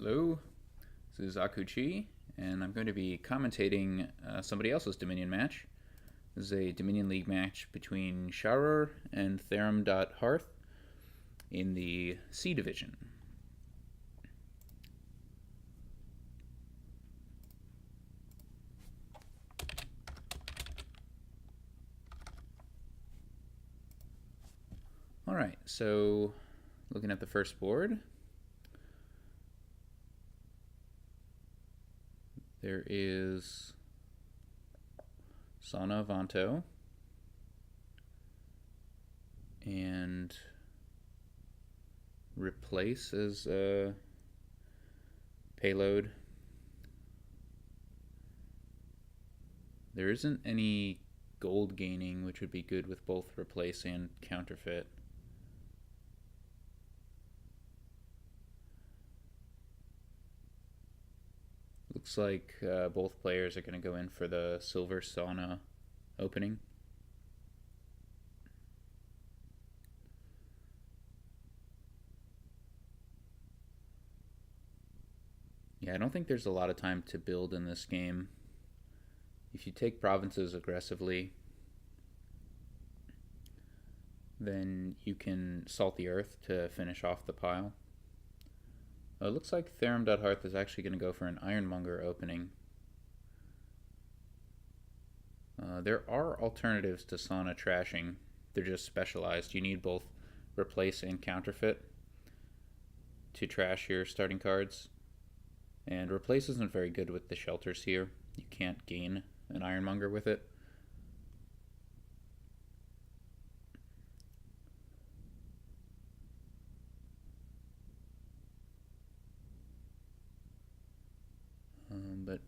Hello, this is Akuchi, and I'm going to be commentating somebody else's Dominion match. This is a Dominion League match between Sharur and therem.harth in the C Division. Alright, so looking at the first board, there is Sana Vanto and Replace as a payload. There isn't any gold gaining, which would be good with both Replace and Counterfeit. Looks like both players are going to go in for the Silver Sana opening. Yeah, I don't think there's a lot of time to build in this game. If you take provinces aggressively, then you can salt the earth to finish off the pile. It looks like therem.harth is actually going to go for an Ironmonger opening. There are alternatives to Sana trashing. They're just specialized. You need both Replace and Counterfeit to trash your starting cards. And Replace isn't very good with the shelters here. You can't gain an Ironmonger with it. But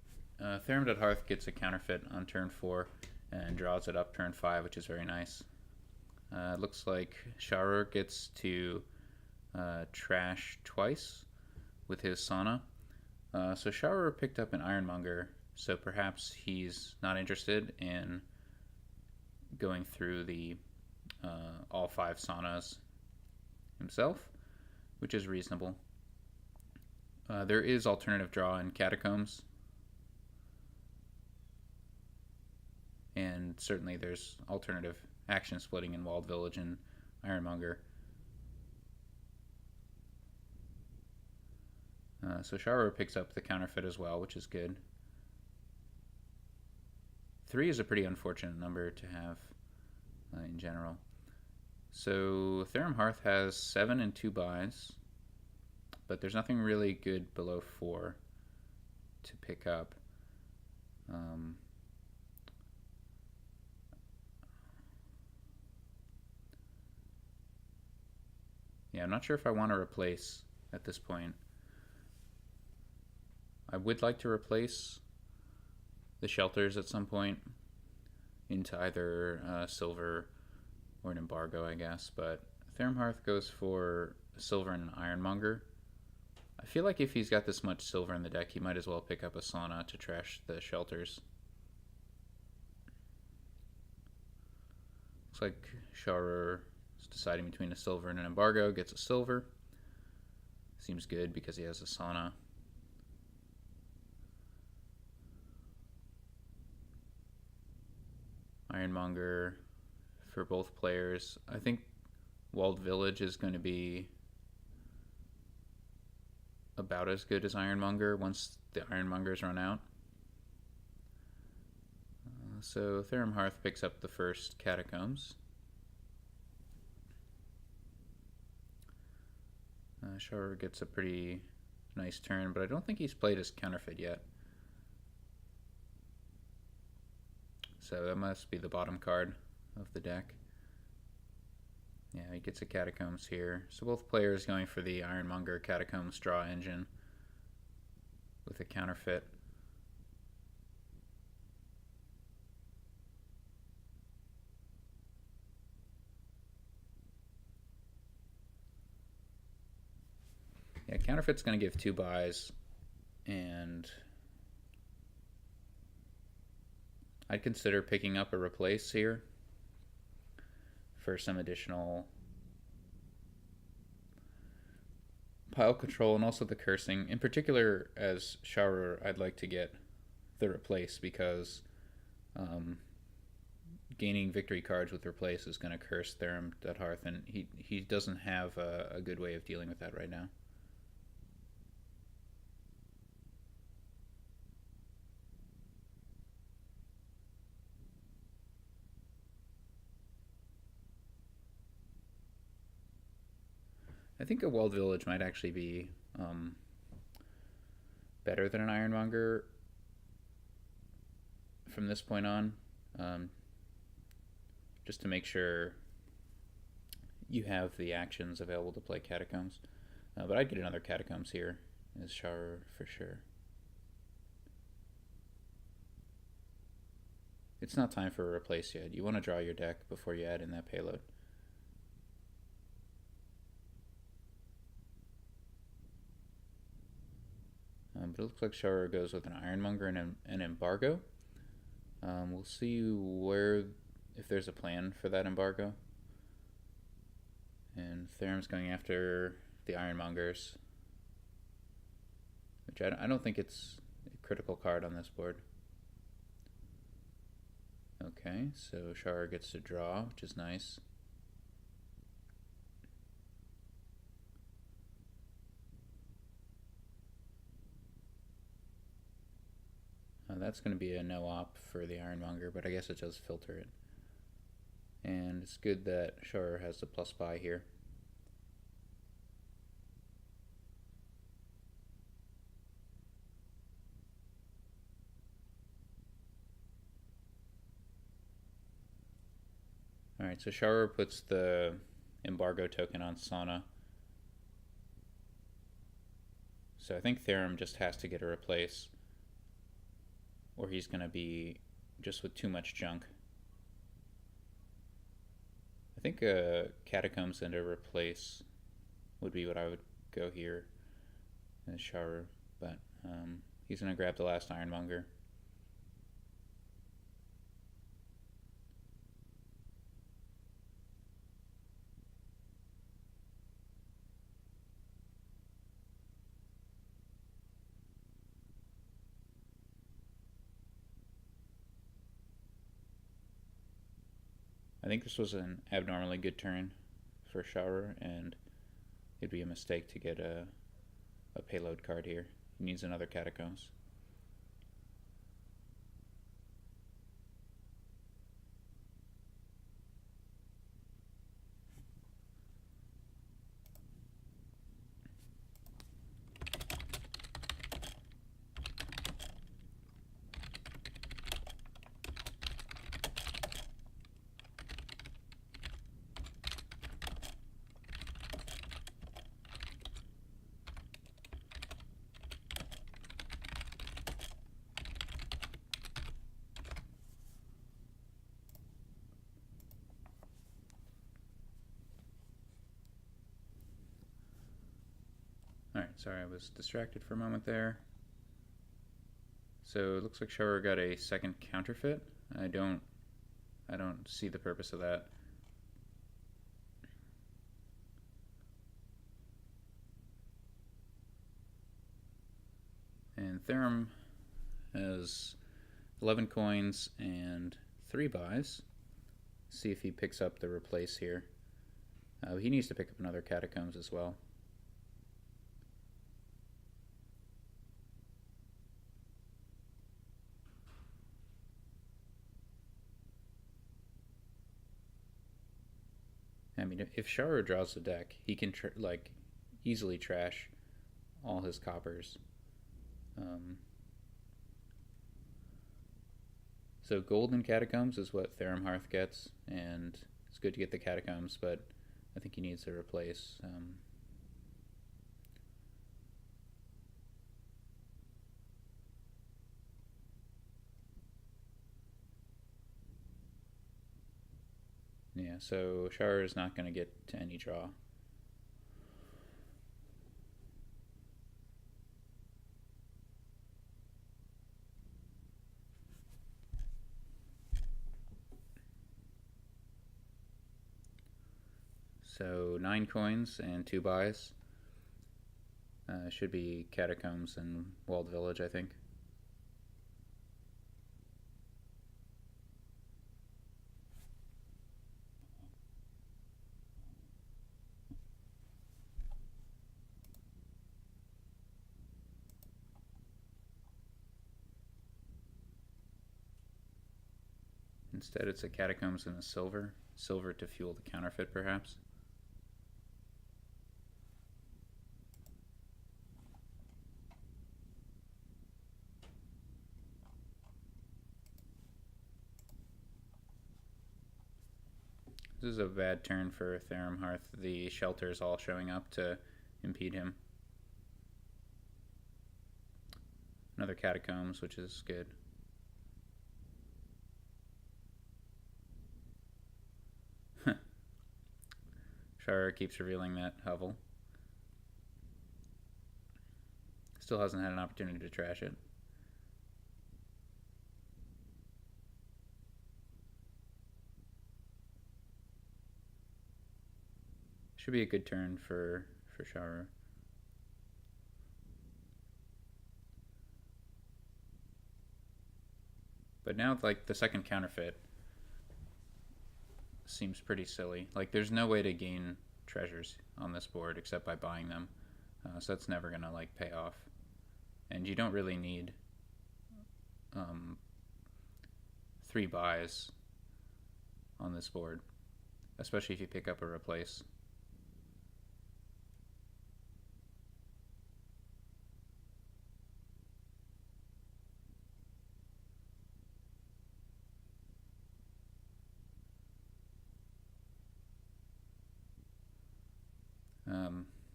therem.harth gets a Counterfeit on turn 4 and draws it up turn 5, which is very nice. It looks like Sharur gets to trash twice with his Sana. So Sharur picked up an Ironmonger, so perhaps he's not interested in going through the all 5 Sanas himself, which is reasonable. There is alternative draw in Catacombs, and certainly there's alternative action splitting in Walled Village and Ironmonger. So Sharur picks up the Counterfeit as well, which is good. 3 is a pretty unfortunate number to have in general. So therem.harth has 7 and 2 buys, but there's nothing really good below 4 to pick up. Yeah, I'm not sure if I want to replace at this point. I would like to replace the shelters at some point into either silver or an embargo, I guess, but therem.harth goes for silver and an Ironmonger. I feel like if he's got this much silver in the deck, he might as well pick up a Sana to trash the shelters. Looks like Sharur is deciding between a silver and an embargo, gets a silver. Seems good because he has a Sana. Ironmonger for both players. I think Walled Village is going to be about as good as Ironmonger once the Ironmongers run out. So therem.harth picks up the first Catacombs. Sharur gets a pretty nice turn, but I don't think he's played his Counterfeit yet. So that must be the bottom card of the deck. Yeah, he gets a Catacombs here. So both players going for the Ironmonger Catacombs draw engine with a Counterfeit. Yeah, Counterfeit's going to give 2 buys, and I'd consider picking up a Replace here for some additional pile control and also the cursing. In particular, as Sharur, I'd like to get the replace because um, gaining victory cards with replace is going to curse therem.harth, and he doesn't have a good way of dealing with that right now. I think a walled village might actually be better than an ironmonger from this point on, um, just to make sure you have the actions available to play catacombs. But I'd get another catacombs here as Sharur for sure. It's not time for a replace yet. You want to draw your deck before you add in that payload. But it looks like Sharur goes with an Ironmonger and an Embargo. We'll see if there's a plan for that Embargo. And Therem's going after the Ironmongers, which I don't think it's a critical card on this board. Okay, so Sharur gets to draw, which is nice. That's going to be a no op for the Ironmonger, but I guess it does filter it. And it's good that Sharur has the plus buy here. Alright, so Sharur puts the embargo token on Sana. So I think Therem just has to get a replace, or he's going to be just with too much junk. I think a Catacombs and a replace would be what I would go here as Sharur, but he's going to grab the last Ironmonger. I think this was an abnormally good turn for Sharur, and it'd be a mistake to get a payload card here. He needs another Catacombs. Alright, sorry, I was distracted for a moment there. So it looks like Sharur got a second counterfeit. I don't see the purpose of that. And Therem has 11 coins and 3 buys. See if he picks up the replace here. He needs to pick up another Catacombs as well. I mean, if Sharur draws the deck, he can easily trash all his coppers. So golden Catacombs is what therem.harth gets, and it's good to get the Catacombs, but I think he needs to replace. Yeah, so Sharur is not going to get to any draw. So 9 coins and 2 buys. Should be Catacombs and Walled Village, I think. Instead, it's a Catacombs and a silver. Silver to fuel the counterfeit, perhaps. This is a bad turn for therem.harth. The shelter is all showing up to impede him. Another Catacombs, which is good. Sharur keeps revealing that hovel. Still hasn't had an opportunity to trash it. Should be a good turn for Sharur. But now, like, the second counterfeit seems pretty silly. Like, there's no way to gain treasures on this board except by buying them. So that's never gonna, like, pay off. And you don't really need 3 buys on this board, especially if you pick up a replace.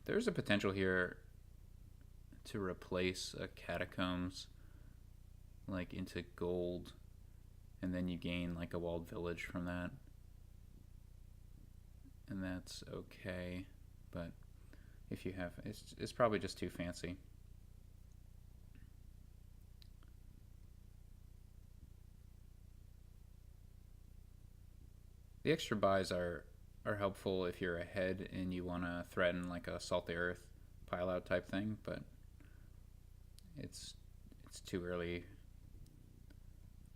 There's a potential here to replace a Catacombs like into gold, and then you gain like a Walled Village from that, and that's okay. But if you have, it's probably just too fancy. The extra buys are helpful if you're ahead and you want to threaten like a Salt the Earth pile out type thing, but it's too early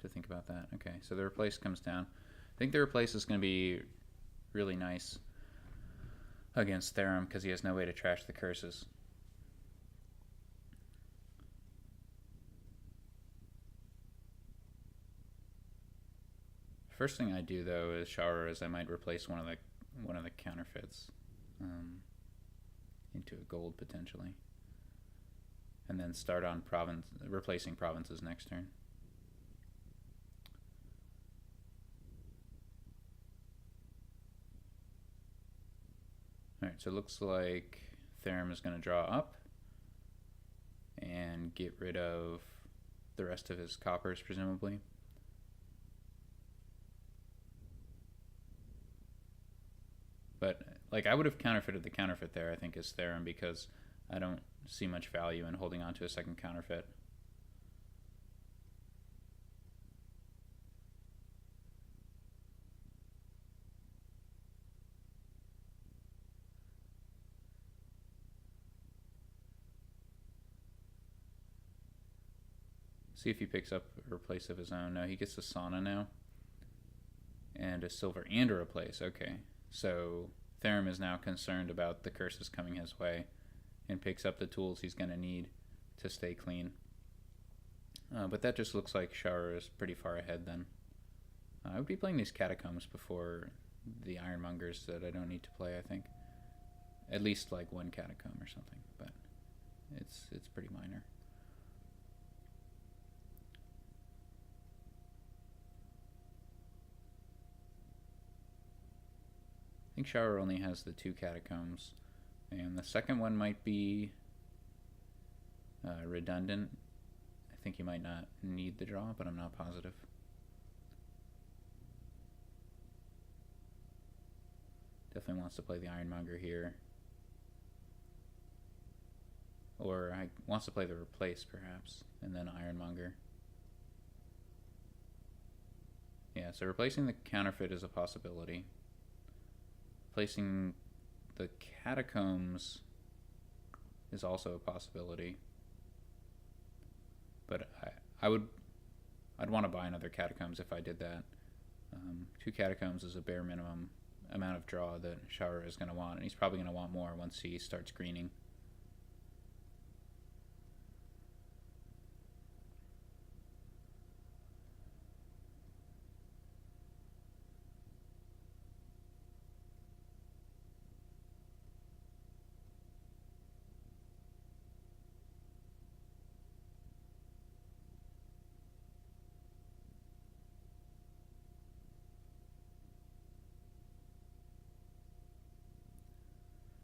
to think about that. Okay, so the replace comes down. I think the replace is going to be really nice against Therem because he has no way to trash the curses. First thing I do though is Sharur is I might replace one of the counterfeits into a gold potentially, and then start on replacing provinces next turn. Alright, so it looks like Therem is going to draw up and get rid of the rest of his coppers, presumably. But like I would have counterfeited the counterfeit there, I think, as Therem, because I don't see much value in holding on to a second counterfeit. See if he picks up a replace of his own. No, he gets a sauna now. And a silver and a replace. Okay. So Therem is now concerned about the curses coming his way and picks up the tools he's going to need to stay clean. But that just looks like Sharur is pretty far ahead then. I would be playing these Catacombs before the Ironmongers that I don't need to play, I think. At least like one Catacomb or something, but it's pretty minor. I think Sharur only has the 2 Catacombs, and the second one might be redundant. I think he might not need the draw, but I'm not positive. Definitely wants to play the Ironmonger here. Or wants to play the replace, perhaps, and then Ironmonger. Yeah, so replacing the counterfeit is a possibility. Placing the Catacombs is also a possibility. But I'd want to buy another Catacombs if I did that. 2 Catacombs is a bare minimum amount of draw that Sharur is going to want, and he's probably going to want more once he starts greening.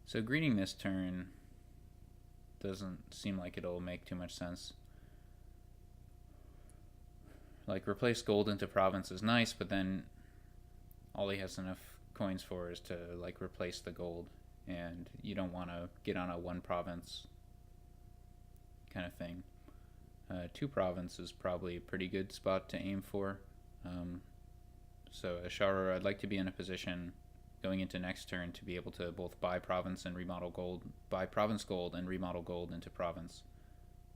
So greening this turn doesn't seem like it'll make too much sense. Like, replace gold into province is nice, but then all he has enough coins for is to, like, replace the gold, and you don't want to get on a 1 province kind of thing. 2 province is probably a pretty good spot to aim for. So as Sharur, I'd like to be in a position going into next turn to be able to both buy province and remodel gold, buy province gold and remodel gold into province.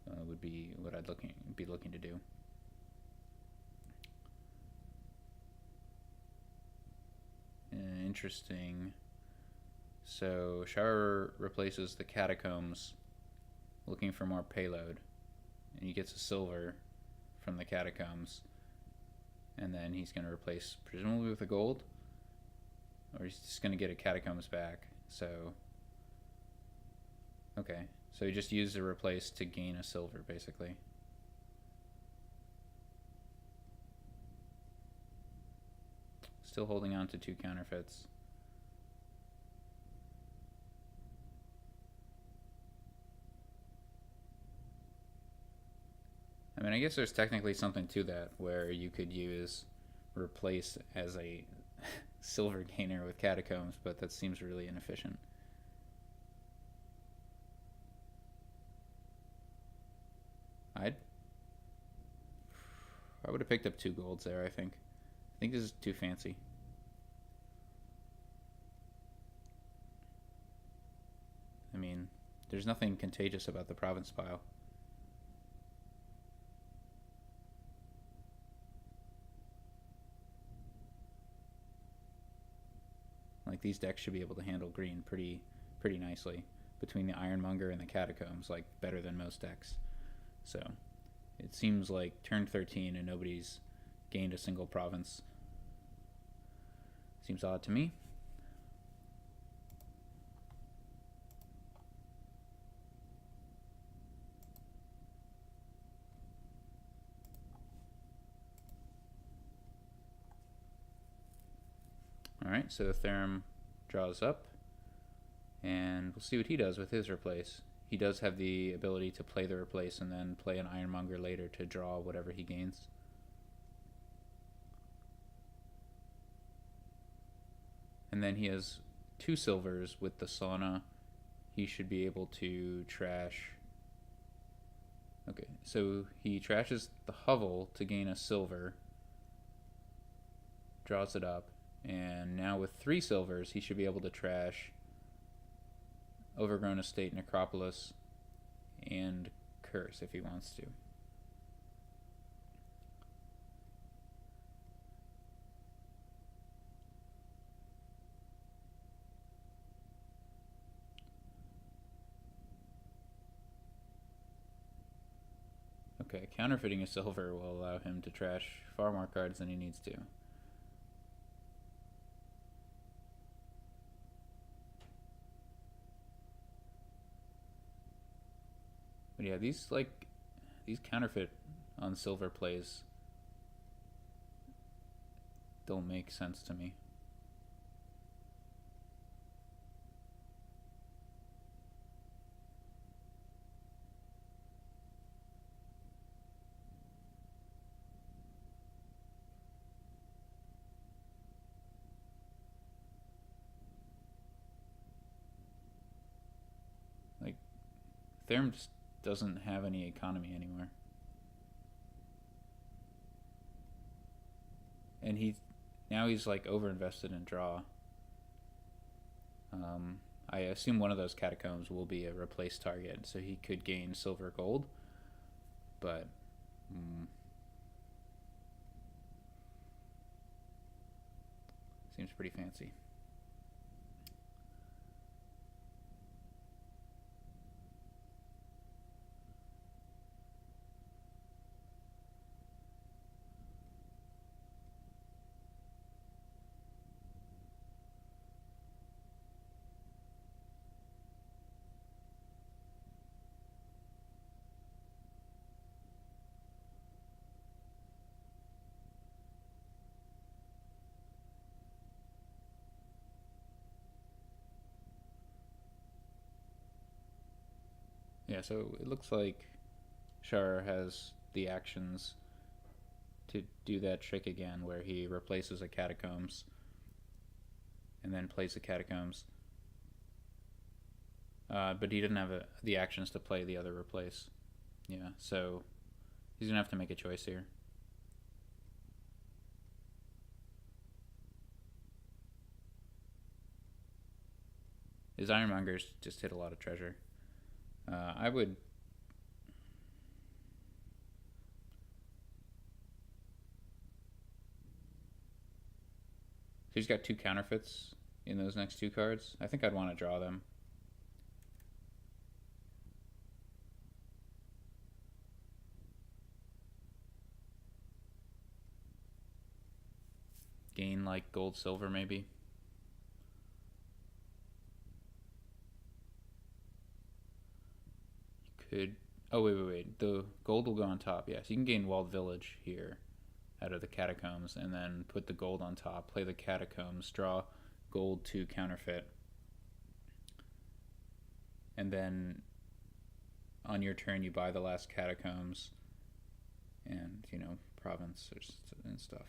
Would be what I'd be looking to do. Interesting. So Sharur replaces the Catacombs, looking for more payload, and he gets a silver from the Catacombs, and then he's going to replace presumably with a gold, or he's just going to get a Catacombs back. So okay, so he just used a replace to gain a silver basically. Still holding on to 2 counterfeits. I mean, I guess there's technically something to that, where you could use replace as a silver gainer with Catacombs, but that seems really inefficient. I would have picked up 2 golds there, I think. I think this is too fancy. I mean, there's nothing contagious about the province pile. Like, these decks should be able to handle green pretty nicely. Between the Ironmonger and the Catacombs, like, better than most decks. So it seems like turn 13 and nobody's gained a single province. Seems odd to me. Alright, so Therem draws up, and we'll see what he does with his replace. He does have the ability to play the replace and then play an Ironmonger later to draw whatever he gains. And then he has 2 silvers with the sauna. He should be able to trash. Okay, so he trashes the hovel to gain a silver, draws it up, and now with 3 silvers he should be able to trash Overgrown Estate, Necropolis, and Curse if he wants to. Okay, counterfeiting a silver will allow him to trash far more cards than he needs to. But yeah, these counterfeit on silver plays don't make sense to me. Like, Therem just doesn't have any economy anymore. And he's like overinvested in draw. I assume one of those catacombs will be a replace target, so he could gain silver gold. But seems pretty fancy. Yeah, so it looks like Sharur has the actions to do that trick again where he replaces a catacombs and then plays the catacombs. But he didn't have the actions to play the other replace. Yeah, so he's going to have to make a choice here. His Ironmongers just hit a lot of treasure. I would. So he's got two counterfeits in those next two cards. I think I'd want to draw them. Gain like gold, silver, maybe. You could. Oh, wait. The gold will go on top. Yes, you can gain Walled Village here out of the catacombs and then put the gold on top, play the catacombs, draw gold to counterfeit. And then on your turn, you buy the last catacombs and, province and stuff.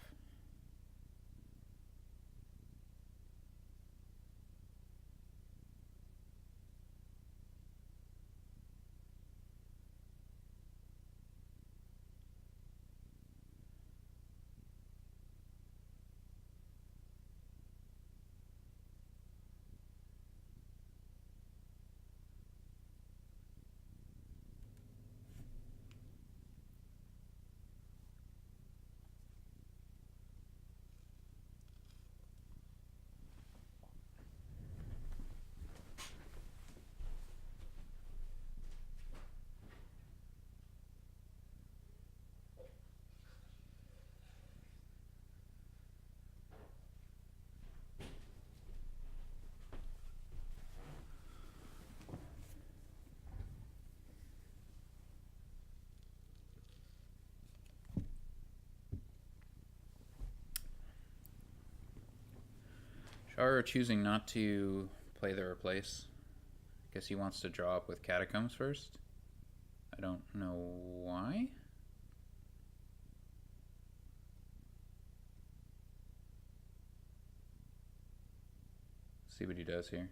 Sharur choosing not to play the replace. I guess he wants to draw up with catacombs first. I don't know why. See what he does here.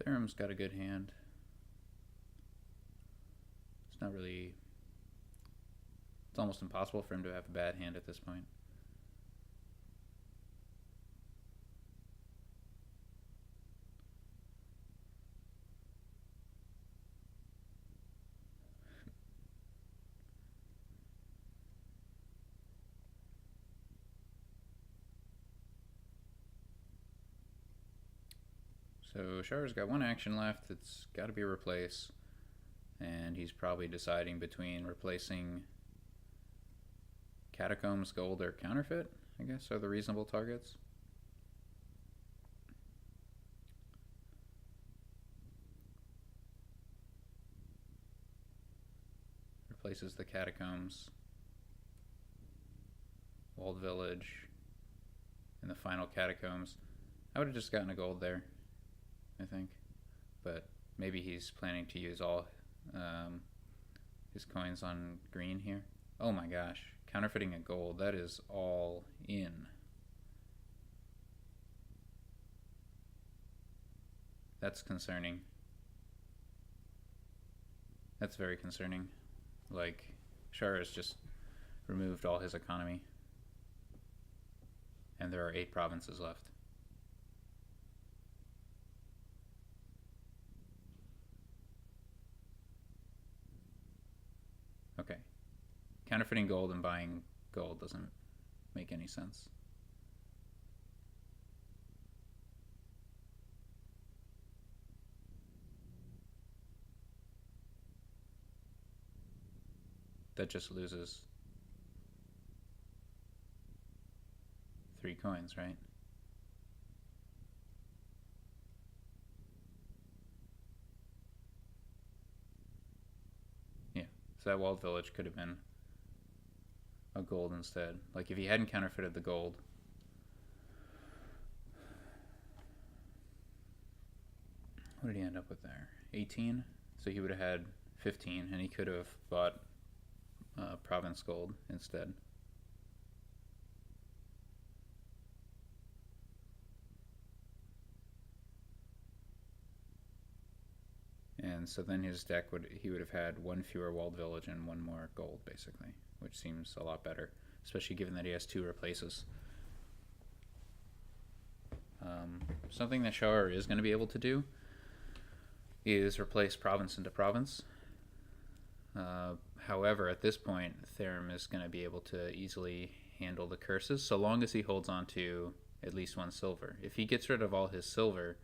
Therem's got a good hand. It's not really. It's almost impossible for him to have a bad hand at this point. So Sharur's got one action left. It's got to be a replace. And he's probably deciding between replacing Catacombs, Gold, or Counterfeit, I guess, are the reasonable targets. Replaces the Catacombs, Walled Village, and the final Catacombs. I would have just gotten a gold there, I think. But maybe he's planning to use all his coins on green here. Oh my gosh. Counterfeiting a gold. That is all in. That's concerning. That's very concerning. Like, Sharur has just removed all his economy. And there are 8 provinces left. Okay. Counterfeiting gold and buying gold doesn't make any sense. That just loses 3 coins, right? Yeah. So that walled village could have been a gold instead. Like if he hadn't counterfeited the gold. What did he end up with there? 18? So he would have had 15 and he could have bought province gold instead. And so then his deck he would have had 1 fewer walled village and 1 more gold basically, which seems a lot better, especially given that he has 2 replaces. Something that Sharur is going to be able to do is replace province into province. However, at this point, Therem is going to be able to easily handle the curses so long as he holds on to at least 1 silver. If he gets rid of all his silver,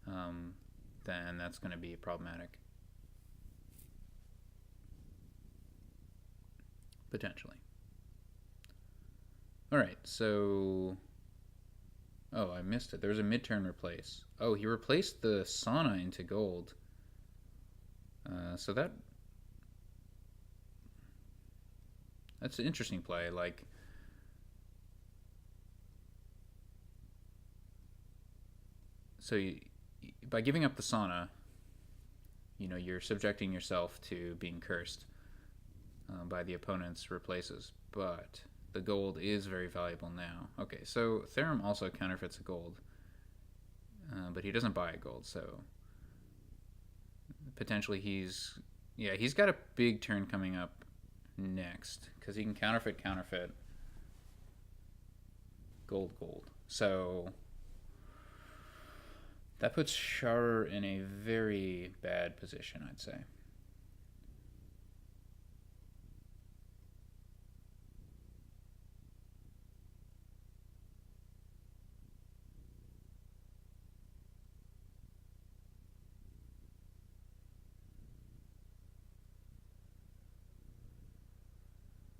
then that's going to be problematic. Potentially. Alright, so... Oh, I missed it. There was a mid-turn replace. Oh, he replaced the sauna into gold. So that's an interesting play. Like, so by giving up the sauna, you're subjecting yourself to being cursed by the opponent's replaces. But the gold is very valuable now. Okay, so Therem also counterfeits a gold, but he doesn't buy a gold, so potentially he's got a big turn coming up next because he can counterfeit, gold. So that puts Sharur in a very bad position, I'd say.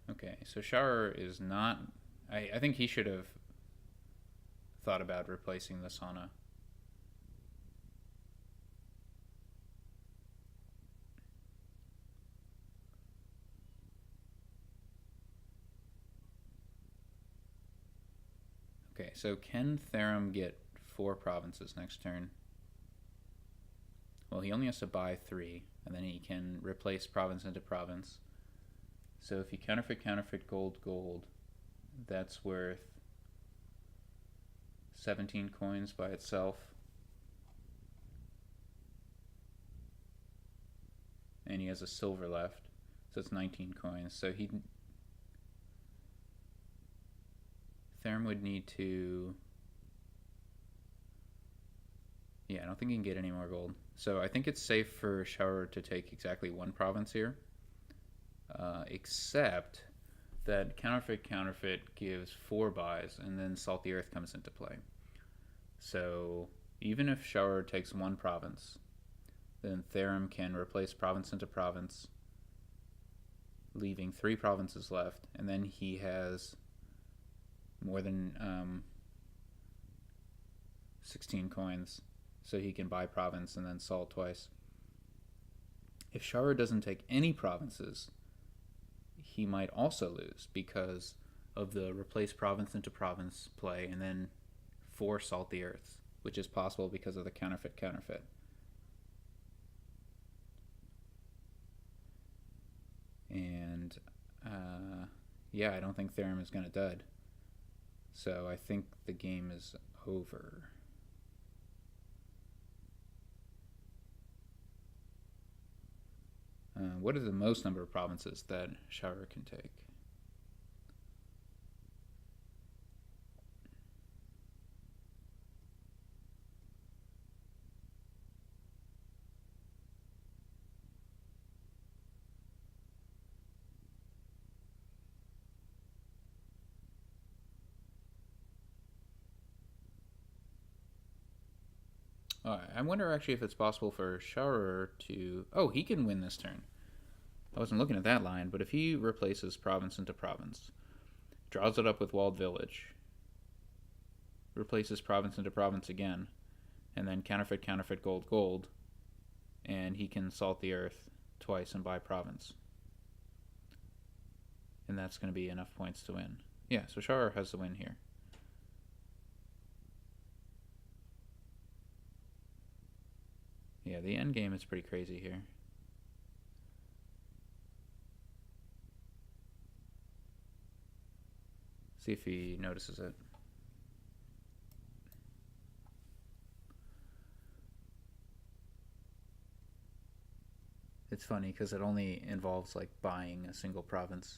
Okay, so Sharur is not... I think he should have thought about replacing the sauna. Okay, so can Therem get 4 provinces next turn? Well, he only has to buy 3, and then he can replace province into province. So if you counterfeit, gold, that's worth 17 coins by itself. And he has a silver left, so it's 19 coins. So Therem would need to... Yeah, I don't think he can get any more gold. So I think it's safe for Sharur to take exactly 1 province here. Except that counterfeit gives 4 buys, and then Salt the Earth comes into play. So even if Sharur takes 1 province, then Therem can replace province into province, leaving 3 provinces left, and then he has more than 16 coins, so he can buy province and then Salt twice. If Sharur doesn't take any provinces, he might also lose because of the replace province into province play, and then 4 salty earths, which is possible because of the counterfeit. And yeah, I don't think Therem is going to dud. So I think the game is over. What are the most number of provinces that Sharur can take? I wonder actually if it's possible for Sharur to... Oh, he can win this turn. I wasn't looking at that line, but if he replaces province into province, draws it up with walled village, replaces province into province again, and then counterfeit, gold, and he can salt the earth twice and buy province. And that's going to be enough points to win. Yeah, so Sharur has the win here. Yeah, the end game is pretty crazy here. See if he notices it. It's funny because it only involves like buying a single province.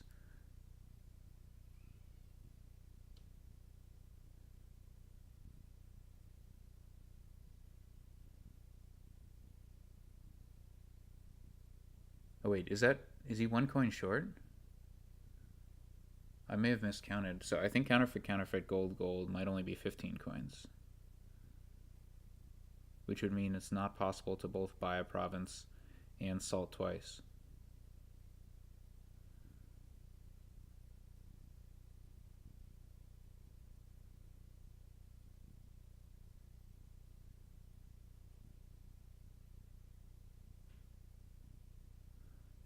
Oh wait, is he 1 coin short? I may have miscounted. So I think counterfeit, gold might only be 15 coins. Which would mean it's not possible to both buy a province and salt twice.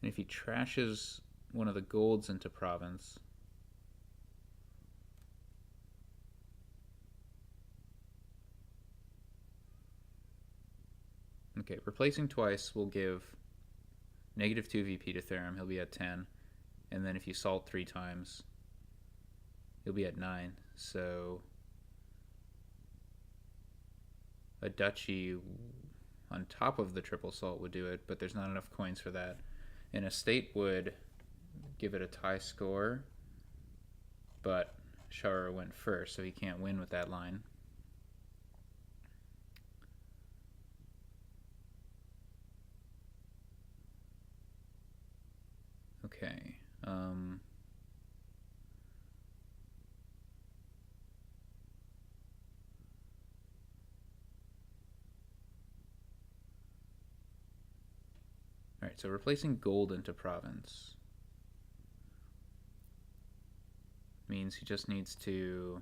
And if he trashes one of the golds into province, okay, replacing twice will give negative 2 VP to Therem. He'll be at 10. And then if you salt 3 times, he'll be at 9. So a duchy on top of the triple salt would do it, but there's not enough coins for that. And a state would give it a tie score, but Sharur went first, so he can't win with that line. Okay. Alright, so replacing gold into province means he just needs to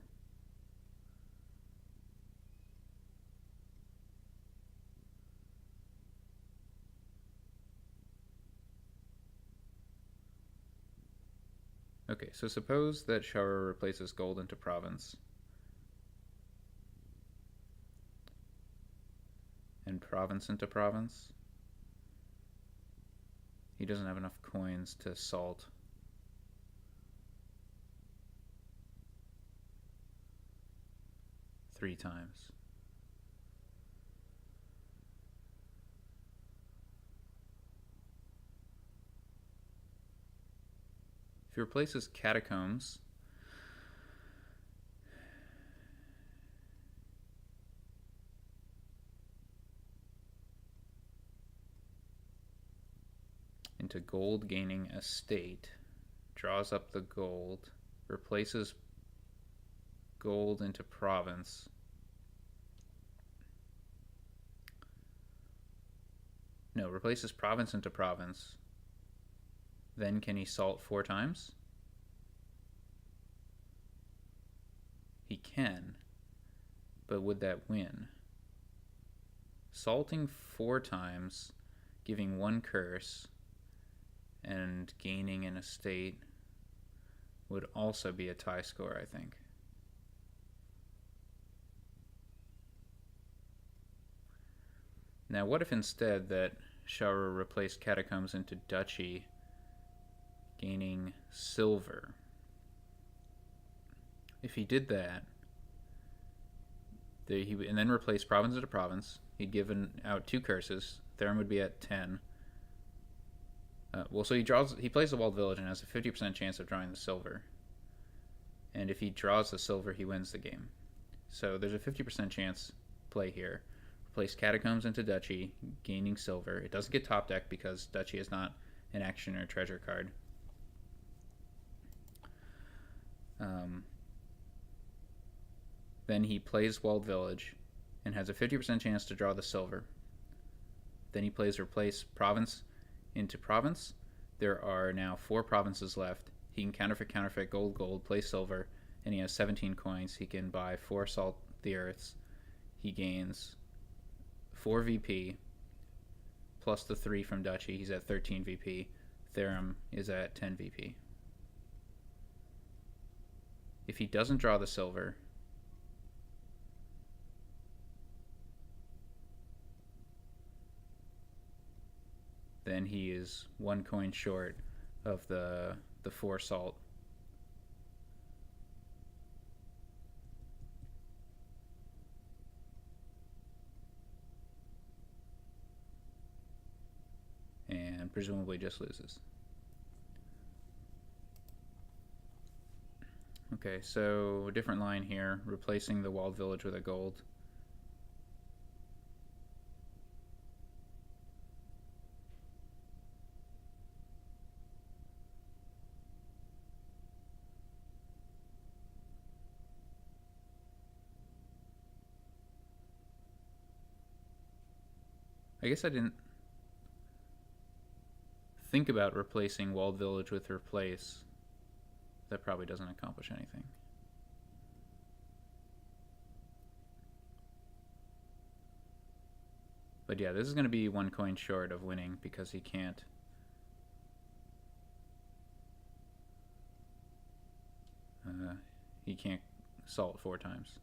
okay, so suppose that Sharur replaces gold into province and province into province. He doesn't have enough coins to salt. Three times. If he replaces catacombs into gold gaining estate, draws up the gold, replaces gold into province. No, replaces province into province. Then can he salt 4 times? He can, but would that win? Salting 4 times, giving 1 curse, and gaining an estate would also be a tie score, I think. Now, what if instead that Sharur replaced Catacombs into Duchy, gaining silver? If he did that, and then replaced province into province, he'd given out 2 curses. Therem would be at 10. So he plays the walled village and has a 50% chance of drawing the silver. And if he draws the silver, he wins the game. So there's a 50% chance play here. Replace Catacombs into Duchy, gaining silver. It doesn't get top deck because Duchy is not an action or treasure card. Then he plays Walled Village and has a 50% chance to draw the silver. Then he plays Replace Province into Province. There are now 4 provinces left. He can counterfeit, gold, play silver, and he has 17 coins. He can buy 4 Salt the Earths. He gains 4 VP plus the 3 from Duchy. He's at 13 VP. Therem is at 10 VP. If he doesn't draw the silver, then he is 1 coin short of the 4 salt. And presumably just loses. Okay, so a different line here, replacing the walled village with a gold. I guess I didn't think about replacing walled village with replace. That probably doesn't accomplish anything. But yeah, this is going to be 1 coin short of winning because he can't salt 4 times.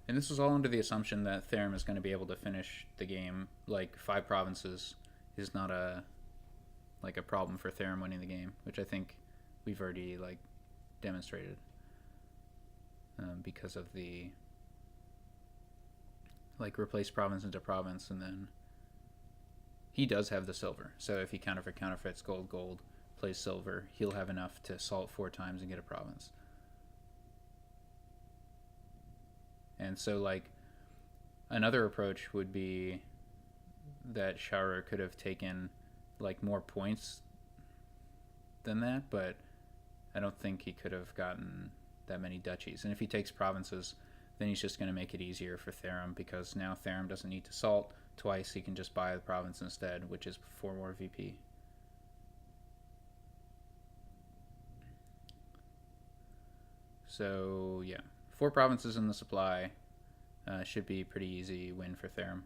And this was all under the assumption that Therem is going to be able to finish the game. Like 5 provinces is not a problem for Therem winning the game, which I think we've already demonstrated because of the replace province into province, and then he does have the silver. So if he counterfeits gold, plays silver, he'll have enough to salt 4 times and get a province. And so, another approach would be that Sharur could have taken, more points than that, but I don't think he could have gotten that many duchies. And if he takes provinces, then he's just going to make it easier for Therem, because now Therem doesn't need to salt twice. He can just buy the province instead, which is 4 more VP. So, yeah. 4 provinces in the supply should be a pretty easy win for Therem.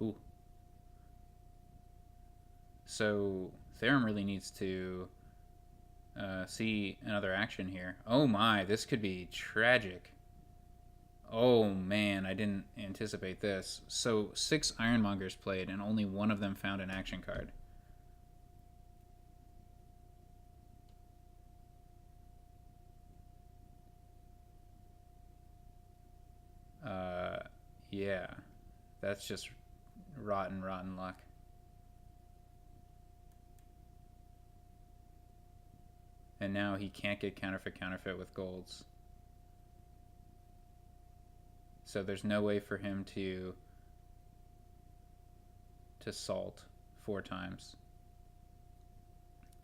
Ooh. So Therem really needs to see another action here. Oh my, this could be tragic. Oh man, I didn't anticipate this. So 6 Ironmongers played and only 1 of them found an action card. Yeah, that's just rotten, rotten luck. And now he can't get counterfeit with golds. So there's no way for him to salt 4 times.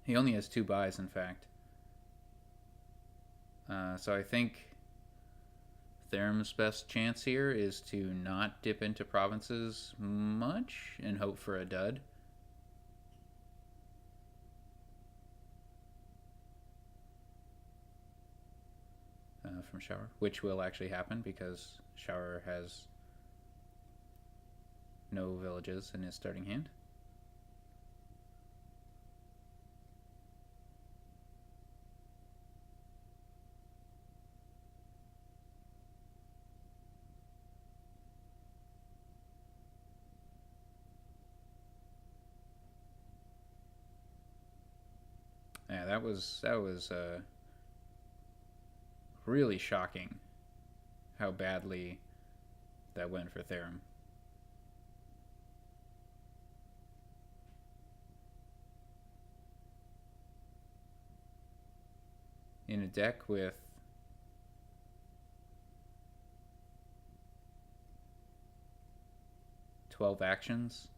He only has 2 buys, in fact. So I think Therem's best chance here is to not dip into provinces much and hope for a dud. From Sharur, which will actually happen because Sharur has no villages in his starting hand. Yeah, that was really shocking how badly that went for Therem. In a deck with $12 actions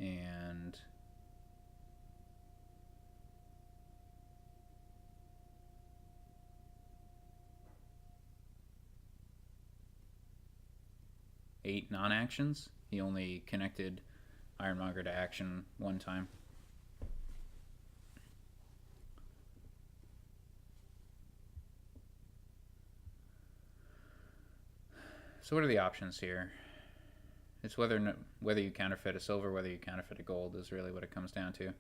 and eight non-actions. He only connected Ironmonger to action 1 time. So what are the options here? It's whether you counterfeit a silver, whether you counterfeit a gold is really what it comes down to.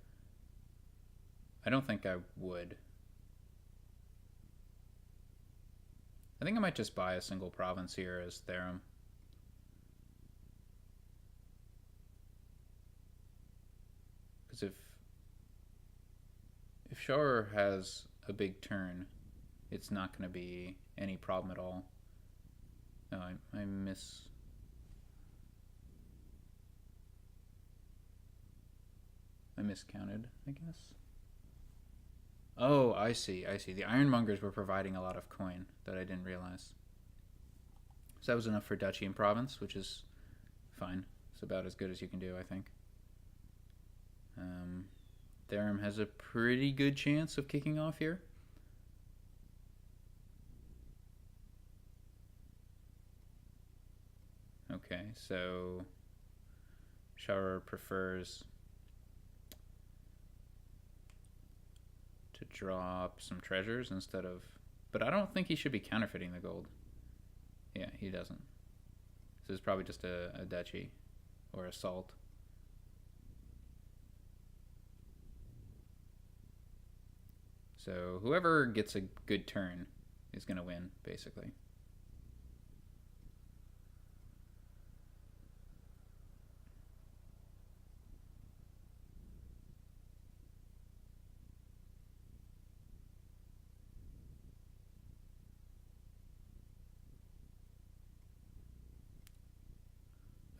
I don't think I would. I think I might just buy a single province here as Therem. Because if Sharur has a big turn, it's not going to be any problem at all. No, I miscounted, I guess. Oh, I see. The Ironmongers were providing a lot of coin that I didn't realize. So that was enough for Duchy and Province, which is fine. It's about as good as you can do, I think. Therem has a pretty good chance of kicking off here. Okay, so Sharur prefers to drop some treasures instead of... But I don't think he should be counterfeiting the gold. Yeah, he doesn't. This is probably just a duchy or a salt. So whoever gets a good turn is going to win, basically.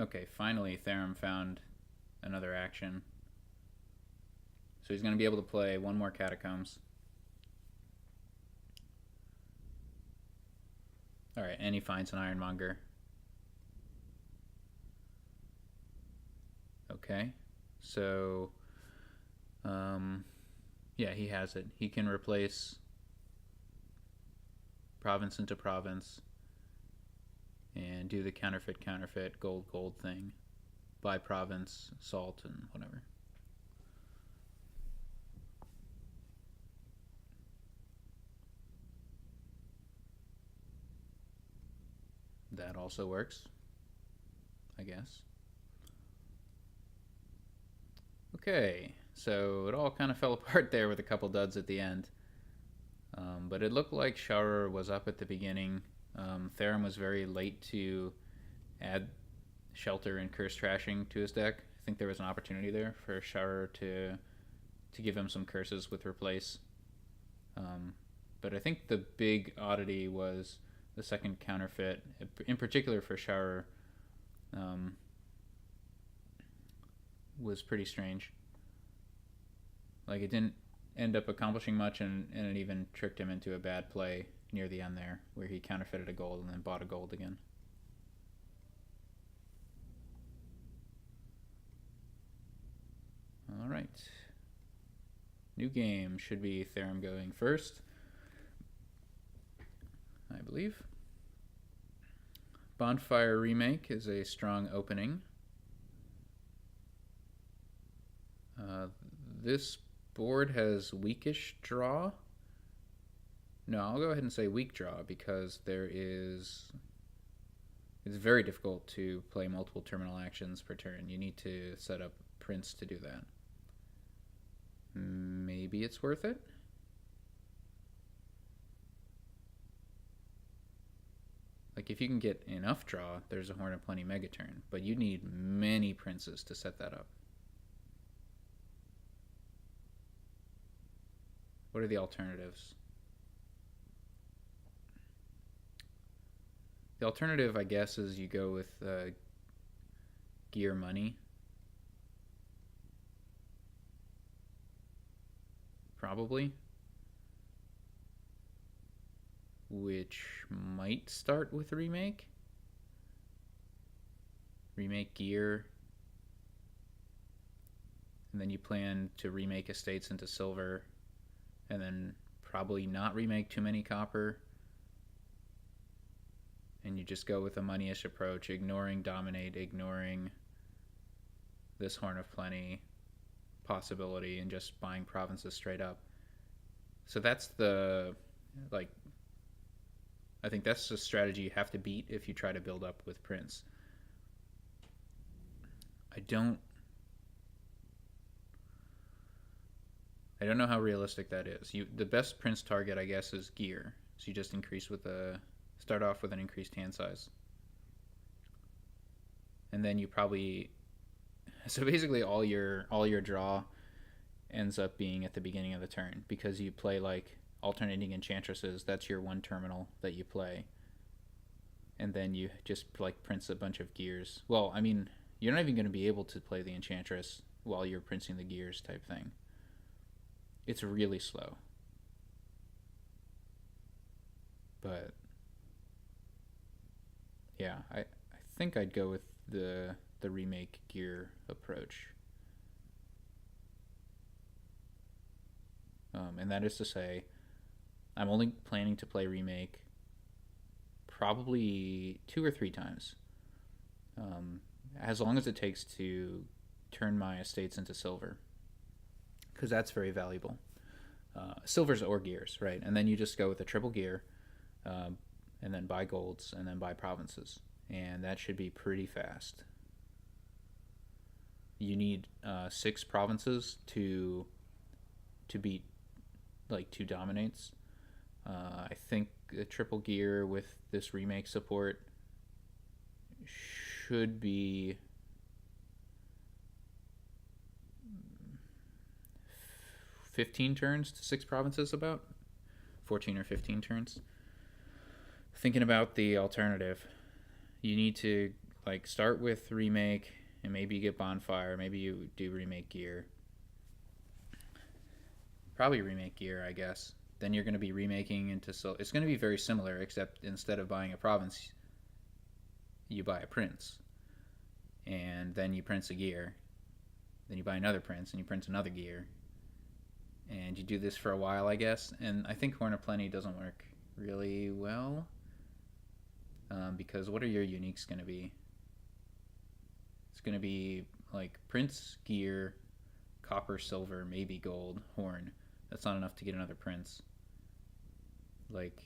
Okay, finally Therem found another action. So he's going to be able to play 1 more Catacombs. Alright, and he finds an Ironmonger. Okay, so... yeah, he has it. He can replace province into province and do the counterfeit, gold thing. Buy province, salt, and whatever. That also works, I guess. Okay, so it all kind of fell apart there with a couple duds at the end. But it looked like Sharur was up at the beginning. Therem was very late to add Shelter and Curse Trashing to his deck. I think there was an opportunity there for Sharur to give him some curses with Replace. But I think the big oddity was the second counterfeit, in particular for Sharur, um, was pretty strange. Like, it didn't end up accomplishing much, and it even tricked him into a bad play near the end there, where he counterfeited a gold and then bought a gold again. All right. New game. Should be Therem going first, I believe. Bonfire Remake is a strong opening. This board has weakish draw. No, I'll go ahead and say weak draw because it's very difficult to play multiple terminal actions per turn. You need to set up prints to do that. Maybe it's worth it. Like, if you can get enough draw, there's a Horn of Plenty Megaturn, but you need many princes to set that up. What are the alternatives? The alternative, I guess, is you go with Gear Money. Probably. Which might start with Remake. Remake Gear. And then you plan to remake Estates into Silver. And then probably not remake too many Copper. And you just go with a money-ish approach, ignoring Dominate, ignoring this Horn of Plenty possibility, and just buying provinces straight up. So that's the, like, I think that's the strategy you have to beat if you try to build up with Prince. I don't know how realistic that is. The best Prince target, I guess, is Gear. So you just start off with an increased hand size. And then you probably, so basically all your draw ends up being at the beginning of the turn, because you play like alternating enchantresses. That's your one terminal that you play, and then you just like prince a bunch of gears. Well, I mean, you're not even going to be able to play the enchantress while you're printing the gears type thing. It's really slow. But yeah, I think I'd go with the remake gear approach. And that is to say, I'm only planning to play remake probably 2 or 3 times. As long as it takes to turn my estates into silver, because that's very valuable. Silvers or gears, right? And then you just go with a triple gear, and then buy golds, and then buy provinces. And that should be pretty fast. You need 6 provinces to beat like 2 dominates. I think a triple gear with this remake support should be 15 turns to 6 provinces, about 14 or 15 turns. Thinking about the alternative, you need to like start with remake, and maybe you get bonfire, maybe you do remake gear. Probably remake gear, I guess. Then you're going to be remaking into it's going to be very similar, except instead of buying a province, you buy a prince, and then you prince a gear, then you buy another prince, and you prince another gear, and you do this for a while, I guess. And I think Horn of Plenty doesn't work really well, because what are your uniques going to be? It's going to be like prince, gear, copper, silver, maybe gold, horn. That's not enough to get another prince. Like,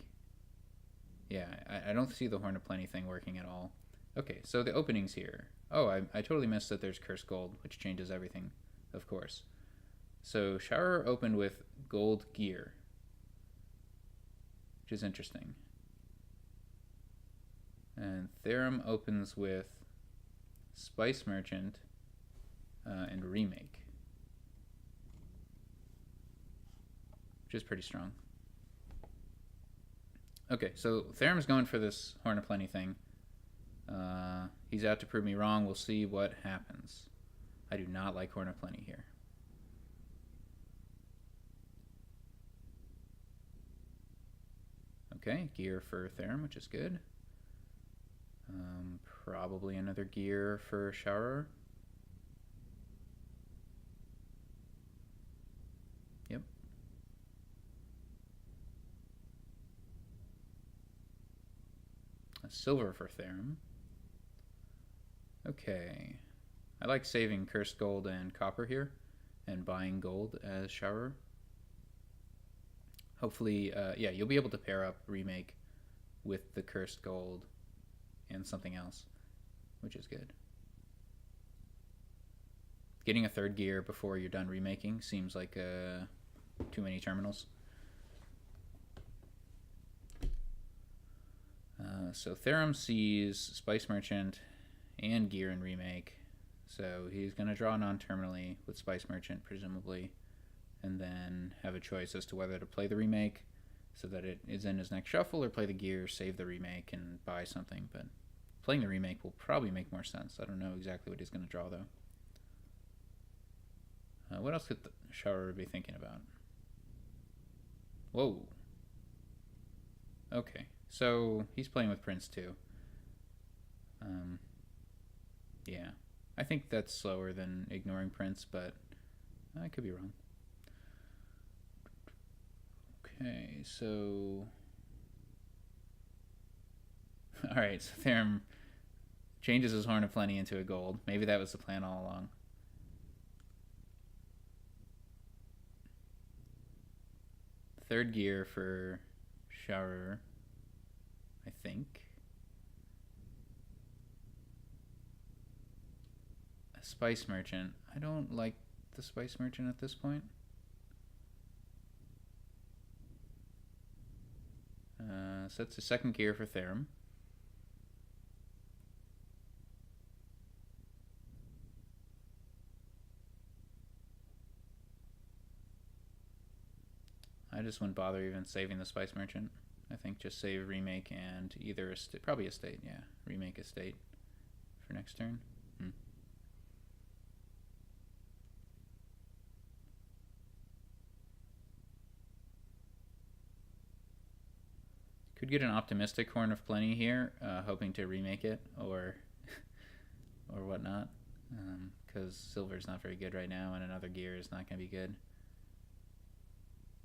yeah, I don't see the Horn of Plenty thing working at all. Okay, so the openings here. Oh, I totally missed that there's Curse Gold, which changes everything, of course. So Sharur opened with gold gear, which is interesting. And Therem opens with Spice Merchant and Remake, which is pretty strong. Okay, so Therem's going for this Horn of Plenty thing. He's out to prove me wrong. We'll see what happens. I do not like Horn of Plenty here. Okay, gear for Therem, which is good. Probably another gear for Sharur. Yep. A silver for Therem. Okay. I like saving cursed gold and copper here and buying gold as Sharur. Hopefully, yeah, you'll be able to pair up Remake with the cursed gold and something else, which is good. Getting a third gear before you're done remaking seems like too many terminals. So Therem sees Spice Merchant and gear and remake, so he's going to draw non-terminally with Spice Merchant presumably, and then have a choice as to whether to play the remake so that it is in his next shuffle, or play the gear, save the remake, and buy something. But playing the remake will probably make more sense. I don't know exactly what he's going to draw though. What else could Sharur be thinking about? Whoa. Okay, so he's playing with Prince too. Yeah, I think that's slower than ignoring Prince, but I could be wrong. Okay, so all right, so Therem changes his Horn of Plenty into a gold. Maybe that was the plan all along. Third gear for Sharur, I think. A Spice Merchant. I don't like the Spice Merchant at this point. So that's the second gear for Therem. I just wouldn't bother even saving the Spice Merchant. I think just save Remake and either probably Estate, yeah. Remake Estate for next turn. Could get an optimistic Horn of Plenty here, hoping to remake it or or whatnot, because silver's not very good right now, and another gear is not going to be good.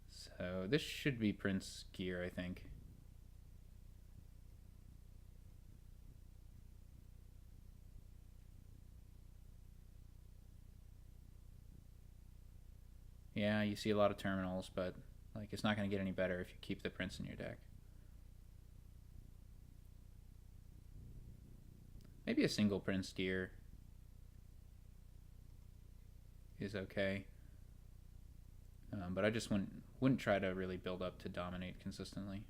So this should be Prince gear, I think. Yeah, you see a lot of terminals, but like it's not going to get any better if you keep the Prince in your deck. Maybe a single Prince gear is okay, but I just wouldn't try to really build up to dominate consistently.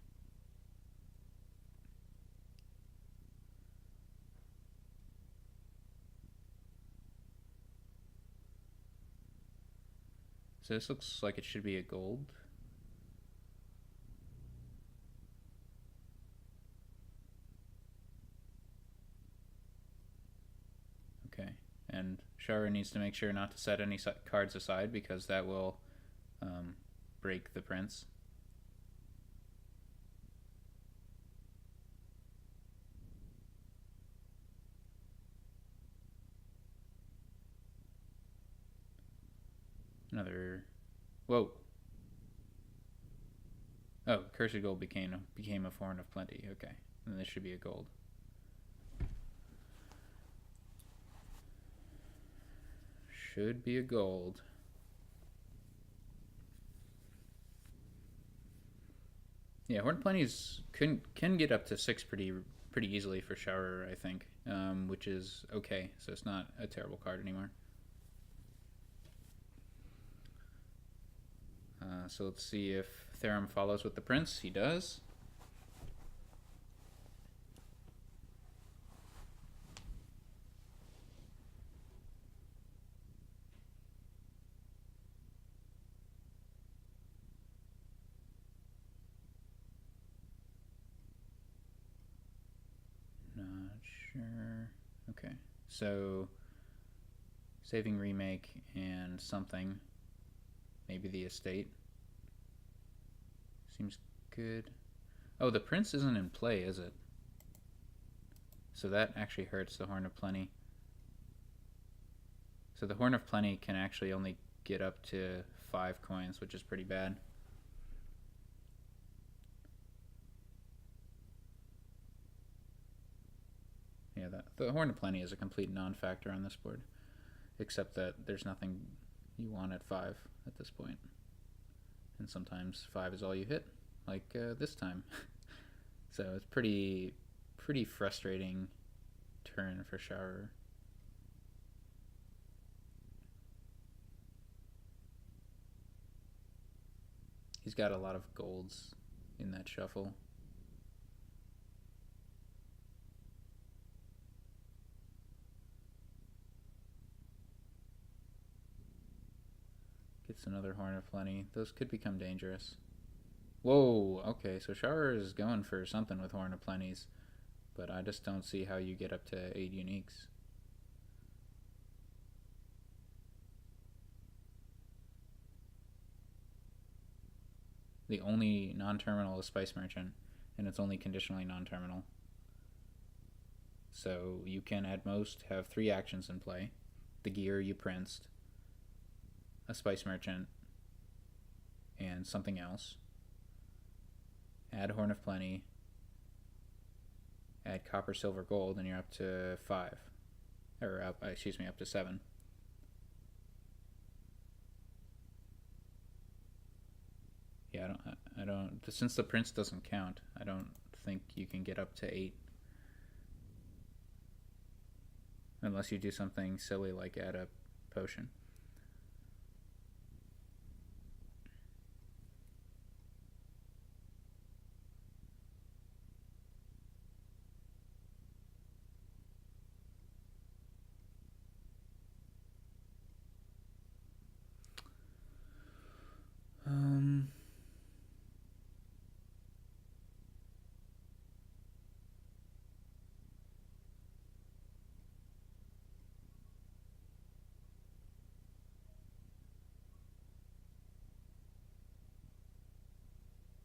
So this looks like it should be a gold. Okay, and Sharur needs to make sure not to set any cards aside because that will break the Prince. Another. Whoa. Oh, Cursed Gold became a Horn of Plenty. Okay, then this should be a gold. Should be a gold. Yeah, Horn of Plenty's can get up to 6 pretty easily for Sharur, I think, which is okay. So it's not a terrible card anymore. So let's see if Therem follows with the Prince. He does. Sure. Okay. So saving remake and something. Maybe the estate. Seems good. Oh, the prince isn't in play, is it? So that actually hurts the Horn of Plenty. So the Horn of Plenty can actually only get up to 5 coins, which is pretty bad. Yeah, the Horn of Plenty is a complete non-factor on this board, except that there's nothing you want at 5 at this point. And sometimes 5 is all you hit, like this time. So it's pretty frustrating turn for Sharur. He's got a lot of golds in that shuffle. Gets another Horn of Plenty. Those could become dangerous. Whoa, okay, so Sharur is going for something with Horn of Plenties, but I just don't see how you get up to 8 uniques. The only non-terminal is Spice Merchant, and it's only conditionally non-terminal. So you can at most have 3 actions in play. The gear you princed, a Spice Merchant, and something else. Add Horn of Plenty, add copper, silver, gold, and you're up to 5. Or up to 7. Yeah, I don't. Since the prince doesn't count, I don't think you can get up to 8, unless you do something silly like add a potion.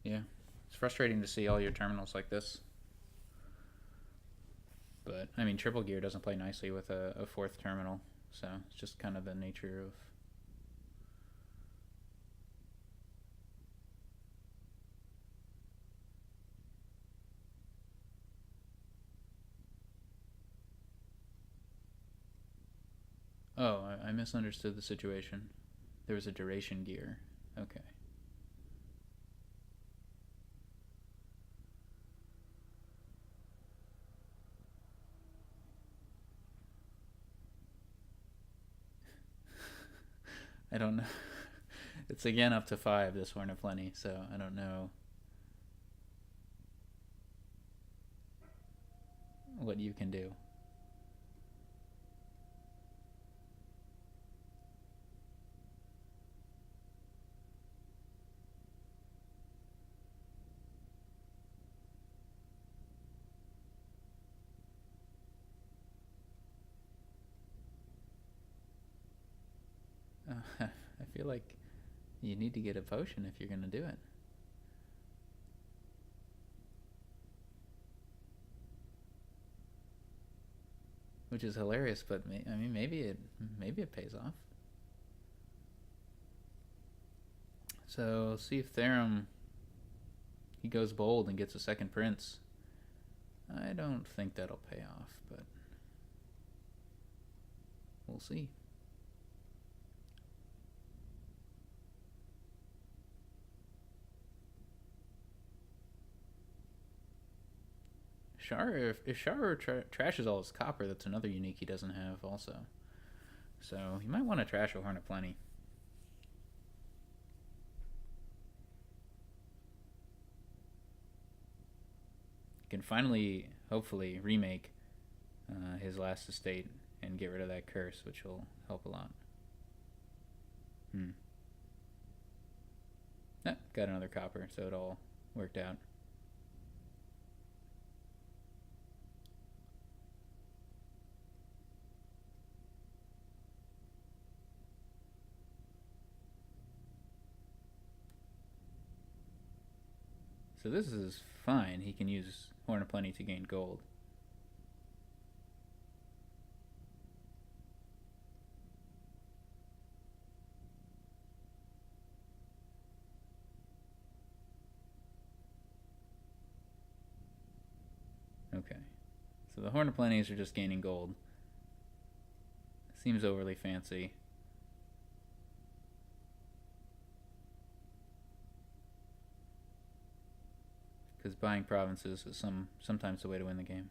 Yeah, it's frustrating to see all your terminals like this. But, I mean, triple gear doesn't play nicely with a 4th terminal, so it's just kind of the nature of... Oh, I misunderstood the situation. There was a duration gear. Okay. I don't know. It's again up to 5, this Horn of Plenty, so I don't know what you can do. I feel like you need to get a potion if you're going to do it. Which is hilarious, but I mean, maybe it pays off. So see if Therem, he goes bold and gets a second prince. I don't think that'll pay off, but we'll see. If Sharur trashes all his copper, that's another unique he doesn't have also. So you might want to trash a Horn of Plenty. He can finally, hopefully, remake his last estate and get rid of that curse, which will help a lot. Got another copper, so it all worked out. So this is fine. He can use Horn of Plenty to gain gold. Okay. So the Horn of Plenties are just gaining gold. Seems overly fancy. Because buying provinces is sometimes the way to win the game.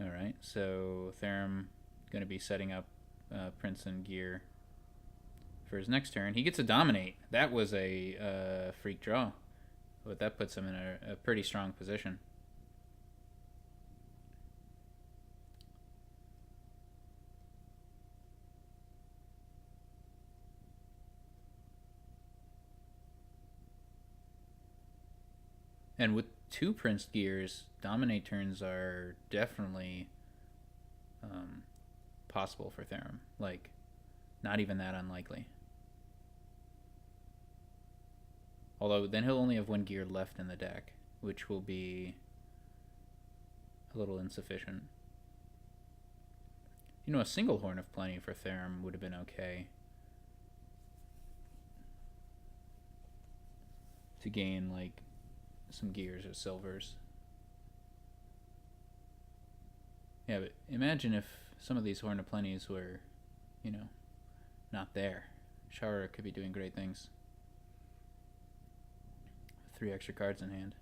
Alright, so Therem going to be setting up Prince and Gear for his next turn. He gets a Dominate. That was a freak draw. But that puts him in a pretty strong position. And with 2 Prince Gears, Dominate turns are definitely possible for Therem. Like, not even that unlikely. Although then he'll only have 1 gear left in the deck, which will be a little insufficient. You know, a single Horn of Plenty for Therem would have been okay. To gain, like, some gears or silvers. Yeah, but imagine if some of these Horn of Plenties were, you know, not there. Sharur could be doing great things. 3 extra cards in hand.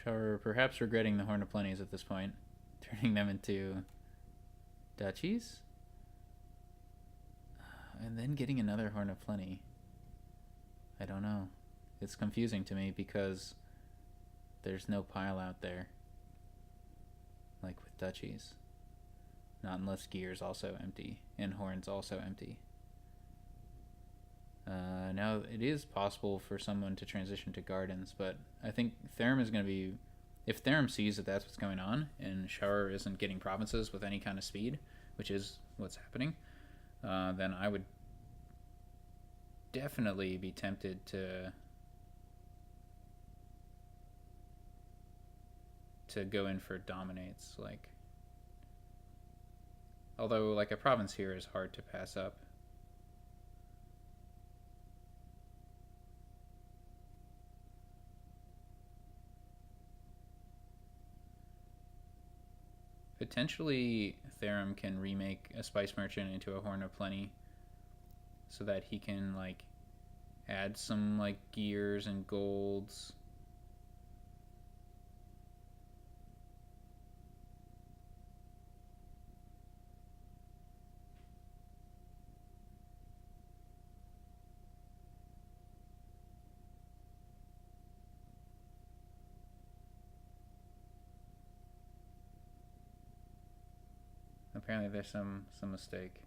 Sharur perhaps regretting the Horn of Plenties at this point, turning them into duchies? And then getting another Horn of Plenty. I don't know. It's confusing to me because there's no pile out there. Like with duchies. Not unless Gear's also empty and Horn's also empty. Now, it is possible for someone to transition to Gardens, but I think Therem is going to be... If Therem sees that that's what's going on, and Sharur isn't getting provinces with any kind of speed, which is what's happening, then I would definitely be tempted to go in for Dominates. Like, although, like, a province here is hard to pass up. Potentially, Therem can remake a Spice Merchant into a Horn of Plenty so that he can, like, add some, like, gears and golds. Apparently there's some mistake.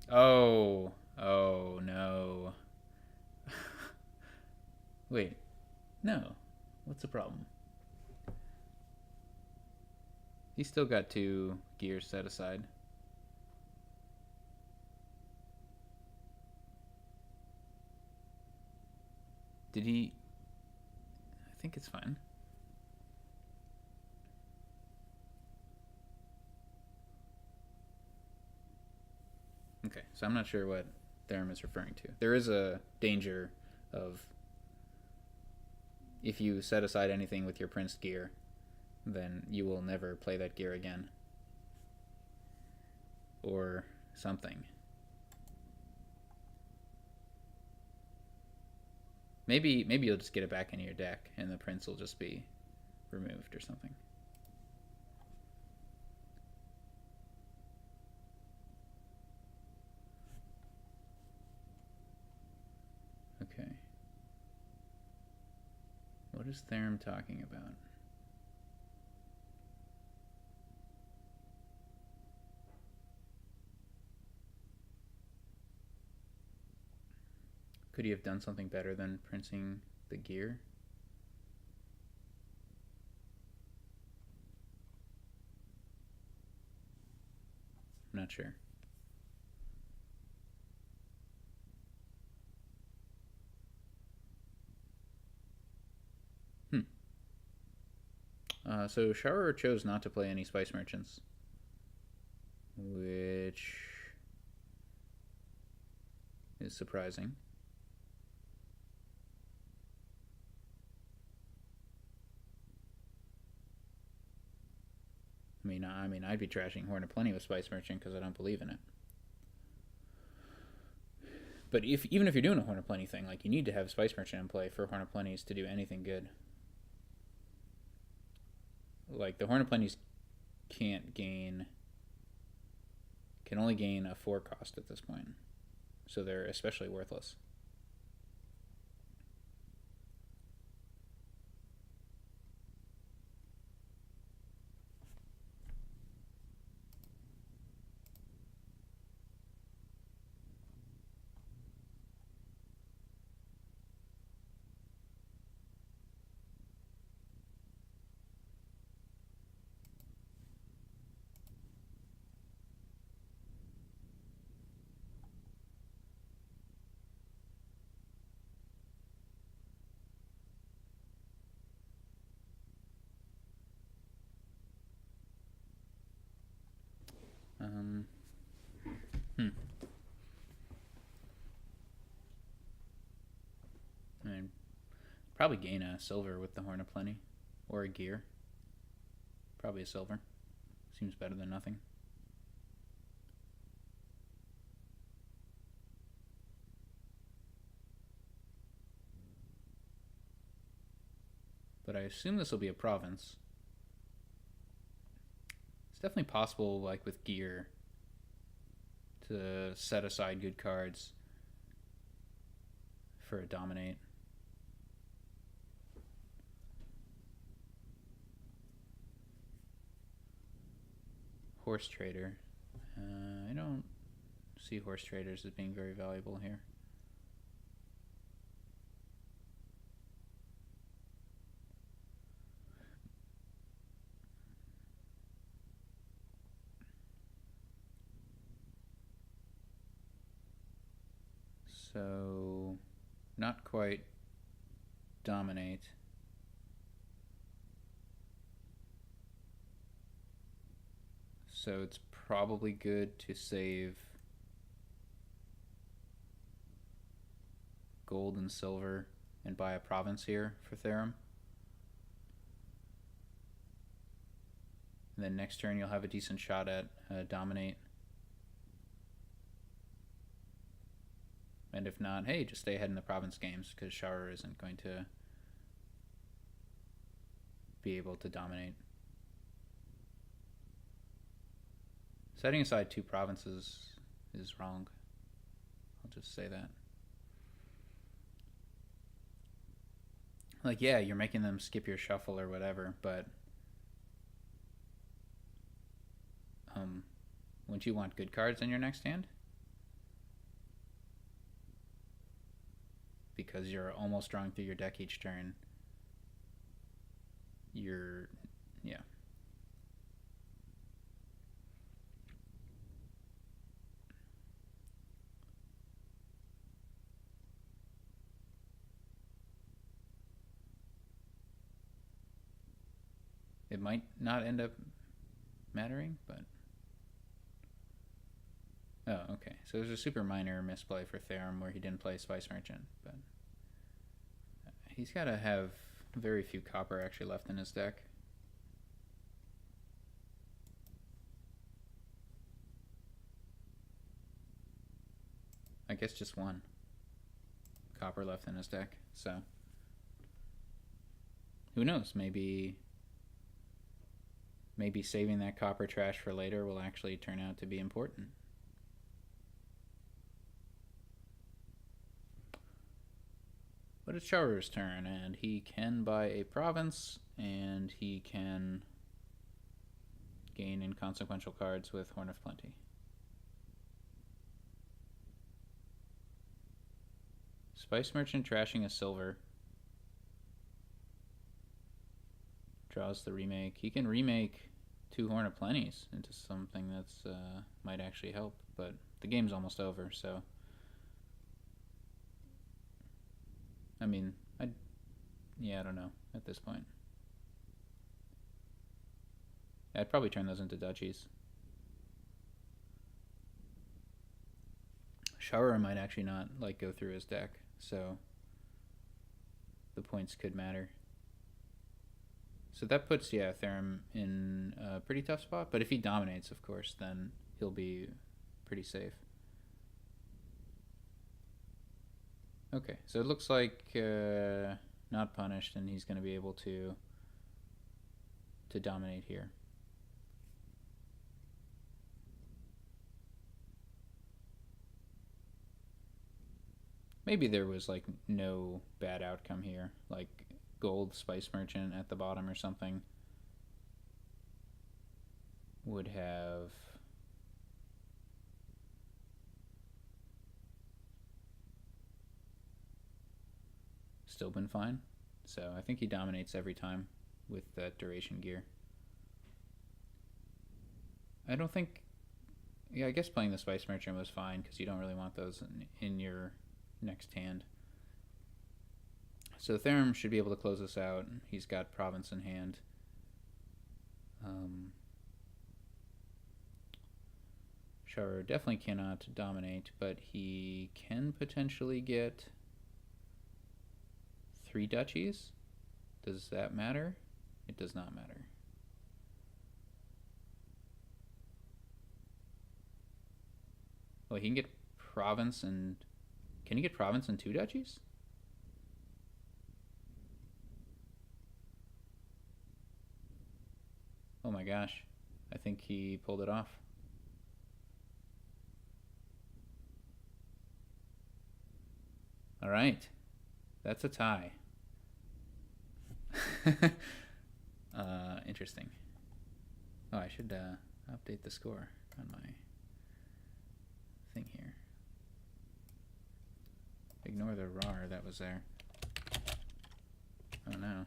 Oh no. Wait, no. What's the problem? He's still got 2 gears set aside. Did he... I think it's fine. Okay, so I'm not sure what Therem is referring to. There is a danger of if you set aside anything with your Prince gear, then you will never play that gear again. Or something. Maybe you'll just get it back into your deck and the Prince will just be removed or something. Okay. What is Therem talking about? Could he have done something better than printing the gear? I'm not sure. So Sharur chose not to play any Spice Merchants, which is surprising. I mean, I'd be trashing Horn of Plenty with Spice Merchant because I don't believe in it. But even if you're doing a Horn of Plenty thing, like, you need to have Spice Merchant in play for Horn of Plenties to do anything good. Like, the Horn of Plenties can only gain a 4 cost at this point, so they're especially worthless. I mean, probably gain a silver with the Horn of Plenty, or a gear. Probably a silver. Seems better than nothing. But I assume this will be a province. It's definitely possible, like with gear, to set aside good cards for a dominate. Horse trader. I don't see horse traders as being very valuable here. So, not quite dominate. So it's probably good to save gold and silver and buy a province here for Therem. And then next turn you'll have a decent shot at dominate. And if not, hey, just stay ahead in the province games because Sharur isn't going to be able to dominate. Setting aside 2 provinces is wrong. I'll just say that. Like, yeah, you're making them skip your shuffle or whatever, but wouldn't you want good cards in your next hand? Because you're almost drawing through your deck each turn. Yeah. It might not end up mattering, but... Oh, okay. So there's a super minor misplay for Therem where he didn't play Spice Merchant, but he's got to have very few copper actually left in his deck. I guess just 1 copper left in his deck, so who knows? Maybe saving that copper trash for later will actually turn out to be important. But it's Sharur's turn, and he can buy a province, and he can gain inconsequential cards with Horn of Plenty. Spice Merchant trashing a silver. Draws the remake. He can remake two Horn of Plenties into something that's might actually help, but the game's almost over, so I mean, I don't know at this point. I'd probably turn those into duchies. Sharur might actually not like go through his deck, so the points could matter. So that puts Therem in a pretty tough spot. But if he dominates, of course, then he'll be pretty safe. Okay, so it looks like not punished, and he's going to be able to dominate here. Maybe there was like no bad outcome here, like gold Spice Merchant at the bottom or something would have still been fine. So I think he dominates every time with that duration gear. I don't think... Yeah, I guess playing the Spice Merchant was fine because you don't really want those in your next hand. So Therem should be able to close this out. He's got Province in hand. Sharur definitely cannot dominate, but he can potentially get 3 duchies. Does that matter? It does not matter. Well, he can get Province and... Can he get Province and 2 duchies? Oh my gosh. I think he pulled it off. Alright. That's a tie. Interesting. Oh, I should update the score on my thing here. Ignore the RAR that was there. Oh no.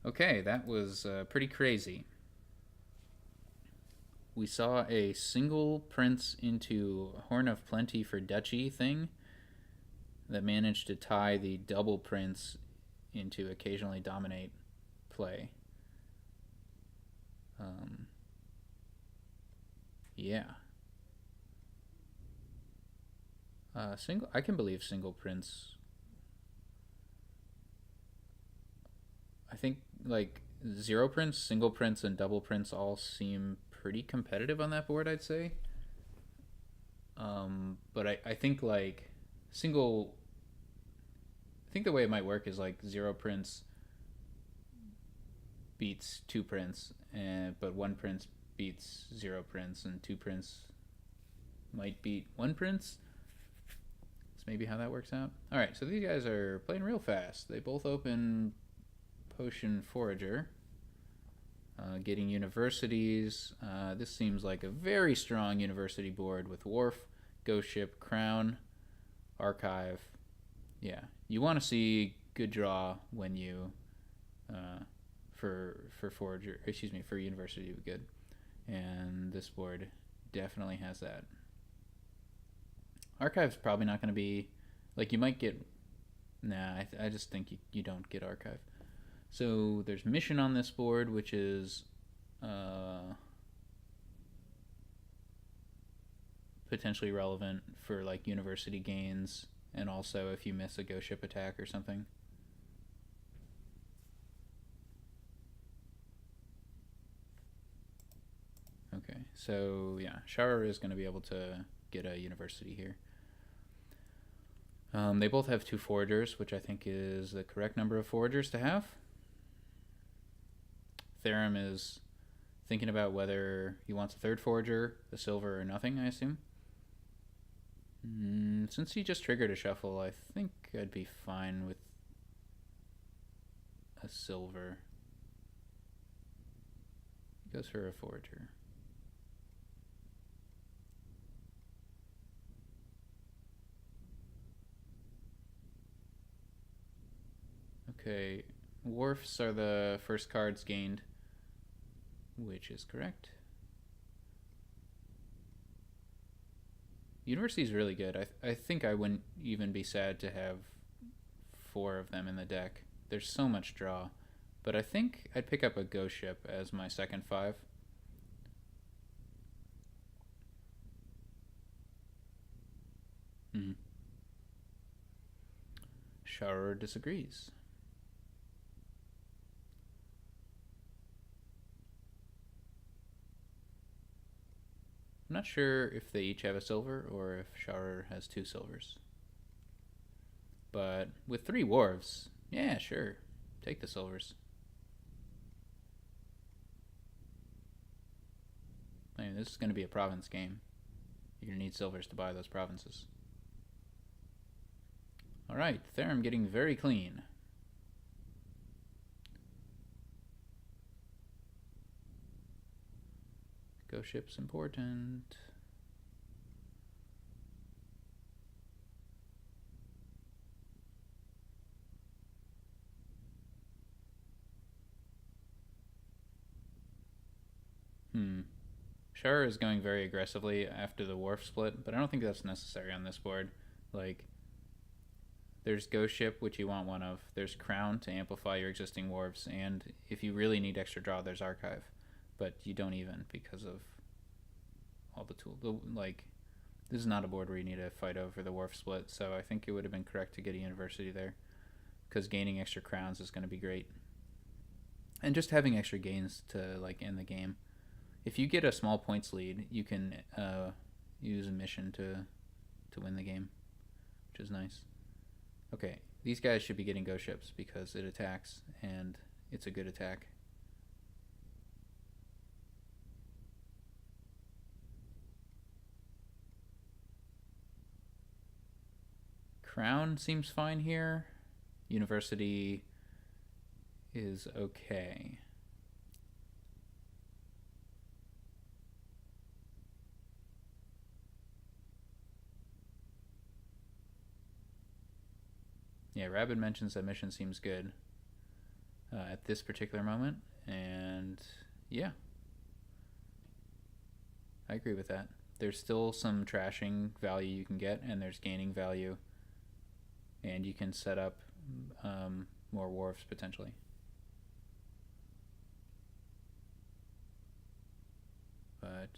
Okay, that was pretty crazy. We saw a single prince into Horn of Plenty for duchy thing that managed to tie the double prince into occasionally dominate play. Yeah. I can believe single prince. I think like zero prince, single prince, and double prince all seem pretty competitive on that board, I'd say. But I think like single... I think the way it might work is like zero prince beats 2 prince, but 1 prince beats 0 prince, and 2 prince might beat 1 prince. That's maybe how that works out. Alright, so these guys are playing real fast. They both open Potion Forager. Getting universities. This seems like a very strong university board with Wharf, Ghost Ship, Crown, Archive. Yeah, you want to see good draw when you for Forager, excuse me, for university would be good, and this board definitely has that. Archive's probably not going to be like, you might get... Nah, I just think you don't get Archive. So there's Mission on this board, which is potentially relevant for like university gains, and also if you miss a ghost ship attack or something. Okay, so yeah, Sharur is going to be able to get a university here. They both have 2 foragers, which I think is the correct number of foragers to have. Therem is thinking about whether he wants a 3rd forager, a silver, or nothing, I assume. Since he just triggered a shuffle, I think I'd be fine with a silver. He goes for a forager. Okay, wharfs are the first cards gained, which is correct. University is really good. I think I wouldn't even be sad to have 4 of them in the deck. There's so much draw. But I think I'd pick up a ghost ship as my second 5. Sharur disagrees. I'm not sure if they each have a silver or if Sharur has 2 silvers. But with 3 wharves, yeah, sure. Take the silvers. I mean, this is going to be a province game. You're going to need silvers to buy those provinces. Alright, Therem getting very clean. Ghost ship's important. Sharur is going very aggressively after the wharf split, but I don't think that's necessary on this board. Like, there's Ghost Ship, which you want one of. There's Crown to amplify your existing wharves, and if you really need extra draw, there's Archive. But you don't even because of all the tools. Like, this is not a board where you need to fight over the wharf split, so I think it would have been correct to get a University there, because gaining extra crowns is going to be great. And just having extra gains to, like, end the game. If you get a small points lead, you can use a mission to win the game, which is nice. Okay, these guys should be getting ghost ships because it attacks, and it's a good attack. Crown seems fine here. University is okay. Yeah, Rabid mentions that mission seems good at this particular moment, and yeah, I agree with that. There's still some trashing value you can get, and there's gaining value, and you can set up more wharfs potentially. But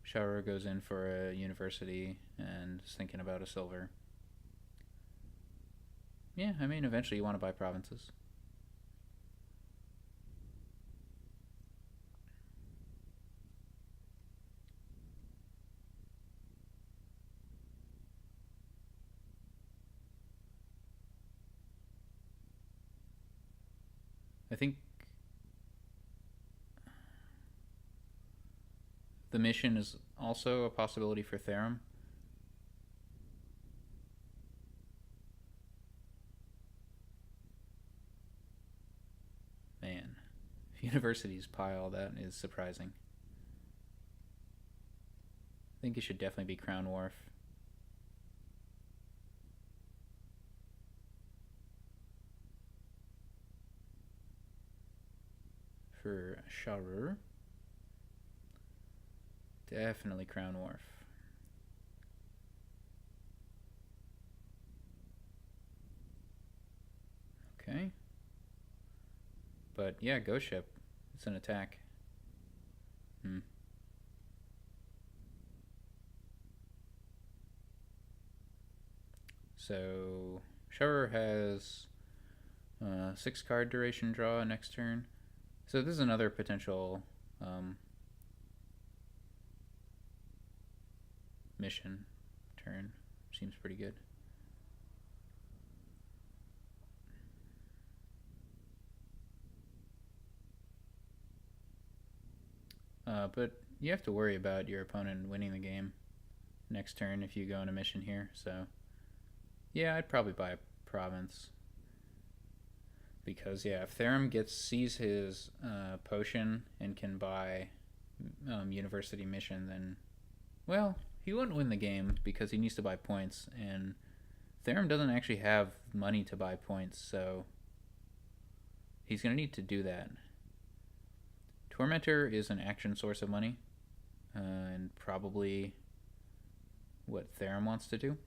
Sharur goes in for a University and is thinking about a silver. Yeah, I mean, eventually you want to buy provinces. I think the mission is also a possibility for Therem. Man, if universities pile, that is surprising. I think it should definitely be Crown Wharf. For Sharur, definitely Crown Wharf. Okay. But yeah, Ghost Ship. It's an attack. So Sharur has 6 card duration draw next turn. So this is another potential mission turn. Seems pretty good. But you have to worry about your opponent winning the game next turn if you go on a mission here. So yeah, I'd probably buy a province. Because yeah, if Therem sees his potion and can buy University mission, then well, he wouldn't win the game because he needs to buy points, and Therem doesn't actually have money to buy points, so he's going to need to do that. Tormentor is an action source of money, and probably what Therem wants to do.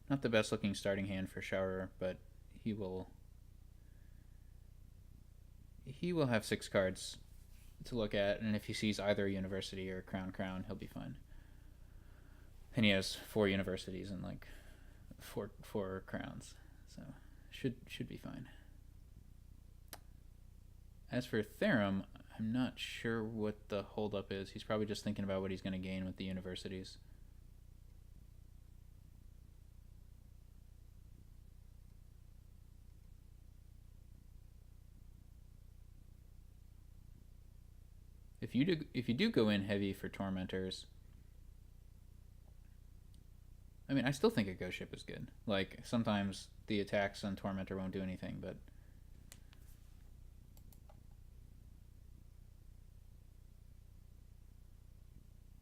Not the best looking starting hand for Sharur, but he will have 6 cards to look at, and if he sees either University or Crown, he'll be fine. And he has 4 universities and like four crowns, so should be fine. As for Therem, I'm not sure what the holdup is. He's probably just thinking about what he's going to gain with the universities. If you do go in heavy for Tormentors, I mean, I still think a Ghost Ship is good. Like, sometimes the attacks on Tormentor won't do anything, but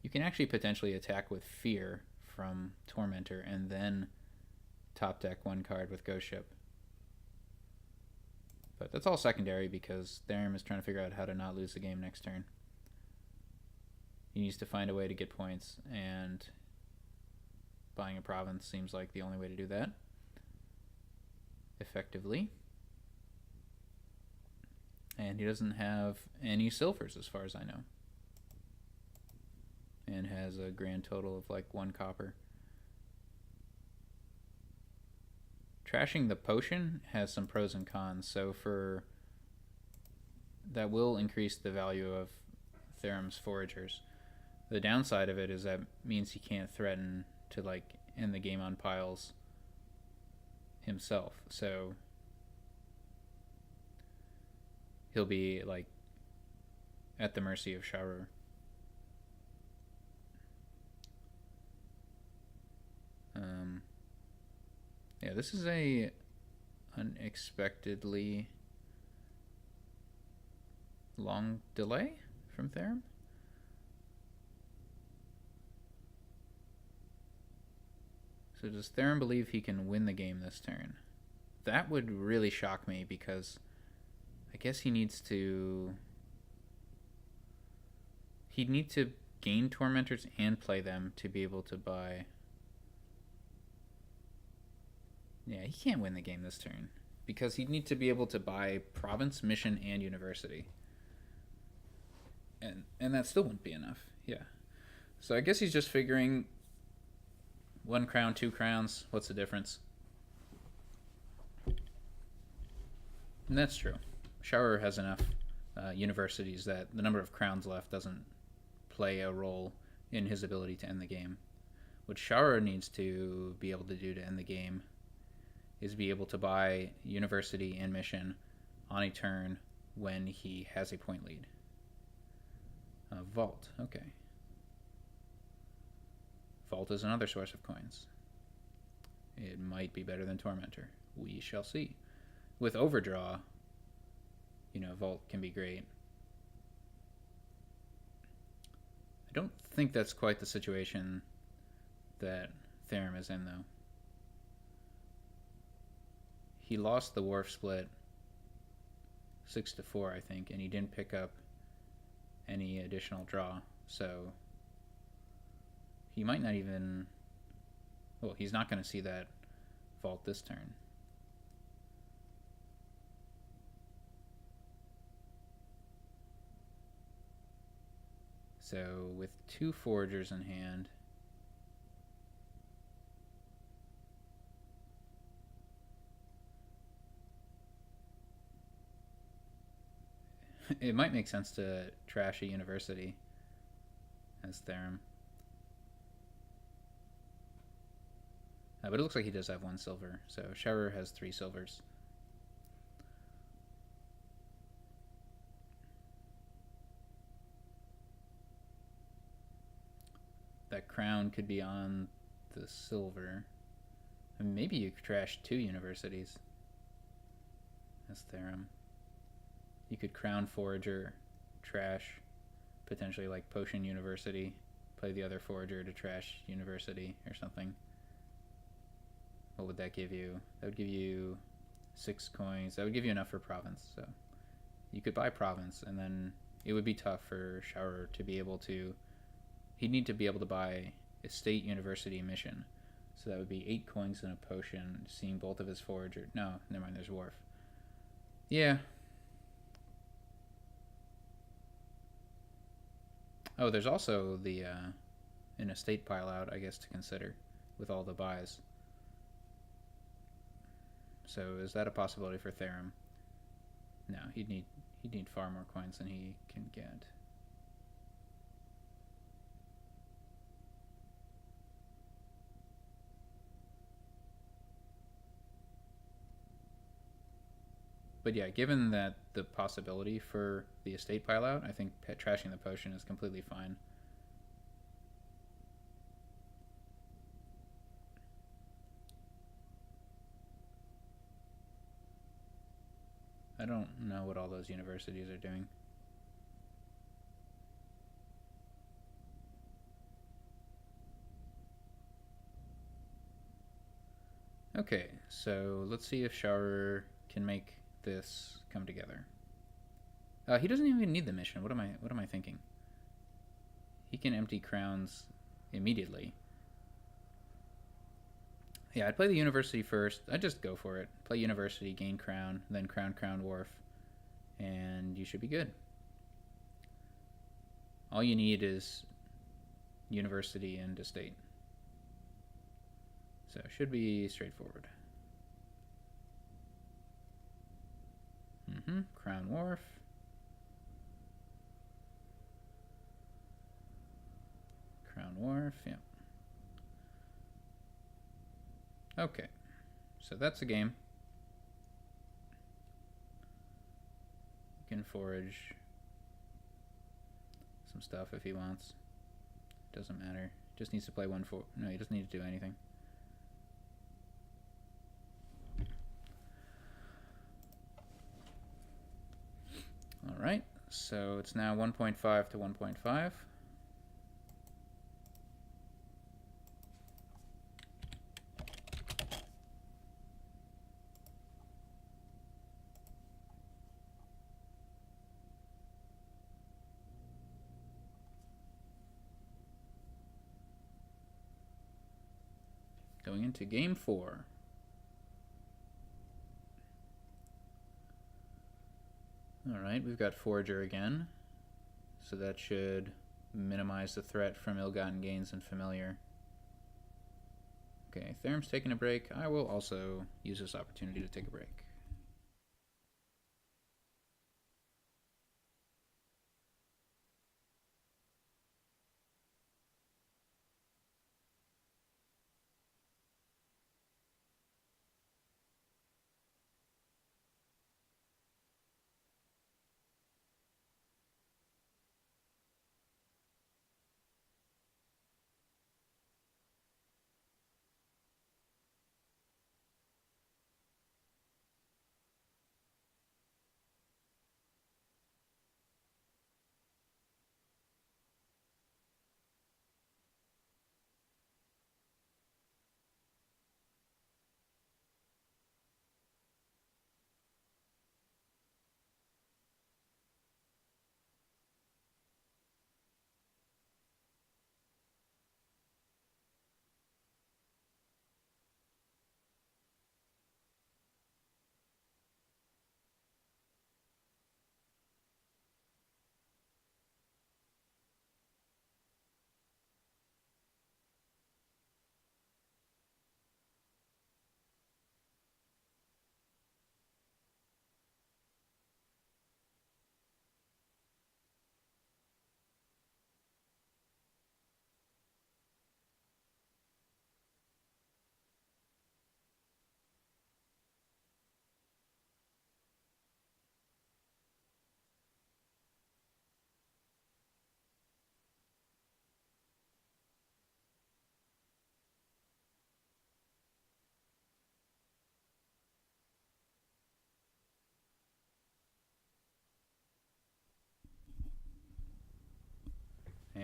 you can actually potentially attack with Fear from Tormentor and then top deck 1 card with Ghost Ship. But that's all secondary because Therem is trying to figure out how to not lose the game next turn. He needs to find a way to get points, and buying a province seems like the only way to do that effectively. And he doesn't have any silvers as far as I know, and has a grand total of like 1 copper. Trashing the potion has some pros and cons. So that will increase the value of Therem's foragers. The downside of it is that means he can't threaten to like end the game on piles himself. So he'll be like at the mercy of Sharur. Yeah, this is a unexpectedly long delay from Therem. So does Therem believe he can win the game this turn? That would really shock me because I guess he'd need to gain Tormentors and play them to be able to buy. Yeah, he can't win the game this turn because he'd need to be able to buy province, mission, and university. And that still wouldn't be enough. Yeah. So I guess he's just figuring 1 crown, 2 crowns, what's the difference? And that's true. Sharur has enough universities that the number of crowns left doesn't play a role in his ability to end the game. What Sharur needs to be able to do to end the game is be able to buy university and mission on a turn when he has a point lead. Vault, okay. Vault is another source of coins. It might be better than Tormentor. We shall see. With Overdraw, Vault can be great. I don't think that's quite the situation that Therem is in, though. He lost the Wharf Split 6-4, I think, and he didn't pick up any additional draw, so he might not even... Well, he's not going to see that Vault this turn. So with 2 Foragers in hand, it might make sense to trash a university as Therem. But it looks like he does have 1 silver, so Sharur has 3 silvers. That crown could be on the silver. And maybe you could trash 2 universities as Therem. You could crown Forager trash, potentially like Potion University, play the other forager to trash University or something. What would that give you? That would give you 6 coins. That would give you enough for Province. So you could buy Province, and then it would be tough for Sharur to be able to. He'd need to be able to buy a State University mission. So that would be 8 coins and a potion, seeing both of his forager. No, never mind, there's Wharf. Yeah. Oh, there's also the an estate pile out, I guess, to consider with all the buys. So is that a possibility for Therem? No, he'd need far more coins than he can get. But yeah, given that the possibility for the estate pile out, I think trashing the potion is completely fine. I don't know what all those universities are doing. Okay, so let's see if Sharur can make this come together. He doesn't even need the mission. What am I thinking? He can empty crowns immediately. Yeah, I'd play the University first. I'd just go for it. Play University, gain Crown, then Crown Wharf, and you should be good. All you need is University and Estate. So it should be straightforward. Crown Wharf. Crown Wharf, yeah. Okay, so that's a game. You can forage some stuff if he wants. Doesn't matter. Just needs to play one for. No, he doesn't need to do anything. All right, so it's now 1.5 to 1.5. Going into game 4. Alright, we've got Forager again. So that should minimize the threat from ill-gotten gains and Familiar. Okay, Therem's taking a break. I will also use this opportunity to take a break.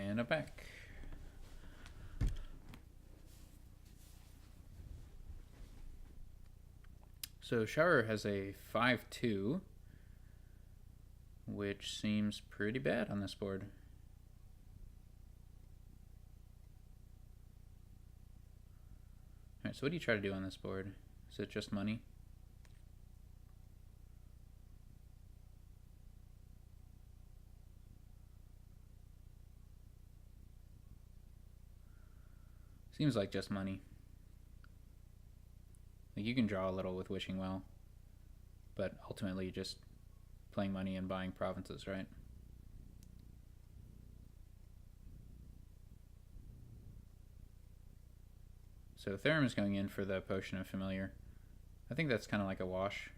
And a back. So Sharur has a 5-2, which seems pretty bad on this board. Alright, so what do you try to do on this board? Is it just money? Seems like just money. Like you can draw a little with Wishing Well, but ultimately just playing money and buying provinces, right? So Therem is going in for the Potion of Familiar. I think that's kind of like a wash.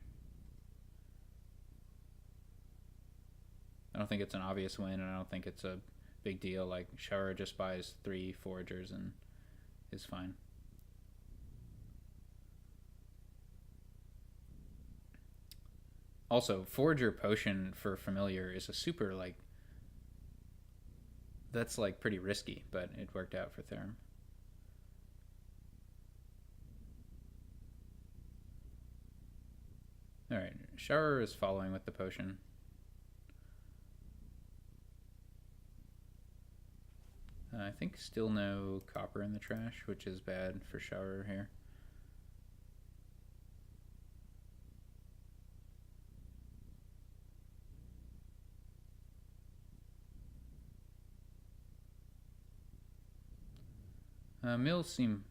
I don't think it's an obvious win, and I don't think it's a big deal. Like Sharur just buys 3 Foragers and is fine. Also, Forager Potion for Familiar is a super, like, that's like pretty risky, but it worked out for Therem. Alright, Sharur is following with the potion. I think still no copper in the trash, which is bad for Sharur here. Mills seem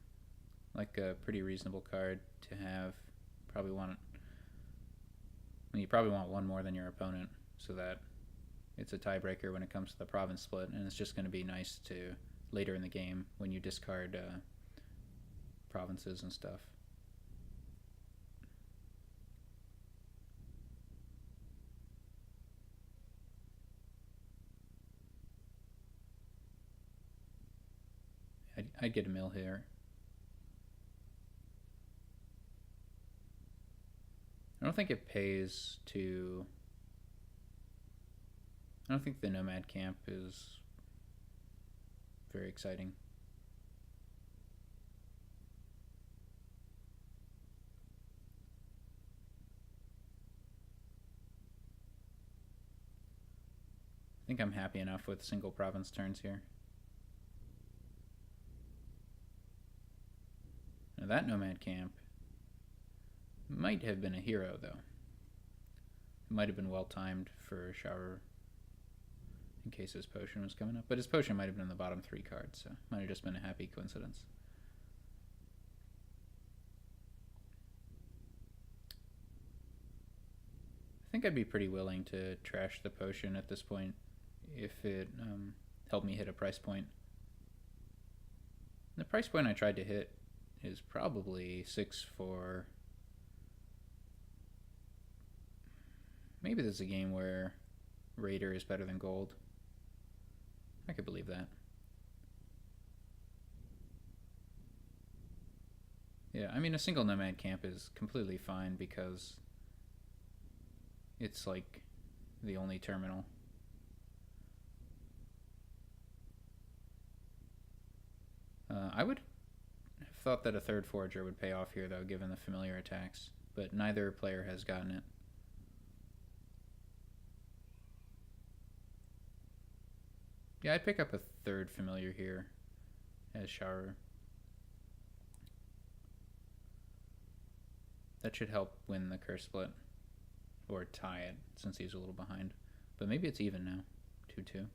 like a pretty reasonable card to have. Probably want, you probably want one more than your opponent, so that it's a tiebreaker when it comes to the province split, and it's just going to be nice to later in the game when you discard provinces and stuff. I'd get a mill here. I don't think it pays to... I don't think the Nomad Camp is very exciting. I think I'm happy enough with single province turns here. Now that Nomad Camp might have been a hero, though. It might have been well timed for Sharur in case his potion was coming up. But his potion might have been in the bottom 3 cards, so it might have just been a happy coincidence. I think I'd be pretty willing to trash the potion at this point if it helped me hit a price point. The price point I tried to hit is probably 6 for... Maybe there's a game where Raider is better than Gold. I could believe that. Yeah, I mean, a single Nomad Camp is completely fine because it's like the only terminal. I would have thought that a third Forager would pay off here, though, given the familiar attacks, but neither player has gotten it. Yeah, I'd pick up a third familiar here as Sharur. That should help win the curse split, or tie it, since he's a little behind. But maybe it's even now, 2-2.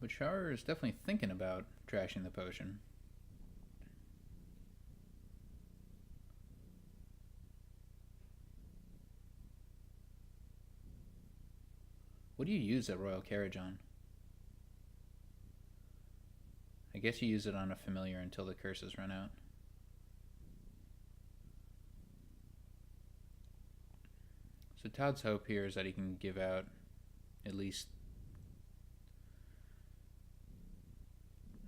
But Sharur is definitely thinking about trashing the potion. What do you use a Royal Carriage on? I guess you use it on a familiar until the curses run out. So Todd's hope here is that he can give out at least...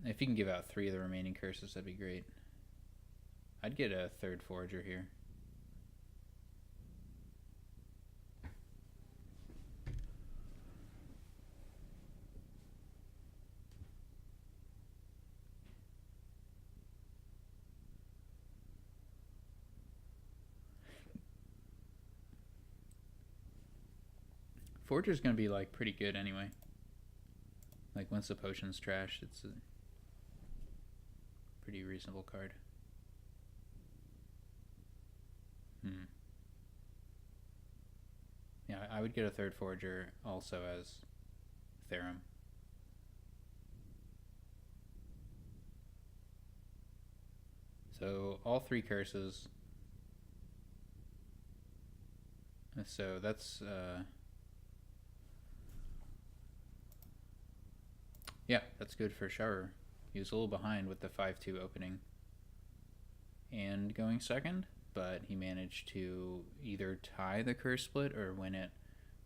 If he can give out 3 of the remaining curses, that'd be great. I'd get a 3rd Forager here. Forager's gonna be like pretty good anyway. Like once the potion's trashed, it's a pretty reasonable card. Yeah, I would get a 3rd Forager also as Therem. So all 3 curses. So that's yeah, that's good for Sharur. He was a little behind with the 5-2 opening and going second, but he managed to either tie the curse split or win it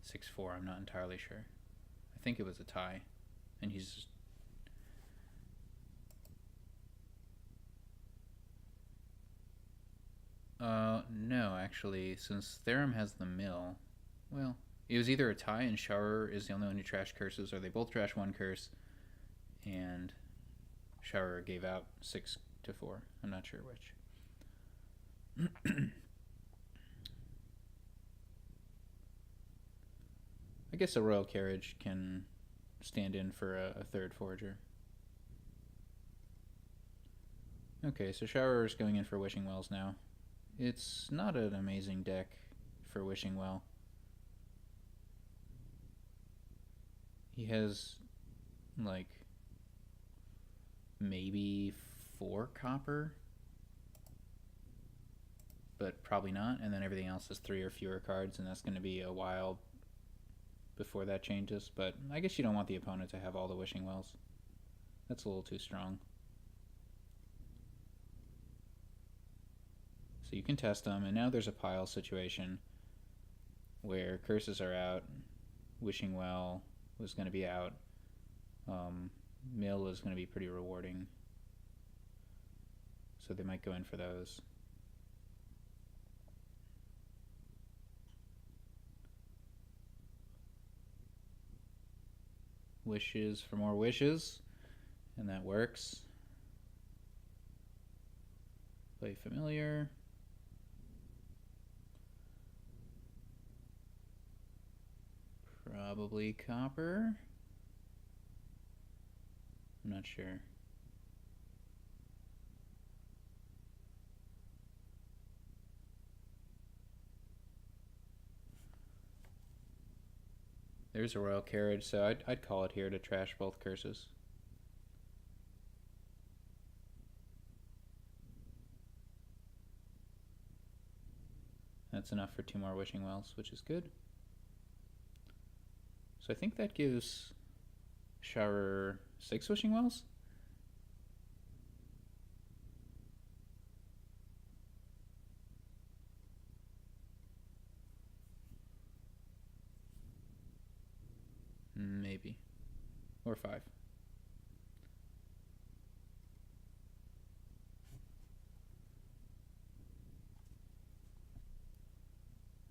6-4. I'm not entirely sure. I think it was a tie, and he's... no, actually, since Therem has the mill, well, it was either a tie and Sharur is the only one who trashed curses, or they both trashed 1 curse, and Sharur gave out 6-4. I'm not sure which. I guess a Royal Carriage can stand in for a 3rd Forager. Okay, so Sharur is going in for Wishing Wells now. It's not an amazing deck for Wishing Well. He has, like, maybe 4 copper, but probably not, and then everything else is 3 or fewer cards, and that's going to be a while before that changes. But I guess you don't want the opponent to have all the Wishing Wells. That's a little too strong. So you can test them, and now there's a pile situation where curses are out, Wishing Well was going to be out, Mill is going to be pretty rewarding, so they might go in for those. Wishes for more wishes, and that works. Play Familiar. Probably copper. I'm not sure. There's a Royal Carriage, so I'd call it here to trash both curses. That's enough for 2 more Wishing Wells, which is good. So I think that gives Sharur 6 Wishing Wells? Maybe. Or 5.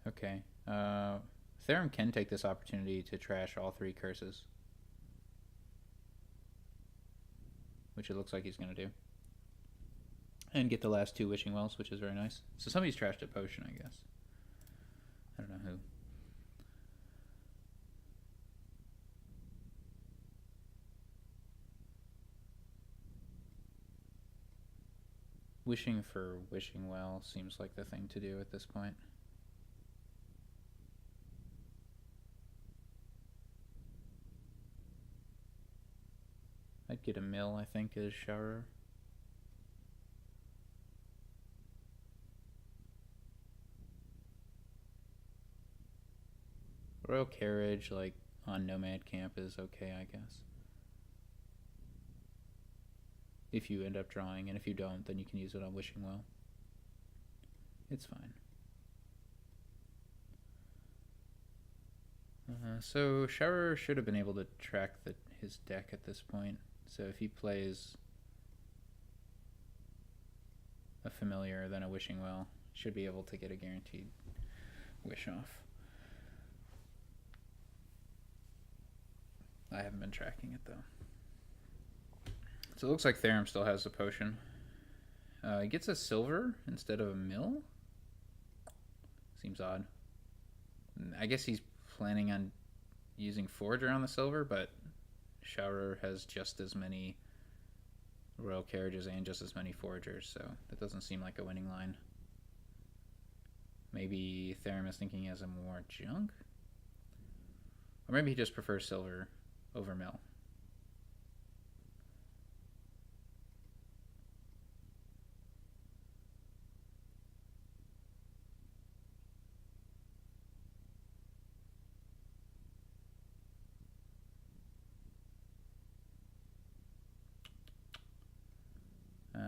Okay. Therem can take this opportunity to trash all 3 curses, which it looks like he's going to do, and get the last 2 Wishing Wells, which is very nice. So somebody's trashed a potion, I guess. I don't know who. Wishing for Wishing Well seems like the thing to do at this point. I'd get a mill, I think, as Sharur. Royal Carriage, like, on Nomad Camp is okay, I guess. If you end up drawing, and if you don't, then you can use it on Wishing Well. It's fine. So Sharur should have been able to track his deck at this point. So if he plays a familiar, then a wishing well, should be able to get a guaranteed wish off. I haven't been tracking it though. So it looks like Therem still has the potion. He gets a silver instead of a mill. Seems odd. I guess he's planning on using Forager on the silver, but Sharur has just as many Royal Carriages and just as many Foragers, so that doesn't seem like a winning line. Maybe Therem is thinking he has a more junk? Or maybe he just prefers silver over mill.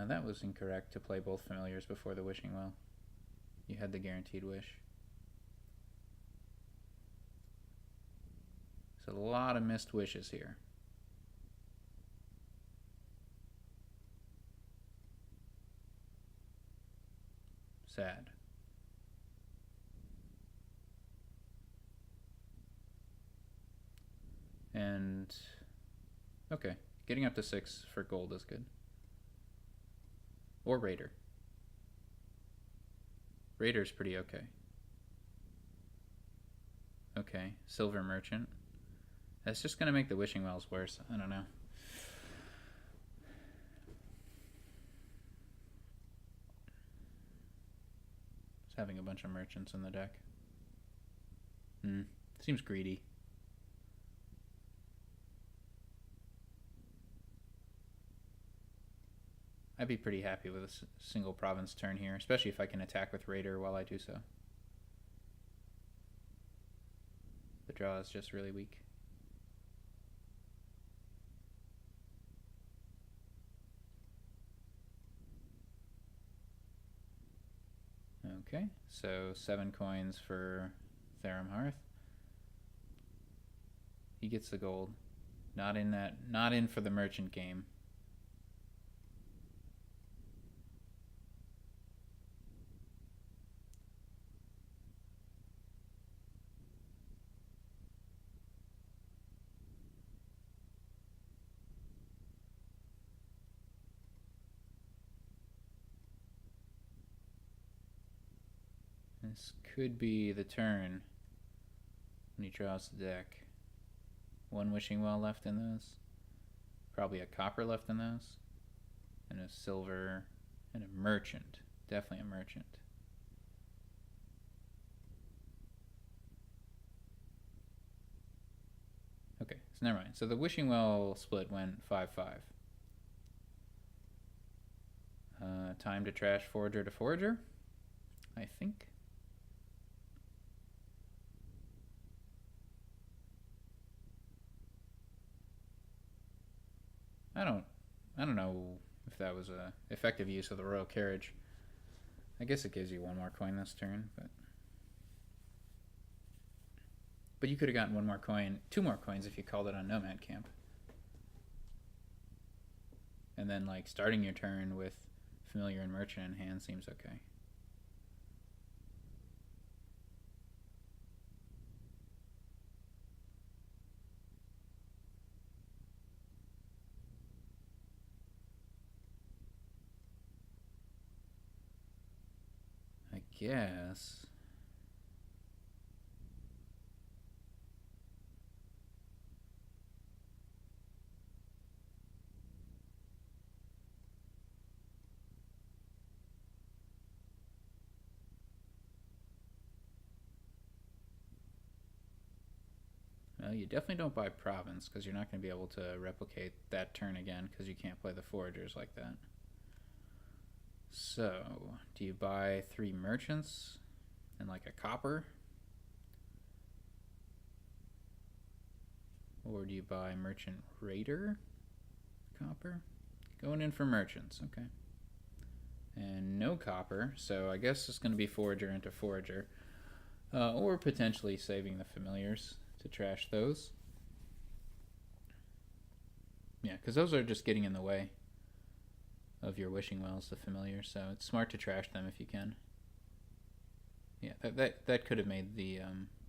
That was incorrect to play both familiars before the wishing well. You had the guaranteed wish. So a lot of missed wishes here. Sad. And okay, getting up to 6 for gold is good. Or Raider. Raider's pretty okay. Okay, Silver Merchant. That's just gonna make the wishing wells worse. I don't know. Just having a bunch of merchants in the deck. Seems greedy. I'd be pretty happy with a single province turn here, especially if I can attack with Raider while I do so. The draw is just really weak. Okay, so 7 coins for therem.harth. He gets the gold. Not in for the merchant game. This could be the turn when he draws the deck. 1 wishing well left in those. Probably a copper left in those. And a silver and a merchant. Definitely a merchant. Okay, so never mind. So the wishing well split went 5-5. Time to trash Forager to Forager, I think. I don't know if that was a effective use of the Royal Carriage. I guess it gives you 1 more coin this turn, but you could have gotten 1 more coin, 2 more coins if you called it on Nomad Camp. And then like starting your turn with Familiar and Merchant in hand seems okay. I guess. Well, you definitely don't buy Province because you're not going to be able to replicate that turn again because you can't play the Foragers like that. So, do you buy 3 merchants and like a copper? Or do you buy Merchant Raider? Copper? Going in for merchants, okay. And no copper, so I guess it's going to be Forager into Forager. Or potentially saving the familiars to trash those. Yeah, because those are just getting in the way of your wishing wells, the familiar, so it's smart to trash them if you can. Yeah, that could have made the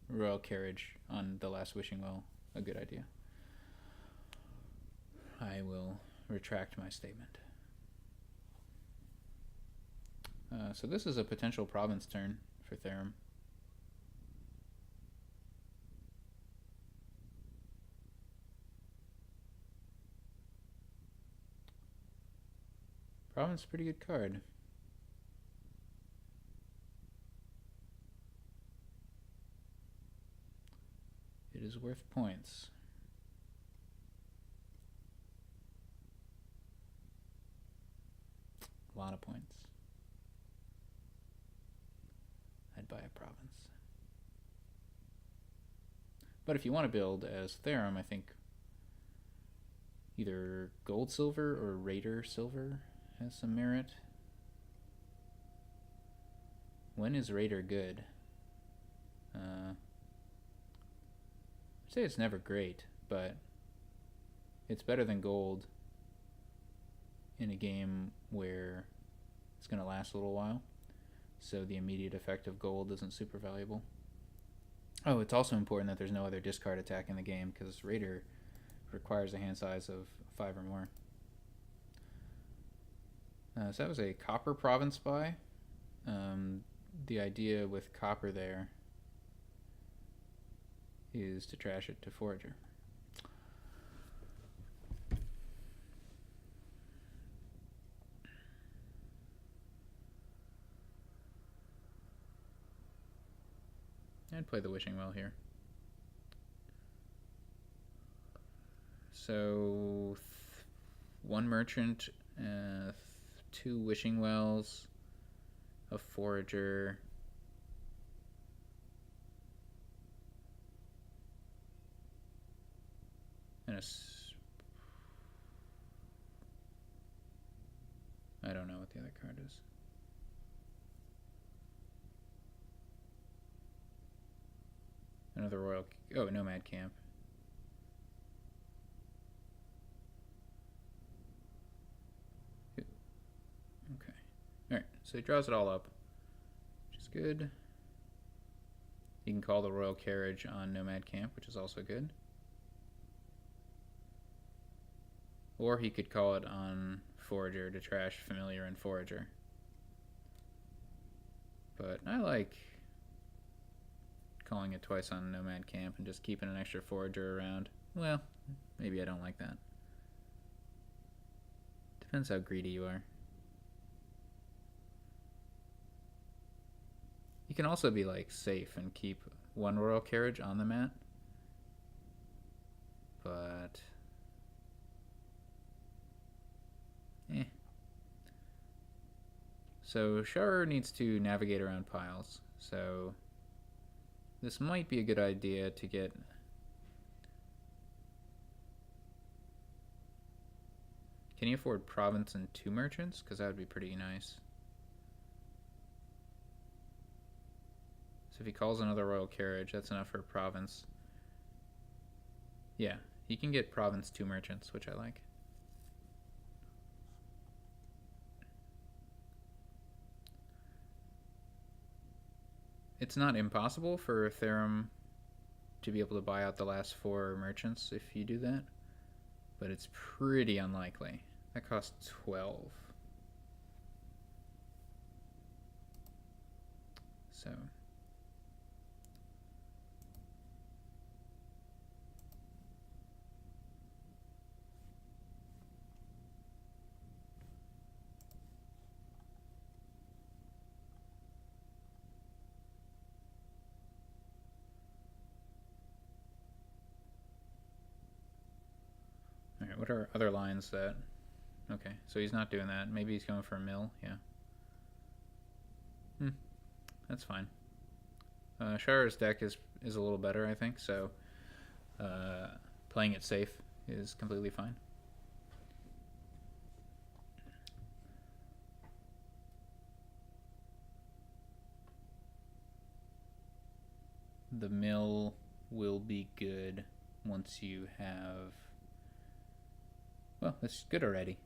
royal carriage on the last wishing well a good idea. I will retract my statement. So this is a potential province turn for Therem. Province, pretty good card. It is worth points. A lot of points. I'd buy a province. But if you want to build as Therem, I think either gold silver or raider silver has some merit. When is raider good? I'd say it's never great, but it's better than gold in a game where it's going to last a little while, so the immediate effect of gold isn't super valuable. Oh, it's also important that there's no other discard attack in the game, because Raider requires a hand size of 5 or more. So that was a copper province buy. The idea with copper there is to trash it to Forager. I'd play the wishing well here. So 1 merchant, 2 wishing wells, a forager, and I don't know what the other card is. Another royal. Oh, nomad camp. Okay. Alright, so he draws it all up, which is good. He can call the royal carriage on nomad camp, which is also good. Or he could call it on forager to trash familiar and forager. But I like calling it twice on nomad camp and just keeping an extra forager around. Well, maybe I don't like that. Depends how greedy you are. You can also be like safe and keep 1 royal carriage on the mat. But so Sharur needs to navigate around piles. So this might be a good idea to get. Can he afford province and 2 merchants? Because that would be pretty nice. So if he calls another royal carriage, that's enough for a province. Yeah, he can get province 2 merchants, which I like. It's not impossible for Therem to be able to buy out the last 4 merchants if you do that, but it's pretty unlikely. That costs 12. So alright, what are other lines that... Okay, so he's not doing that. Maybe he's going for a mill, yeah. That's fine. Sharur's deck is a little better, I think, so playing it safe is completely fine. The mill will be good once you have... Well, that's good already.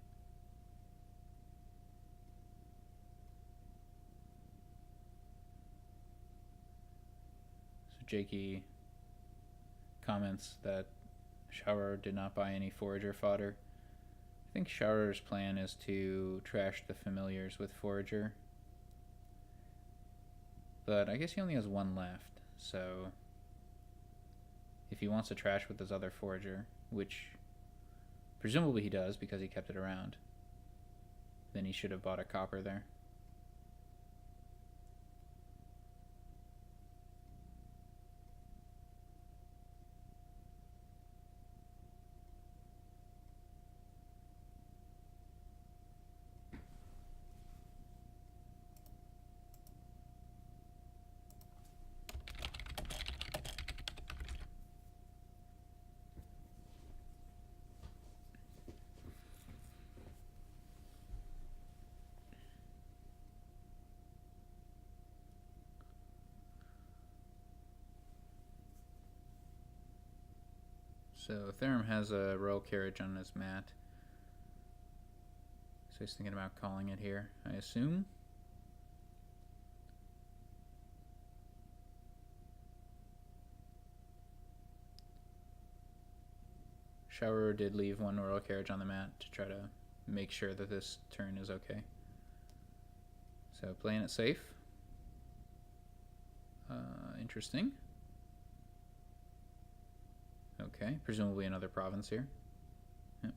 So Jakey comments that Sharur did not buy any forager fodder. I think Sharur's plan is to trash the familiars with forager. But I guess he only has one left, so if he wants to trash with his other forager, which presumably he does because he kept it around, then he should have bought a copper there. So Therem has a royal carriage on his mat. So he's thinking about calling it here, I assume. Sharur did leave one royal carriage on the mat to try to make sure that this turn is okay. So playing it safe. Interesting. Okay, presumably another province here. Yep.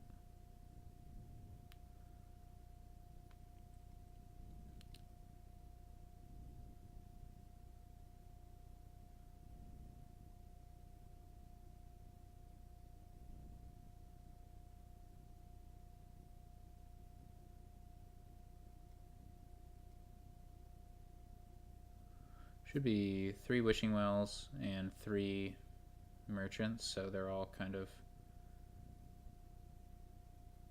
Should be 3 wishing wells and 3 merchants, so they're all kind of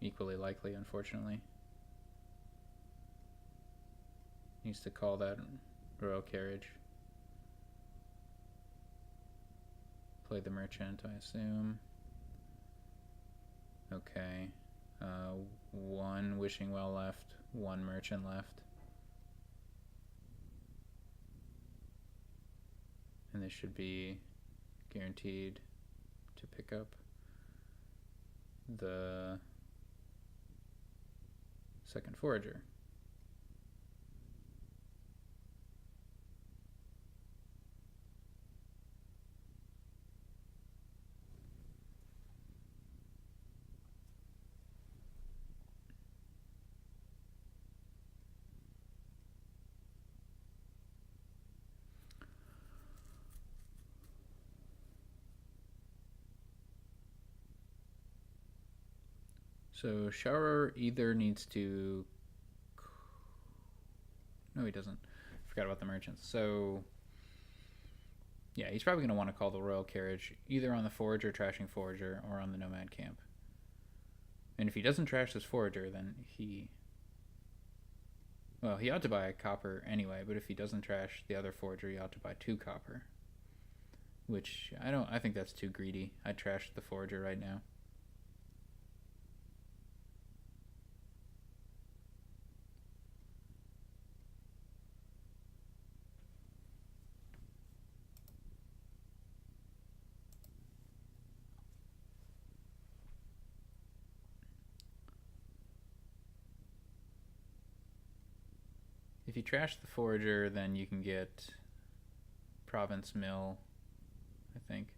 equally likely, unfortunately. Needs to call that royal carriage. Play the merchant, I assume. Okay. 1 wishing well left, 1 merchant left. And this should be guaranteed to pick up the second forager. So Sharur either needs to... No, he doesn't. Forgot about the merchants. So yeah, he's probably going to want to call the royal carriage either on the forager trashing forager or on the nomad camp. And if he doesn't trash this forager, then he... Well, he ought to buy a copper anyway, but if he doesn't trash the other forager, he ought to buy 2 copper. Which, I think that's too greedy. I'd trash the forager right now. If you trash the forager, then you can get province mill, I think.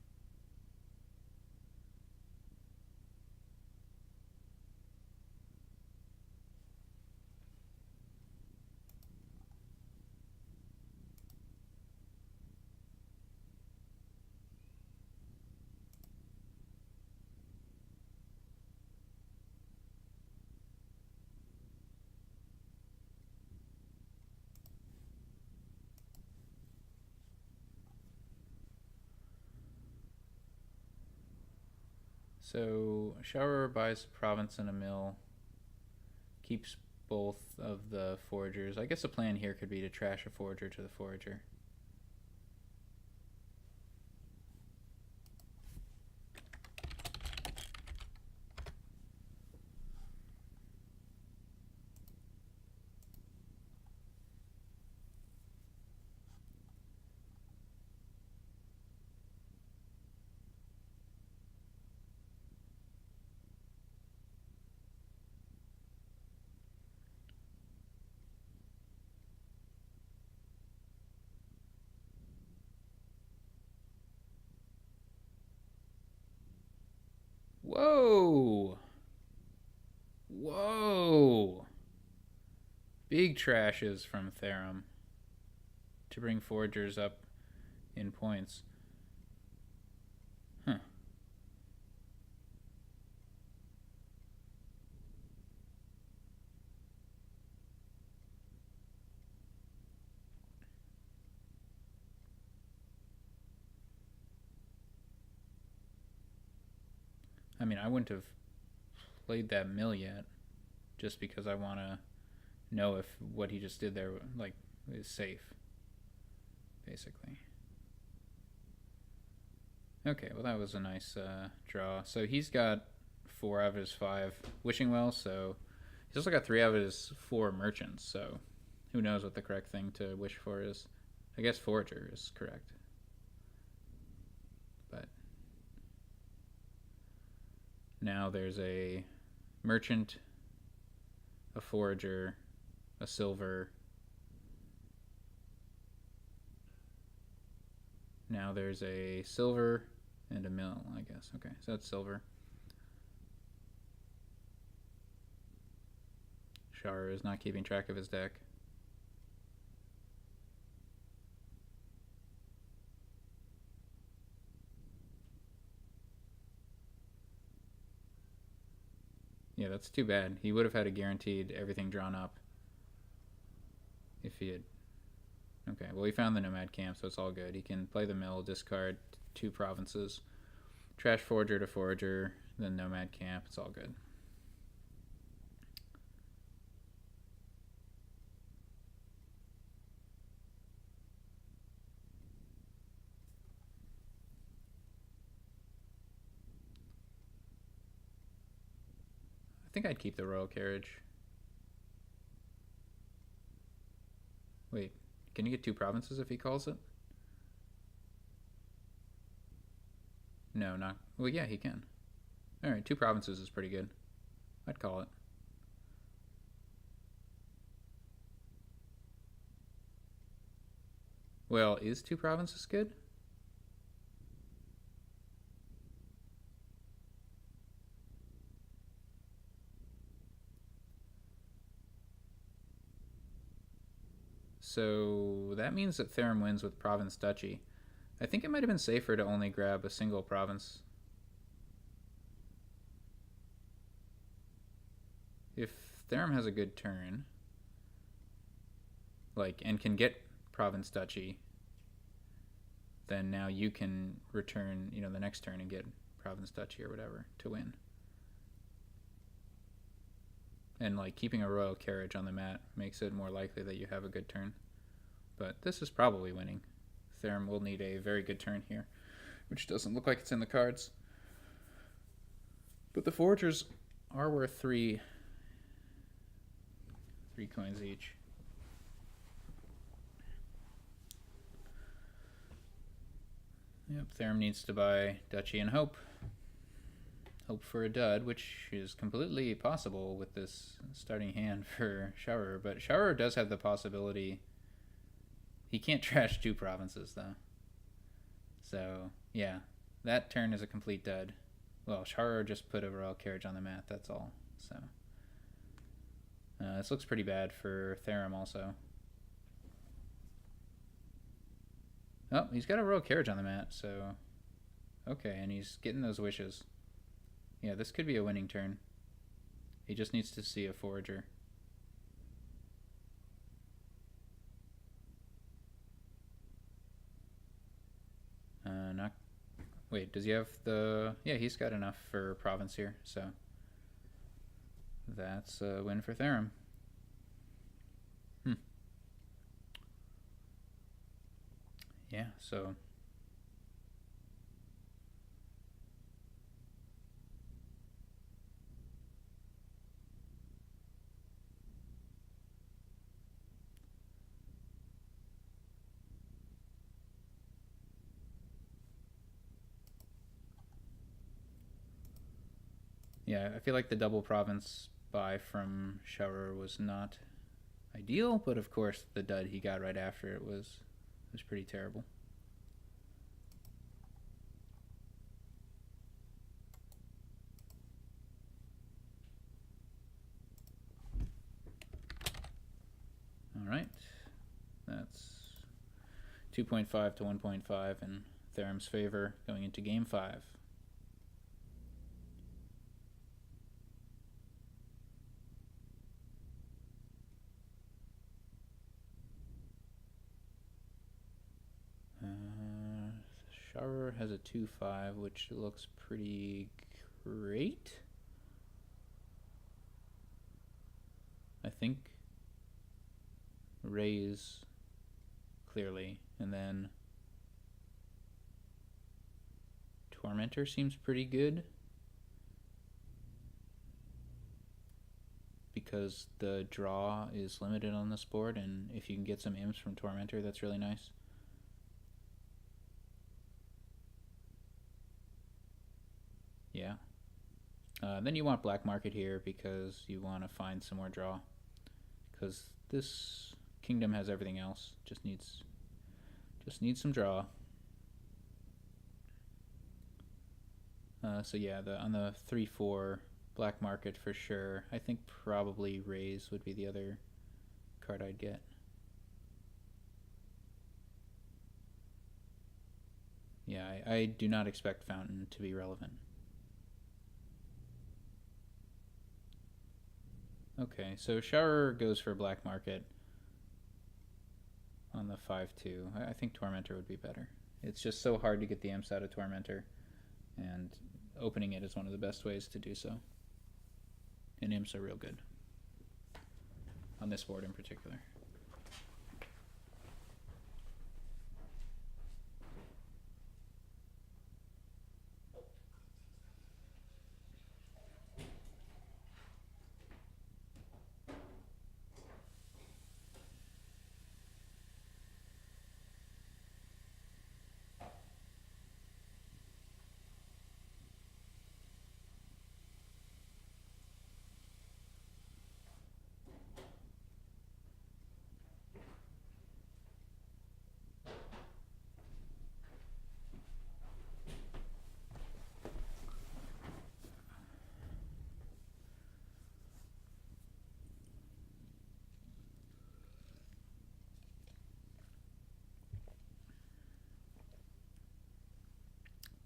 So Sharur buys a province and a mill, keeps both of the foragers. I guess the plan here could be to trash a forager to the forager. Big trashes from Therem to bring foragers up in points. Huh. I mean, I wouldn't have played that mill yet, just because I want to know if what he just did there, like, is safe, basically. Okay, well that was a nice draw. So he's got 4 out of his 5 wishing wells, so he's also got 3 out of his 4 merchants, so who knows what the correct thing to wish for is. I guess forager is correct. But now there's a merchant, a forager, a silver. Now there's a silver and a mill, I guess. Okay, so that's silver. Sharur is not keeping track of his deck. Yeah, that's too bad. He would have had a guaranteed everything drawn up if he had. Okay, well, he found the nomad camp, so it's all good. He can play the mill, discard 2 provinces, trash forager to forager, then nomad camp. It's all good. I think I'd keep the royal carriage. Wait, can you get 2 provinces if he calls it? No, not. Well, yeah, he can. Alright, 2 provinces is pretty good. I'd call it. Well, is 2 provinces good? So that means that Therem wins with province duchy. I think it might have been safer to only grab a single province. If Therem has a good turn, like, and can get province duchy, then now you can return, the next turn and get province duchy or whatever to win. And like keeping a royal carriage on the mat makes it more likely that you have a good turn. But this is probably winning. Therem will need a very good turn here, which doesn't look like it's in the cards. But the foragers are worth 3 coins each. Yep, Therem needs to buy duchy and hope. Hope for a dud, which is completely possible with this starting hand for Sharur. But Sharur does have the possibility. He can't trash 2 provinces, though. So, yeah, that turn is a complete dud. Well, Sharur just put a royal carriage on the mat, that's all. So, this looks pretty bad for Therem also. Oh, he's got a royal carriage on the mat, so... Okay, and he's getting those wishes. Yeah, this could be a winning turn. He just needs to see a forager. Not... Wait, does he have the... Yeah, he's got enough for province here, so... That's a win for Therem. Yeah, so... Yeah, I feel like the double province buy from Sharur was not ideal, but of course the dud he got right after it was pretty terrible. 2.5 to 1.5 in Therem's favor going into game 5. Sharur has a 2-5, which looks pretty great. I think raise clearly, and then Tormentor seems pretty good because the draw is limited on this board, and if you can get some imps from Tormentor, that's really nice. Yeah. Then you want Black Market here because you want to find some more draw, because this kingdom has everything else. Just needs some draw. So yeah, on the 3-4 Black Market for sure. I think probably raise would be the other card I'd get. Yeah, I do not expect Fountain to be relevant. Okay, so Sharur goes for Black Market on the 5-2. I think Tormentor would be better. It's just so hard to get the imps out of Tormentor, and opening it is one of the best ways to do so. And imps are real good on this board in particular.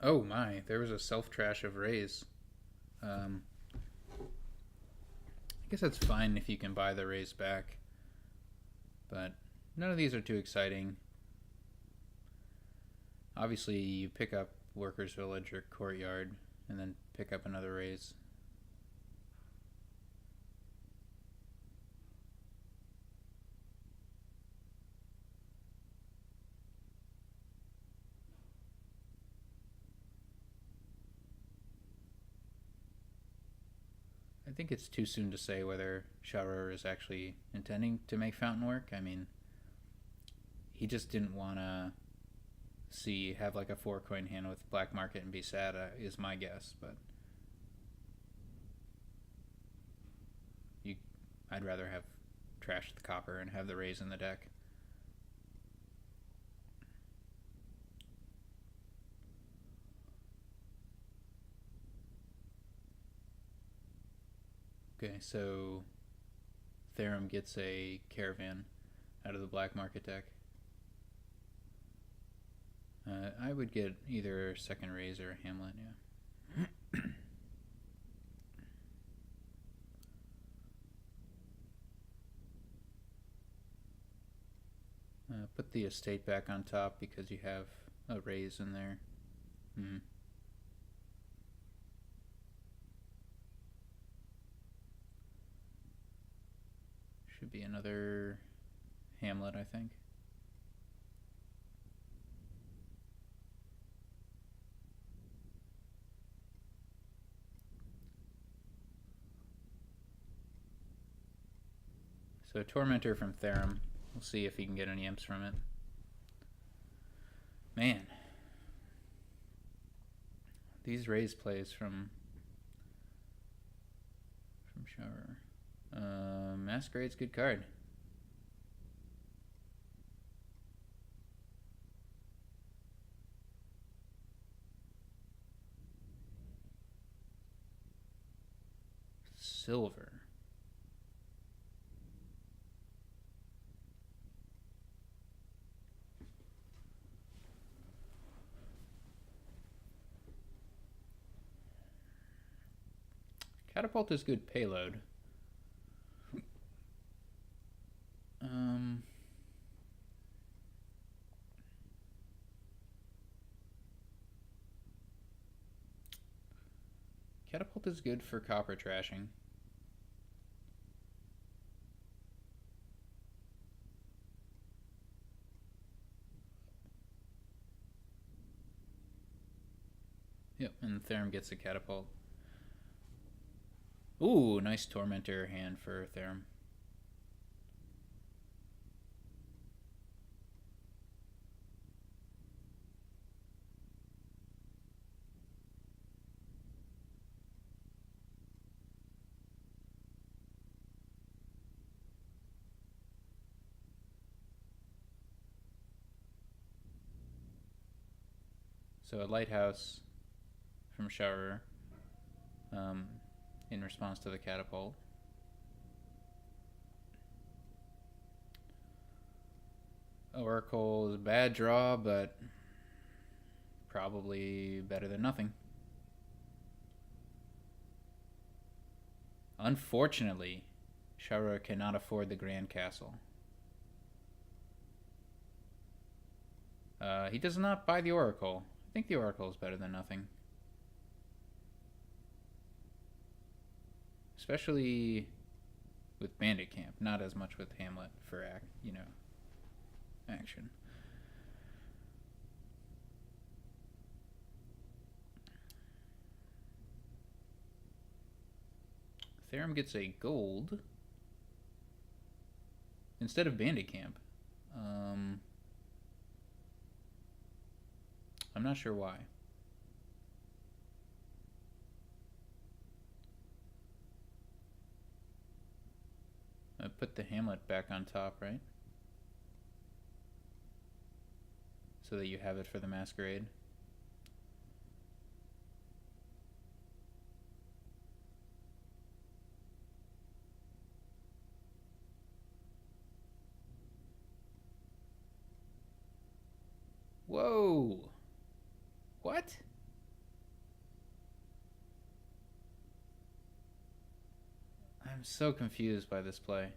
Oh my, there was a self-trash of raise. I guess that's fine if you can buy the raise back, but none of these are too exciting. Obviously, you pick up Workers' Village or Courtyard, and then pick up another raise. I think it's too soon to say whether Sharur is actually intending to make Fountain work. I mean, he just didn't want to have like a 4-coin hand with Black Market and be sad, is my guess. But I'd rather have trashed the copper and have the raise in the deck. Okay, so Therem gets a Caravan out of the Black Market deck. I would get either second raise or a Hamlet, yeah. Put the estate back on top because you have a raise in there. Should be another Hamlet, I think. So Tormentor from Therem. We'll see if he can get any imps from it. Man. These raise plays from Sharur. Masquerade's good card. Silver. Catapult is good payload. Catapult is good for copper trashing. Yep, and Therem gets a catapult. Ooh, nice Tormentor hand for Therem. So a lighthouse from Sharur in response to the catapult. Oracle is a bad draw, but probably better than nothing. Unfortunately, Sharur cannot afford the Grand Castle. He does not buy the Oracle. I think the Oracle is better than nothing. Especially with Bandit Camp, not as much with Hamlet for action. Therem gets a gold instead of Bandit Camp. I'm not sure why. I put the Hamlet back on top, right? So that you have it for the Masquerade. Whoa! What? I'm so confused by this play.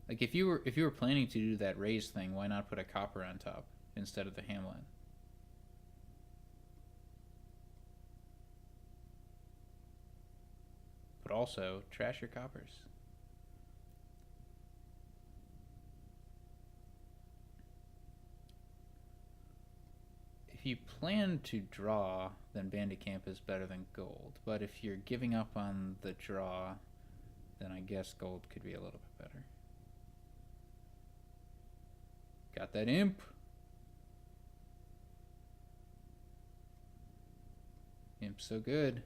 Like if you were planning to do that raise thing, why not put a copper on top instead of the Hamlet? But also trash your coppers. If you plan to draw, then Bandit Camp is better than gold. But if you're giving up on the draw, then I guess gold could be a little bit better. Got that imp. Imp's so good.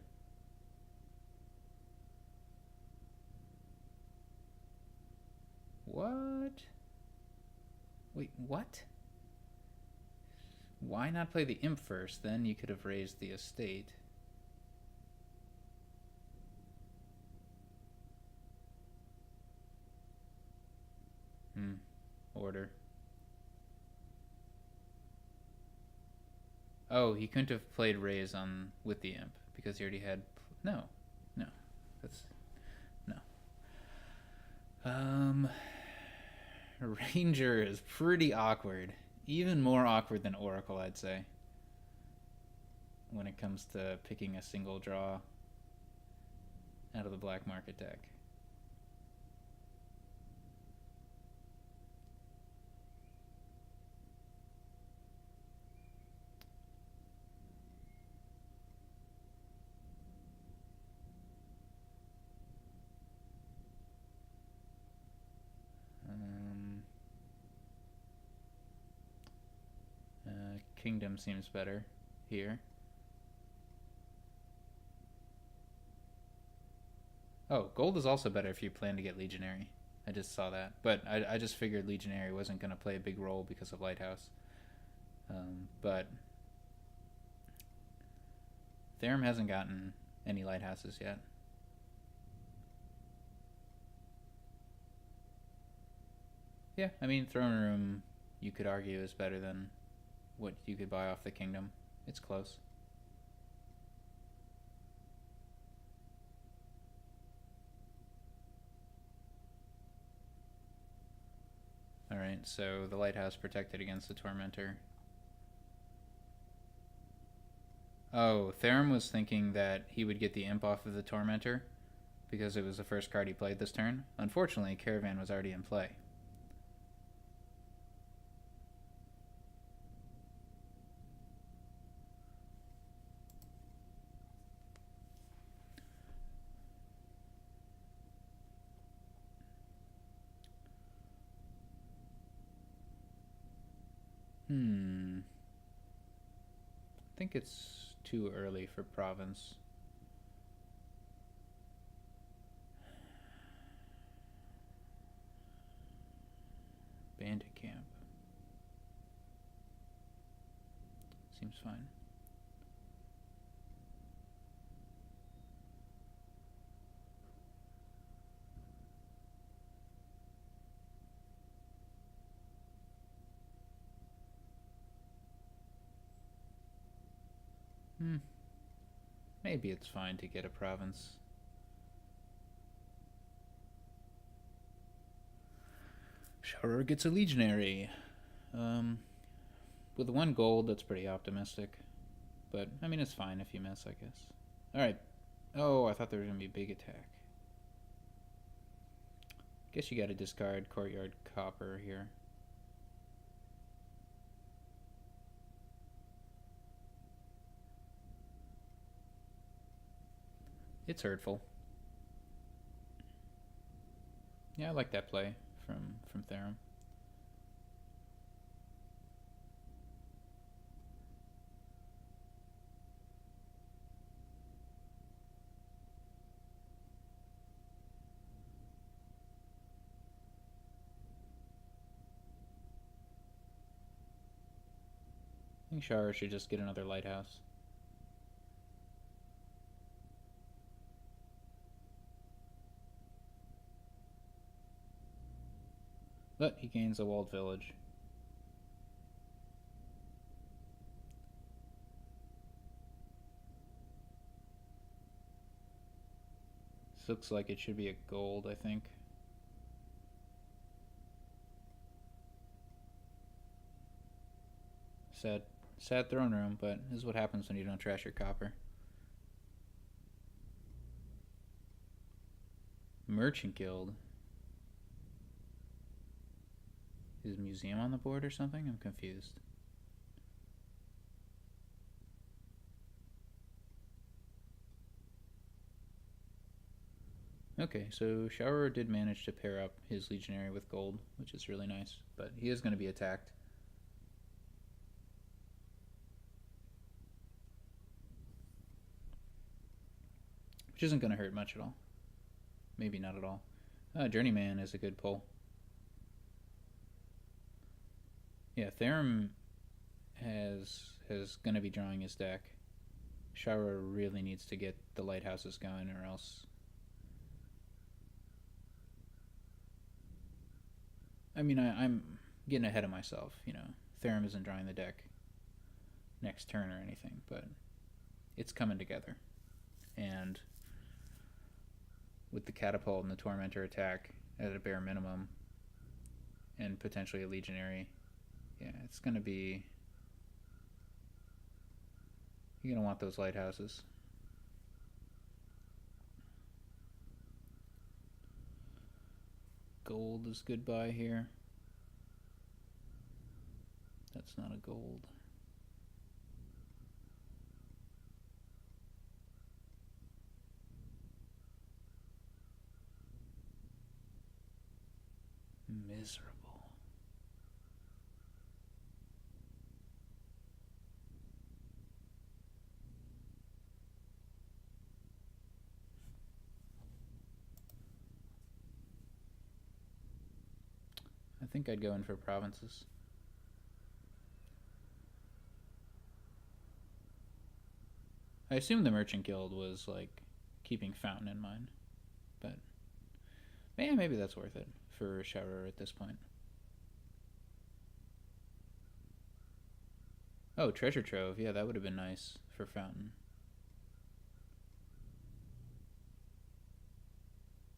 What? Wait, what? Why not play the imp first? Then you could have raised the estate. Order. Oh, he couldn't have played raise on with the imp because he already had. No, that's no. Ranger is pretty awkward. Even more awkward than Oracle, I'd say. When it comes to picking a single draw out of the black market deck. Kingdom seems better here. Oh, gold is also better if you plan to get Legionary. I just saw that. But I just figured Legionary wasn't going to play a big role because of Lighthouse. But Therem hasn't gotten any Lighthouses yet. . Yeah, I mean, throne room, you could argue, is better than what you could buy off the kingdom. It's close. Alright, so the lighthouse protected against the tormentor. Oh, Therem was thinking that he would get the imp off of the tormentor because it was the first card he played this turn. Unfortunately, Caravan was already in play. I think it's too early for province. Bandit camp. Seems fine. Maybe it's fine to get a province. Sharur gets a legionary. With 1 gold, that's pretty optimistic. But, I mean, it's fine if you miss, I guess. Alright. Oh, I thought there was going to be a big attack. Guess you gotta discard Courtyard Copper here. It's hurtful. Yeah, I like that play from Therem. I think Shara should just get another lighthouse. But he gains a walled village. This looks like it should be a gold, I think. Sad throne room, but this is what happens when you don't trash your copper. Merchant Guild. Is museum on the board or something? I'm confused. Okay, so Shower did manage to pair up his legionary with gold, which is really nice, but he is going to be attacked. Which isn't going to hurt much at all. Maybe not at all. Journeyman is a good pull. Yeah, Therem is going to be drawing his deck. Shower really needs to get the lighthouses going, or else. I mean, I'm getting ahead of myself. You know, Therem isn't drawing the deck next turn or anything, but it's coming together. And with the catapult and the tormentor attack at a bare minimum, and potentially a legionary, yeah, it's going to be. You're going to want those lighthouses. Gold is goodbye here. That's not a gold. Miserable. I think I'd go in for provinces. I assume the Merchant Guild was like keeping Fountain in mind, but yeah, maybe that's worth it for Shower at this point. Oh, Treasure Trove. Yeah, that would have been nice for Fountain.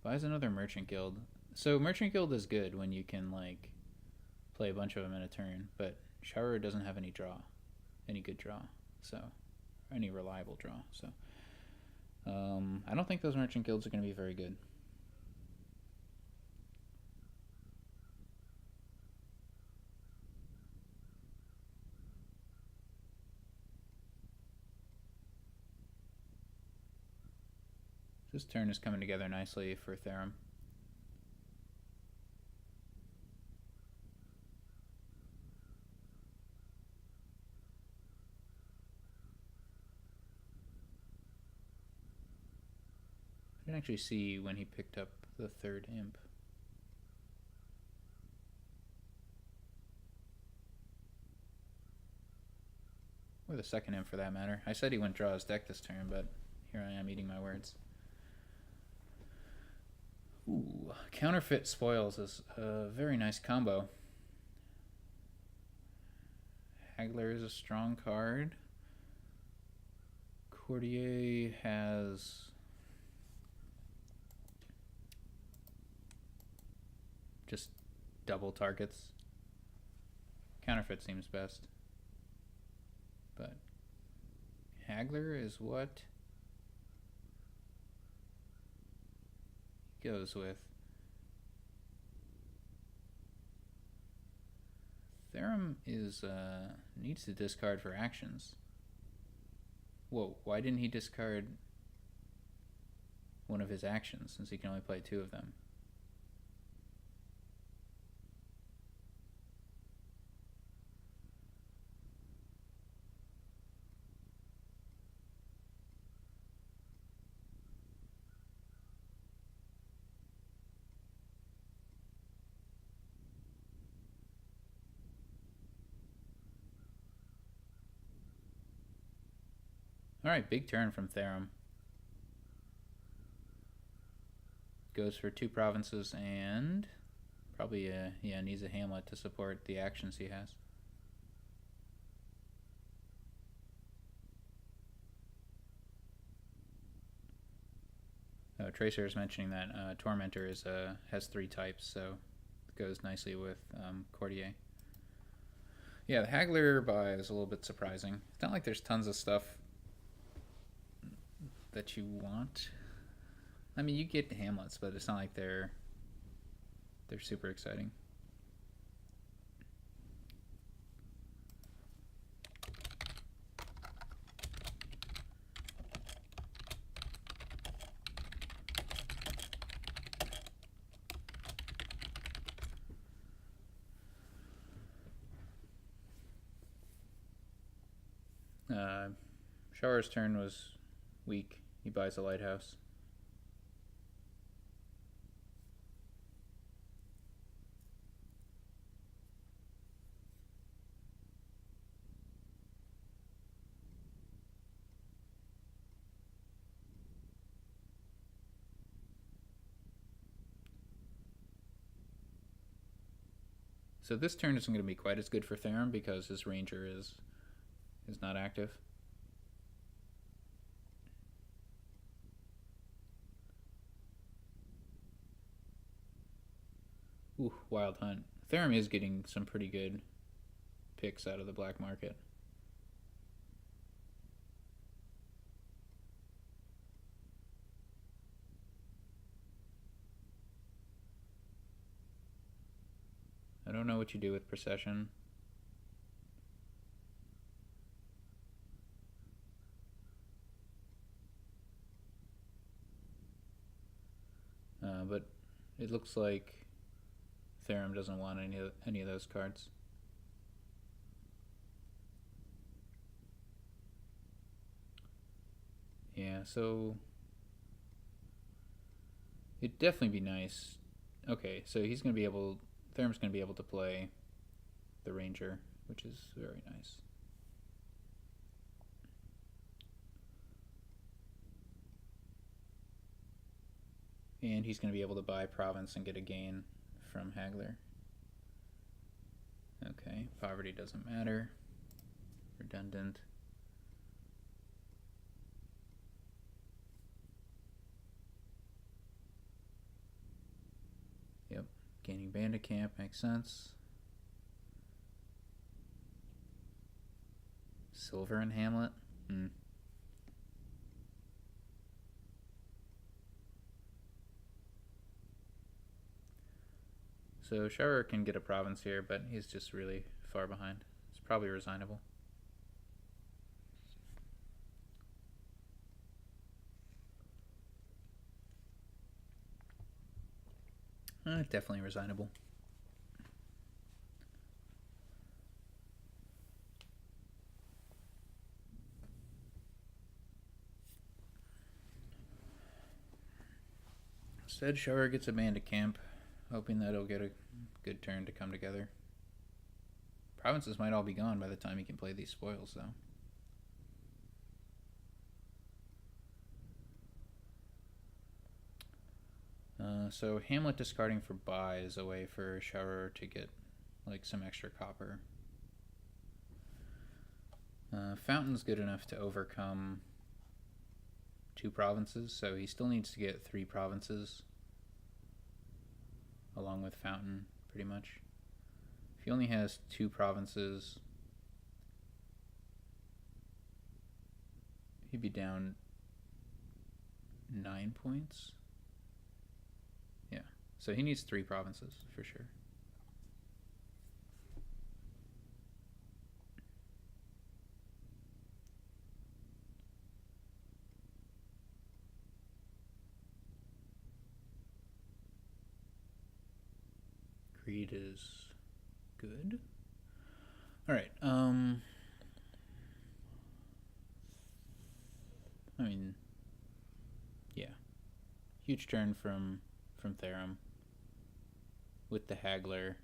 Buys another Merchant Guild. So Merchant Guild is good when you can, like, play a bunch of them in a turn, but Sharur doesn't have any draw. Any good draw. So, any reliable draw. So, I don't think those Merchant Guilds are going to be very good. This turn is coming together nicely for Therem. I didn't actually see when he picked up the third imp. Or the second imp for that matter. I said he wouldn't draw his deck this turn, but here I am eating my words. Ooh, Counterfeit Spoils is a very nice combo. Haggler is a strong card. Courtier has just double targets. Counterfeit seems best. But Haggler is what he goes with. Therem is needs to discard for actions. Whoa, why didn't he discard one of his actions since he can only play two of them? Alright, big turn from Therem. Goes for 2 provinces and probably needs a hamlet to support the actions he has. Tracer is mentioning that Tormentor is has 3 types, so it goes nicely with Courtier. Yeah, the Haggler buy is a little bit surprising. It's not like there's tons of stuff that you want. I mean, you get the hamlets, but it's not like they're super exciting. Sharur's turn was weak. He buys a lighthouse. So this turn isn't going to be quite as good for Therem because his ranger is not active. Ooh, Wild Hunt. Therem is getting some pretty good picks out of the black market. I don't know what you do with Procession. But it looks like Therem doesn't want any of those cards. Yeah, so it'd definitely be nice. Okay, so he's going to be able... Therem's going to be able to play the Ranger, which is very nice. And he's going to be able to buy Province and get a gain from Haggler. Okay, Poverty doesn't matter. redundant. Yep, gaining bandit camp makes sense. Silver and Hamlet. So Sharur can get a province here, but he's just really far behind. It's probably resignable. Definitely resignable. Instead, Sharur gets a bandit camp, hoping that he'll get a good turn to come together. Provinces might all be gone by the time he can play these spoils, though. So Hamlet discarding for buy is a way for Sharur to get like some extra copper. Fountain's good enough to overcome 2 provinces, so he still needs to get 3 provinces along with Fountain, pretty much. If he only has 2 provinces, he'd be down 9 points. Yeah, so he needs 3 provinces for sure. Greed is good. All right. I mean, yeah, huge turn from Therem with the Haggler.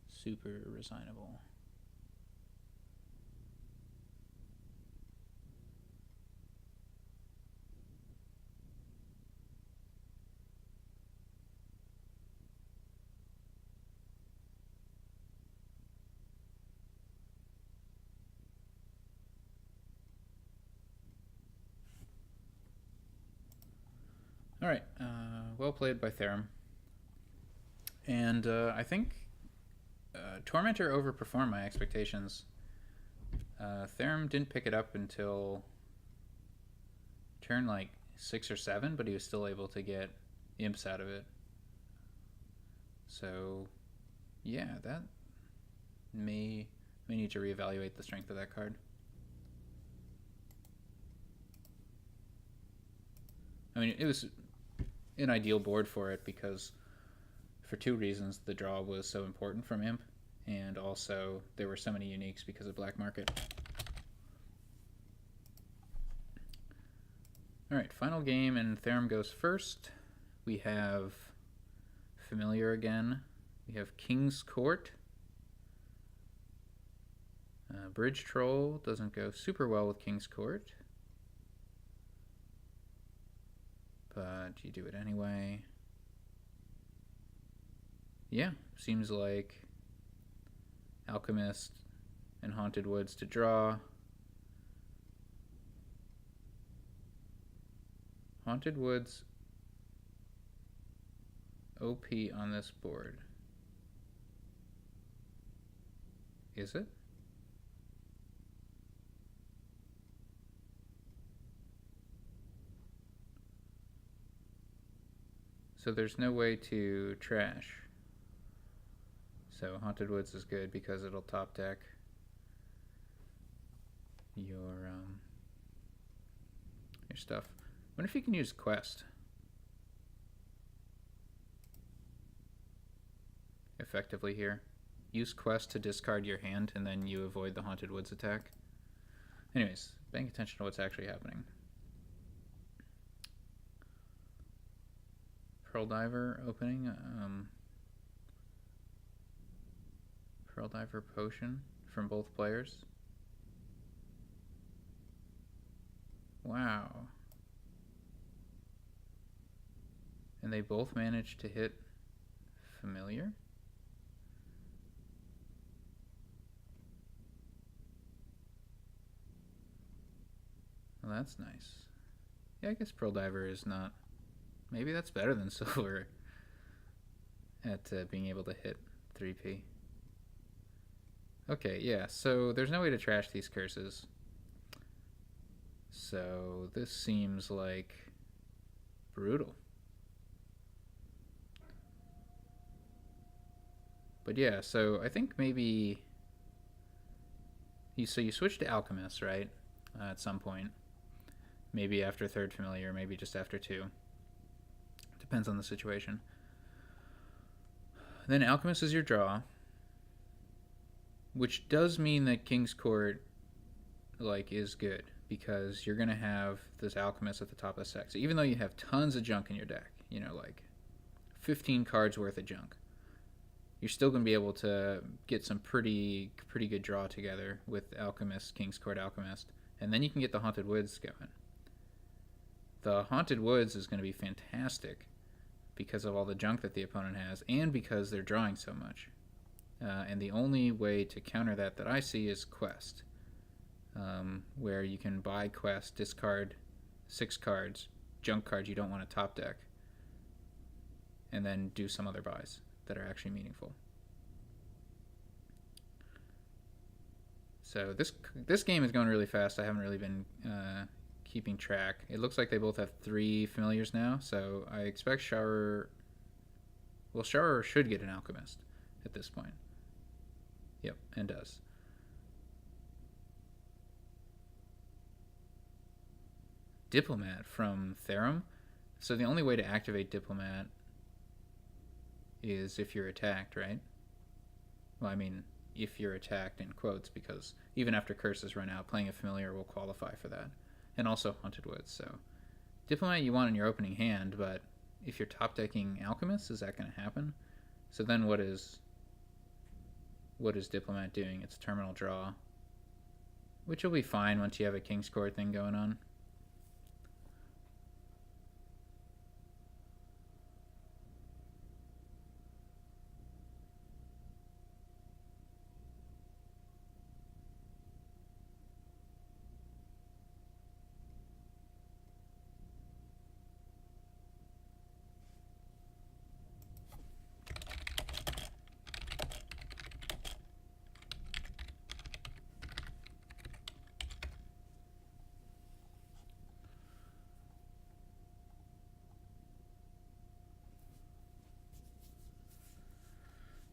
Super resignable. All right, well played by Therem. And I think Tormentor overperformed my expectations. Therem didn't pick it up until turn like 6 or 7, but he was still able to get imps out of it. So, yeah, that may need to reevaluate the strength of that card. I mean, it was an ideal board for it because for 2 reasons. The draw was so important from imp, and also there were so many uniques because of black market. Alright, final game, and Therem goes first. We have Familiar again. We have King's Court. Bridge Troll doesn't go super well with King's Court, but you do it anyway. Yeah, seems like Alchemist and Haunted Woods to draw. Haunted Woods OP on this board. Is it? So there's no way to trash. So Haunted Woods is good because it'll top deck your stuff. I wonder if you can use Quest effectively here. Use Quest to discard your hand, and then you avoid the Haunted Woods attack. Anyways, paying attention to what's actually happening. Pearl Diver opening. Pearl Diver Potion from both players. Wow. And they both managed to hit Familiar. Well, that's nice. Yeah, I guess Pearl Diver is not. Maybe that's better than Silver at being able to hit 3p. Okay, yeah, so there's no way to trash these curses. So this seems like brutal. But yeah, so I think maybe you switch to Alchemist, right? At some point. Maybe after third familiar, maybe just after 2. Depends on the situation. Then Alchemist is your draw, which does mean that King's Court is good, because you're gonna have this Alchemist at the top of the deck. So even though you have tons of junk in your deck, 15 cards worth of junk, you're still gonna be able to get some pretty good draw together with Alchemist, King's Court Alchemist, and then you can get the Haunted Woods going. The Haunted Woods is going to be fantastic because of all the junk that the opponent has, and because they're drawing so much. And the only way to counter that I see is Quest, where you can buy Quest, discard 6 cards, junk cards you don't want to top deck, and then do some other buys that are actually meaningful. So this game is going really fast. I haven't really been keeping track. It looks like they both have 3 familiars now, so I expect Sharur should get an Alchemist at this point. Yep, and does. Diplomat from Therem. So the only way to activate Diplomat is if you're attacked, right? Well, I mean, if you're attacked in quotes, because even after curses run out, playing a familiar will qualify for that. And also Haunted Woods. So Diplomat you want in your opening hand, but if you're top decking Alchemist, is that going to happen? So then what is Diplomat doing? It's terminal draw, which will be fine once you have a King's Court thing going on.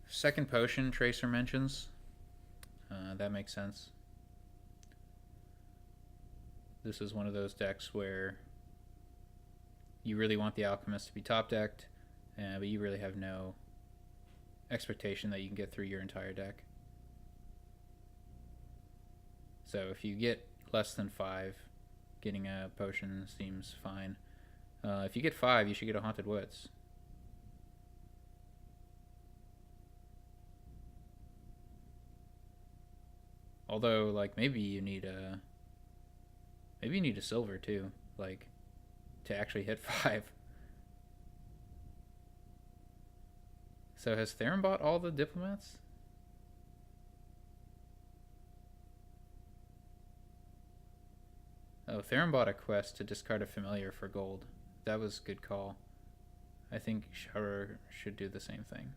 Second potion, Tracer mentions. That makes sense. This is one of those decks where you really want the Alchemist to be top decked, but you really have no expectation that you can get through your entire deck. So if you get less than 5, getting a potion seems fine. If you get 5, you should get a Haunted Woods. Although, maybe you need a silver too, to actually hit 5. So has Therem bought all the Diplomats? Oh, Therem bought a quest to discard a familiar for gold. That was a good call. I think Sharur should do the same thing.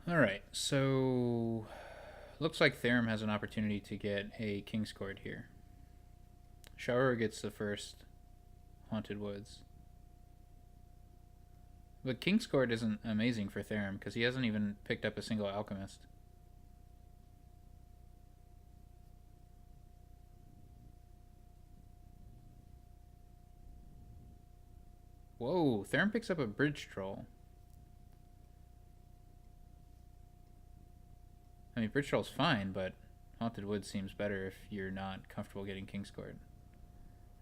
Alright, so looks like Therem has an opportunity to get a King's Court here. Sharur gets the first Haunted Woods. But Kingscourt isn't amazing for Therem because he hasn't even picked up a single alchemist. Whoa, Therem picks up a bridge troll. I mean, bridge troll's fine, but Haunted Woods seems better if you're not comfortable getting Kingscourt.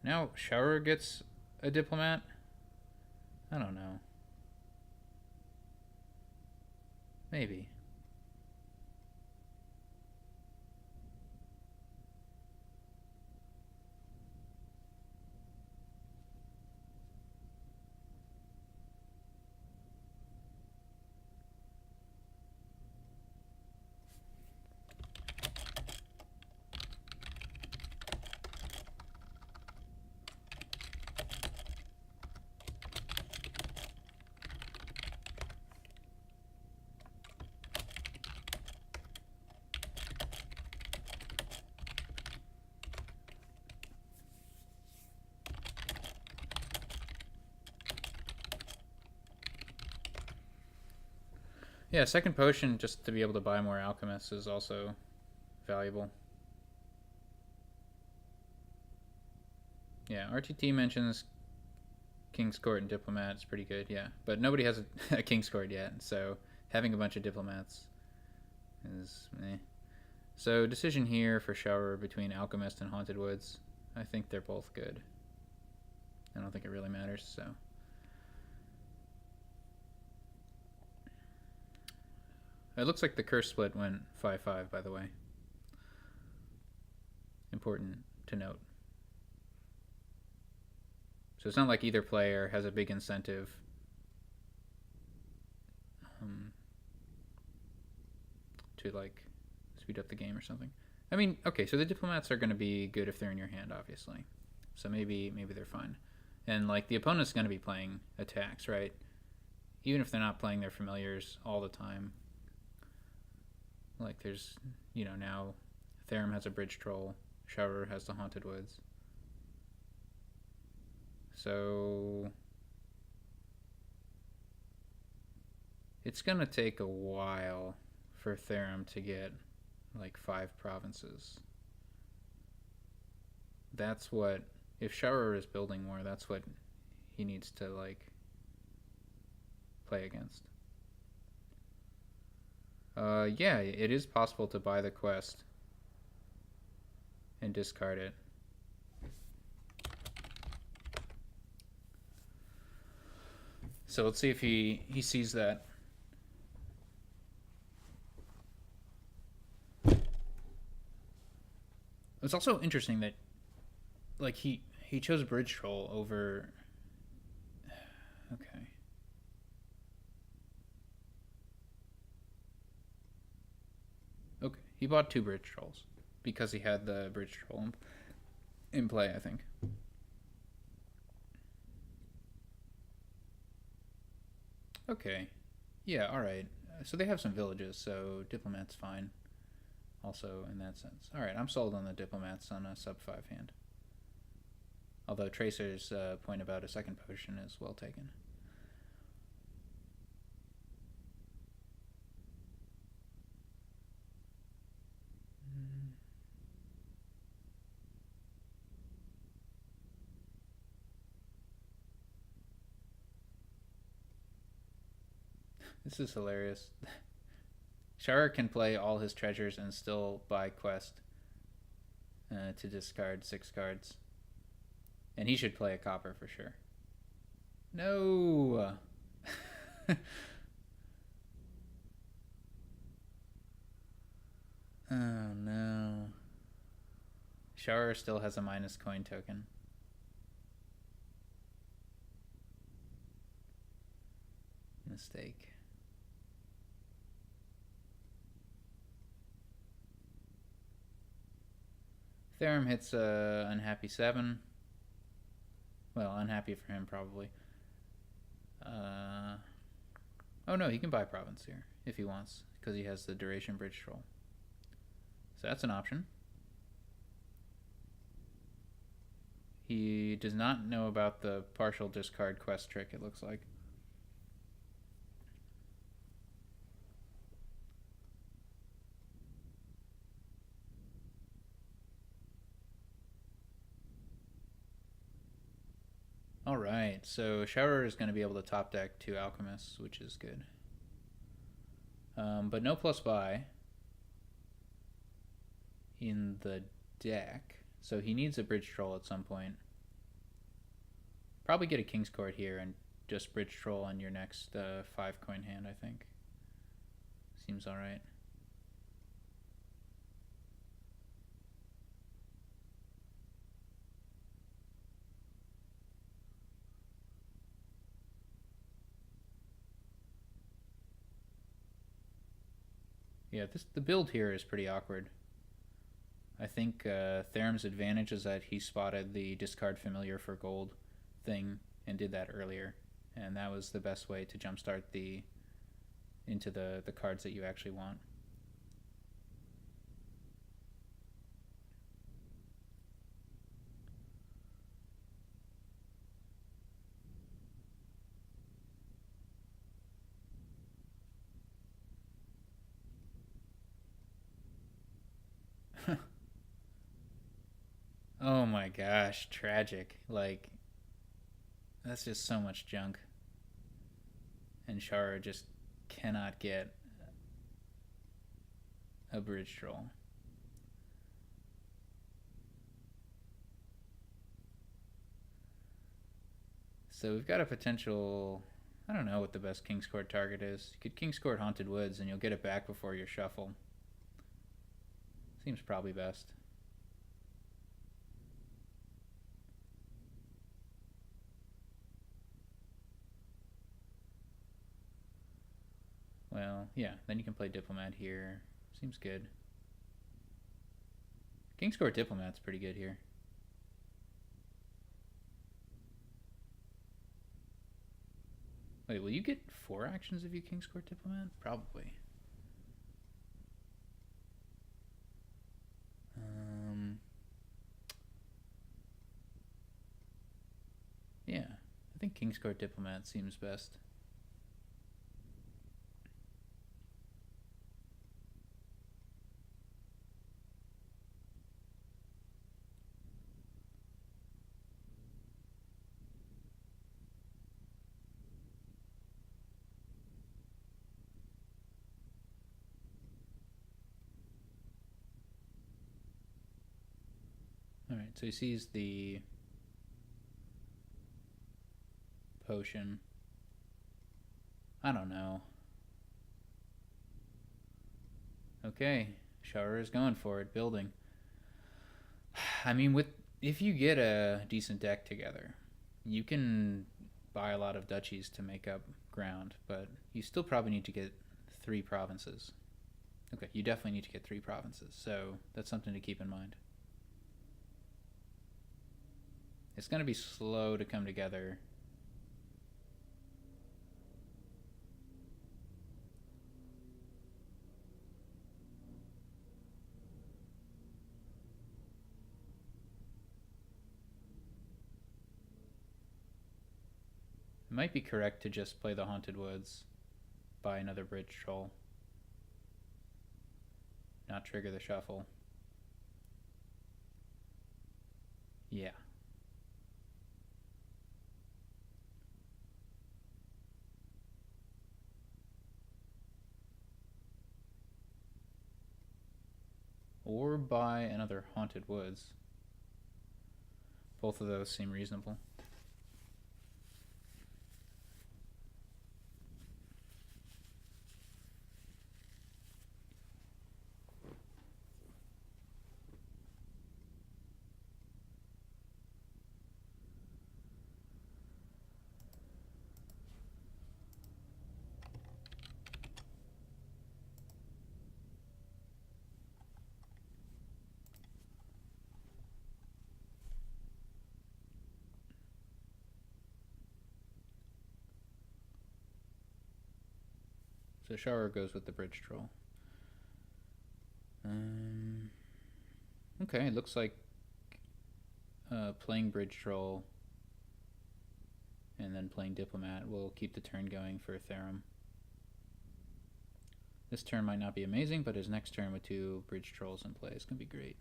Now Sharur gets a diplomat. I don't know. Maybe. Yeah, second potion just to be able to buy more alchemists is also valuable. Yeah, RTT mentions Kingscourt and Diplomat is pretty good, yeah. But nobody has a Kingscourt yet, so having a bunch of Diplomats is meh. So decision here for Shower between Alchemist and Haunted Woods. I think they're both good. I don't think it really matters, so. It looks like the curse split went 5-5, by the way. Important to note. So it's not like either player has a big incentive to like speed up the game or something. I mean, okay, so the diplomats are going to be good if they're in your hand, obviously. So maybe they're fine. And like the opponent's going to be playing attacks, right? Even if they're not playing their familiars all the time. Like there's, you know, now Therem has a bridge troll, Shower has the Haunted Woods. So it's going to take a while for Therem to get like 5 provinces. That's what, if Shower is building more, that's what he needs to like play against. Yeah, it is possible to buy the quest and discard it. So let's see if he sees that. It's also interesting that like he chose Bridge Troll over. Okay. Okay, he bought 2 Bridge Trolls because he had the Bridge Troll in play, I think. Okay. Yeah, alright. So they have some villages, so Diplomat's fine. Also, in that sense. Alright, I'm sold on the Diplomats on a sub 5 hand. Although Tracer's point about a second potion is well taken. This is hilarious. Shara can play all his treasures and still buy quest to discard 6 cards. And he should play a copper for sure. No! Oh no. Shara still has a minus coin token. Mistake. Therem hits unhappy 7. Well, unhappy for him probably. Oh no, he can buy province here if he wants because he has the duration bridge troll. So that's an option. He does not know about the partial discard quest trick, it looks like. Alright, so Sharur is going to be able to top deck 2 Alchemists, which is good. But no plus buy in the deck, so he needs a Bridge Troll at some point. Probably get a King's Court here and just Bridge Troll on your next 5 coin hand, I think. Seems alright. Yeah, the build here is pretty awkward. I think Therem's advantage is that he spotted the discard familiar for gold thing and did that earlier, and that was the best way to jumpstart into the cards that you actually want. Oh my gosh, tragic. Like, that's just so much junk. And Shara just cannot get a Bridge Troll. So we've got a potential... I don't know what the best King's Court target is. You could King's Court Haunted Woods and you'll get it back before your shuffle. Seems probably best. Well, yeah, then you can play Diplomat here. Seems good. King's Court Diplomat's pretty good here. Wait, will you get 4 actions if you King's Court Diplomat? Probably. Yeah, I think King's Court Diplomat seems best. Alright, so he sees the potion. I don't know. Okay, Shower is going for it, building. I mean, if you get a decent deck together, you can buy a lot of duchies to make up ground, but you still probably need to get 3 provinces. Okay, you definitely need to get 3 provinces, so that's something to keep in mind. It's going to be slow to come together. It might be correct to just play the Haunted Woods, buy another Bridge Troll, not trigger the shuffle. Yeah. Or buy another Haunted Woods. Both of those seem reasonable. So Shower goes with the Bridge Troll. Okay, it looks like playing Bridge Troll and then playing Diplomat will keep the turn going for Therem. This turn might not be amazing, but his next turn with 2 Bridge Trolls in play is going to be great.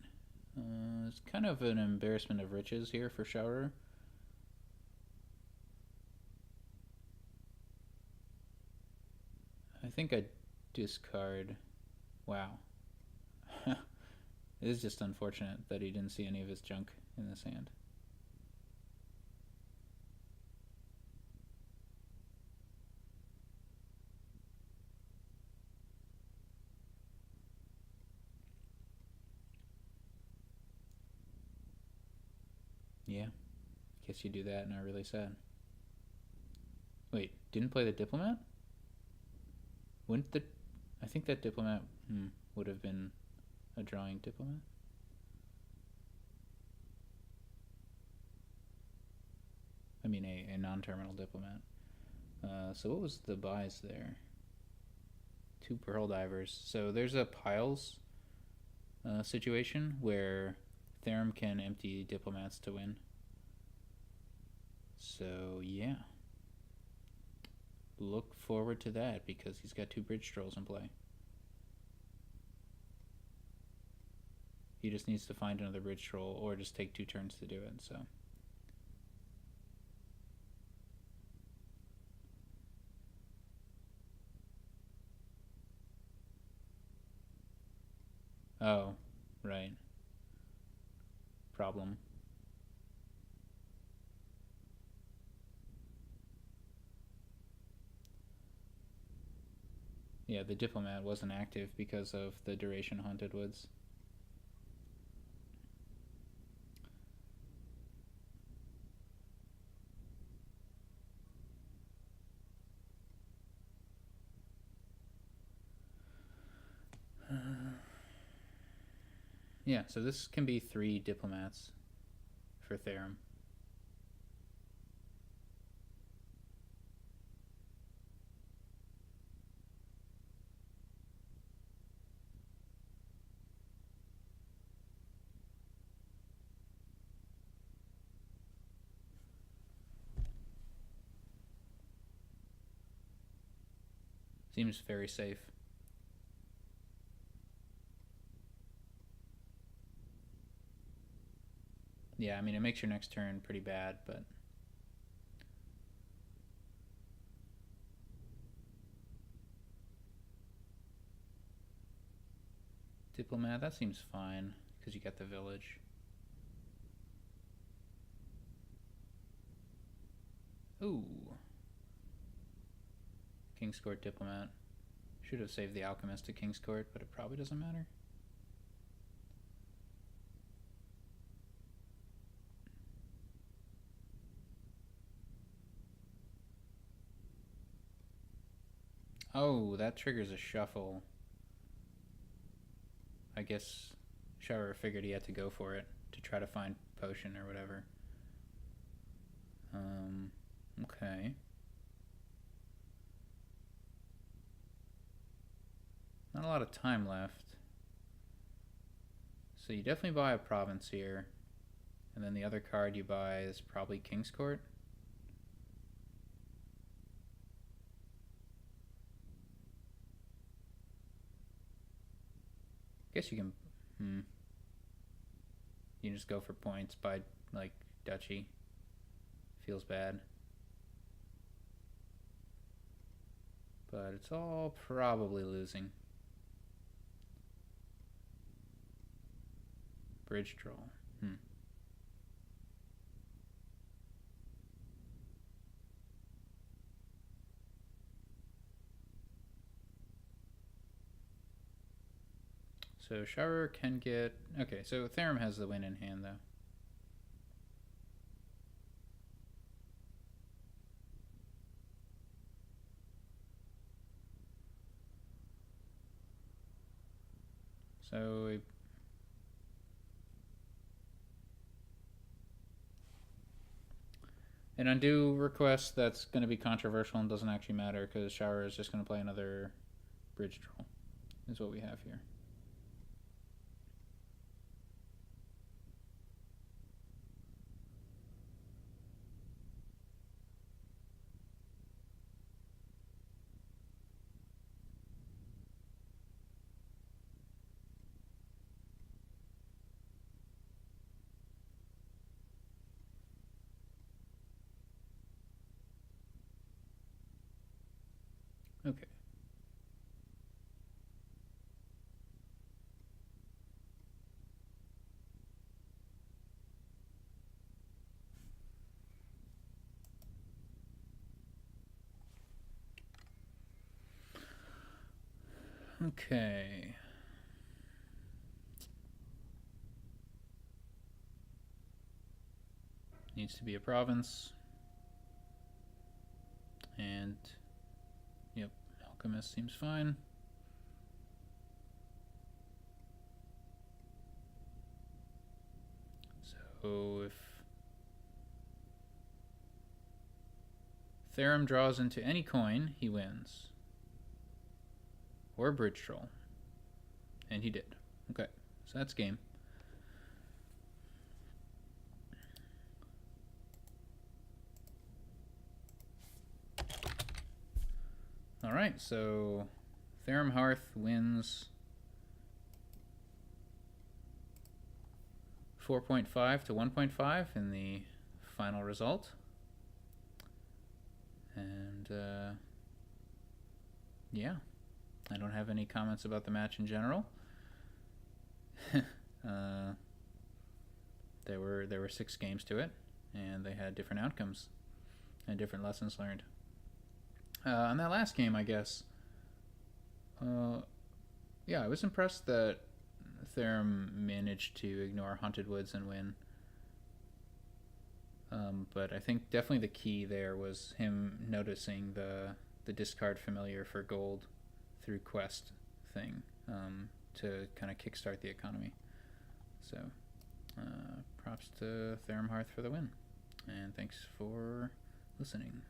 It's kind of an embarrassment of riches here for Shower. I think I discard. Wow. It is just unfortunate that he didn't see any of his junk in this hand. Yeah, guess you do that and are really sad. Wait, didn't play the diplomat? Wouldn't the... I think that diplomat would have been a drawing diplomat. I mean, a non-terminal diplomat. So what was the buys there? 2 Pearl Divers. So there's a piles situation where Therem can empty diplomats to win. So yeah, look forward to that because he's got 2 bridge strolls in play. He just needs to find another bridge stroll or just take 2 turns to do it. So oh, right. Problem. Yeah, the diplomat wasn't active because of the duration Haunted Woods. Yeah, so this can be 3 diplomats for Therem. Seems very safe. Yeah, I mean, it makes your next turn pretty bad, but... Diplomat, that seems fine, because you got the village. Ooh. King's Court Diplomat. Should have saved the Alchemist to King's Court, but it probably doesn't matter. Oh, that triggers a shuffle. I guess Sharur figured he had to go for it to try to find potion or whatever. Okay. Not a lot of time left. So you definitely buy a province here. And then the other card you buy is probably King's Court. Guess you can... You can just go for points, buy, like, Duchy. Feels bad. But it's all probably losing. Bridge troll. So Sharur can get... Okay, so Therem has the win in hand, though. So... An undo request that's going to be controversial and doesn't actually matter because Sharur is just going to play another bridge troll, is what we have here. Okay. Okay. Needs to be a province. And, yep, Alchemist seems fine. So if Therem draws into any coin, he wins. Or bridge troll. And he did. Okay, so that's game. Alright, so therem.harth wins 4.5 to 1.5 in the final result. And yeah, I don't have any comments about the match in general. There were 6 games to it, and they had different outcomes and different lessons learned. On that last game, I guess, yeah, I was impressed that Therem managed to ignore Haunted Woods and win. But I think definitely the key there was him noticing the discard familiar for gold through quest thing to kind of kickstart the economy. So props to therem.harth for the win. And thanks for listening.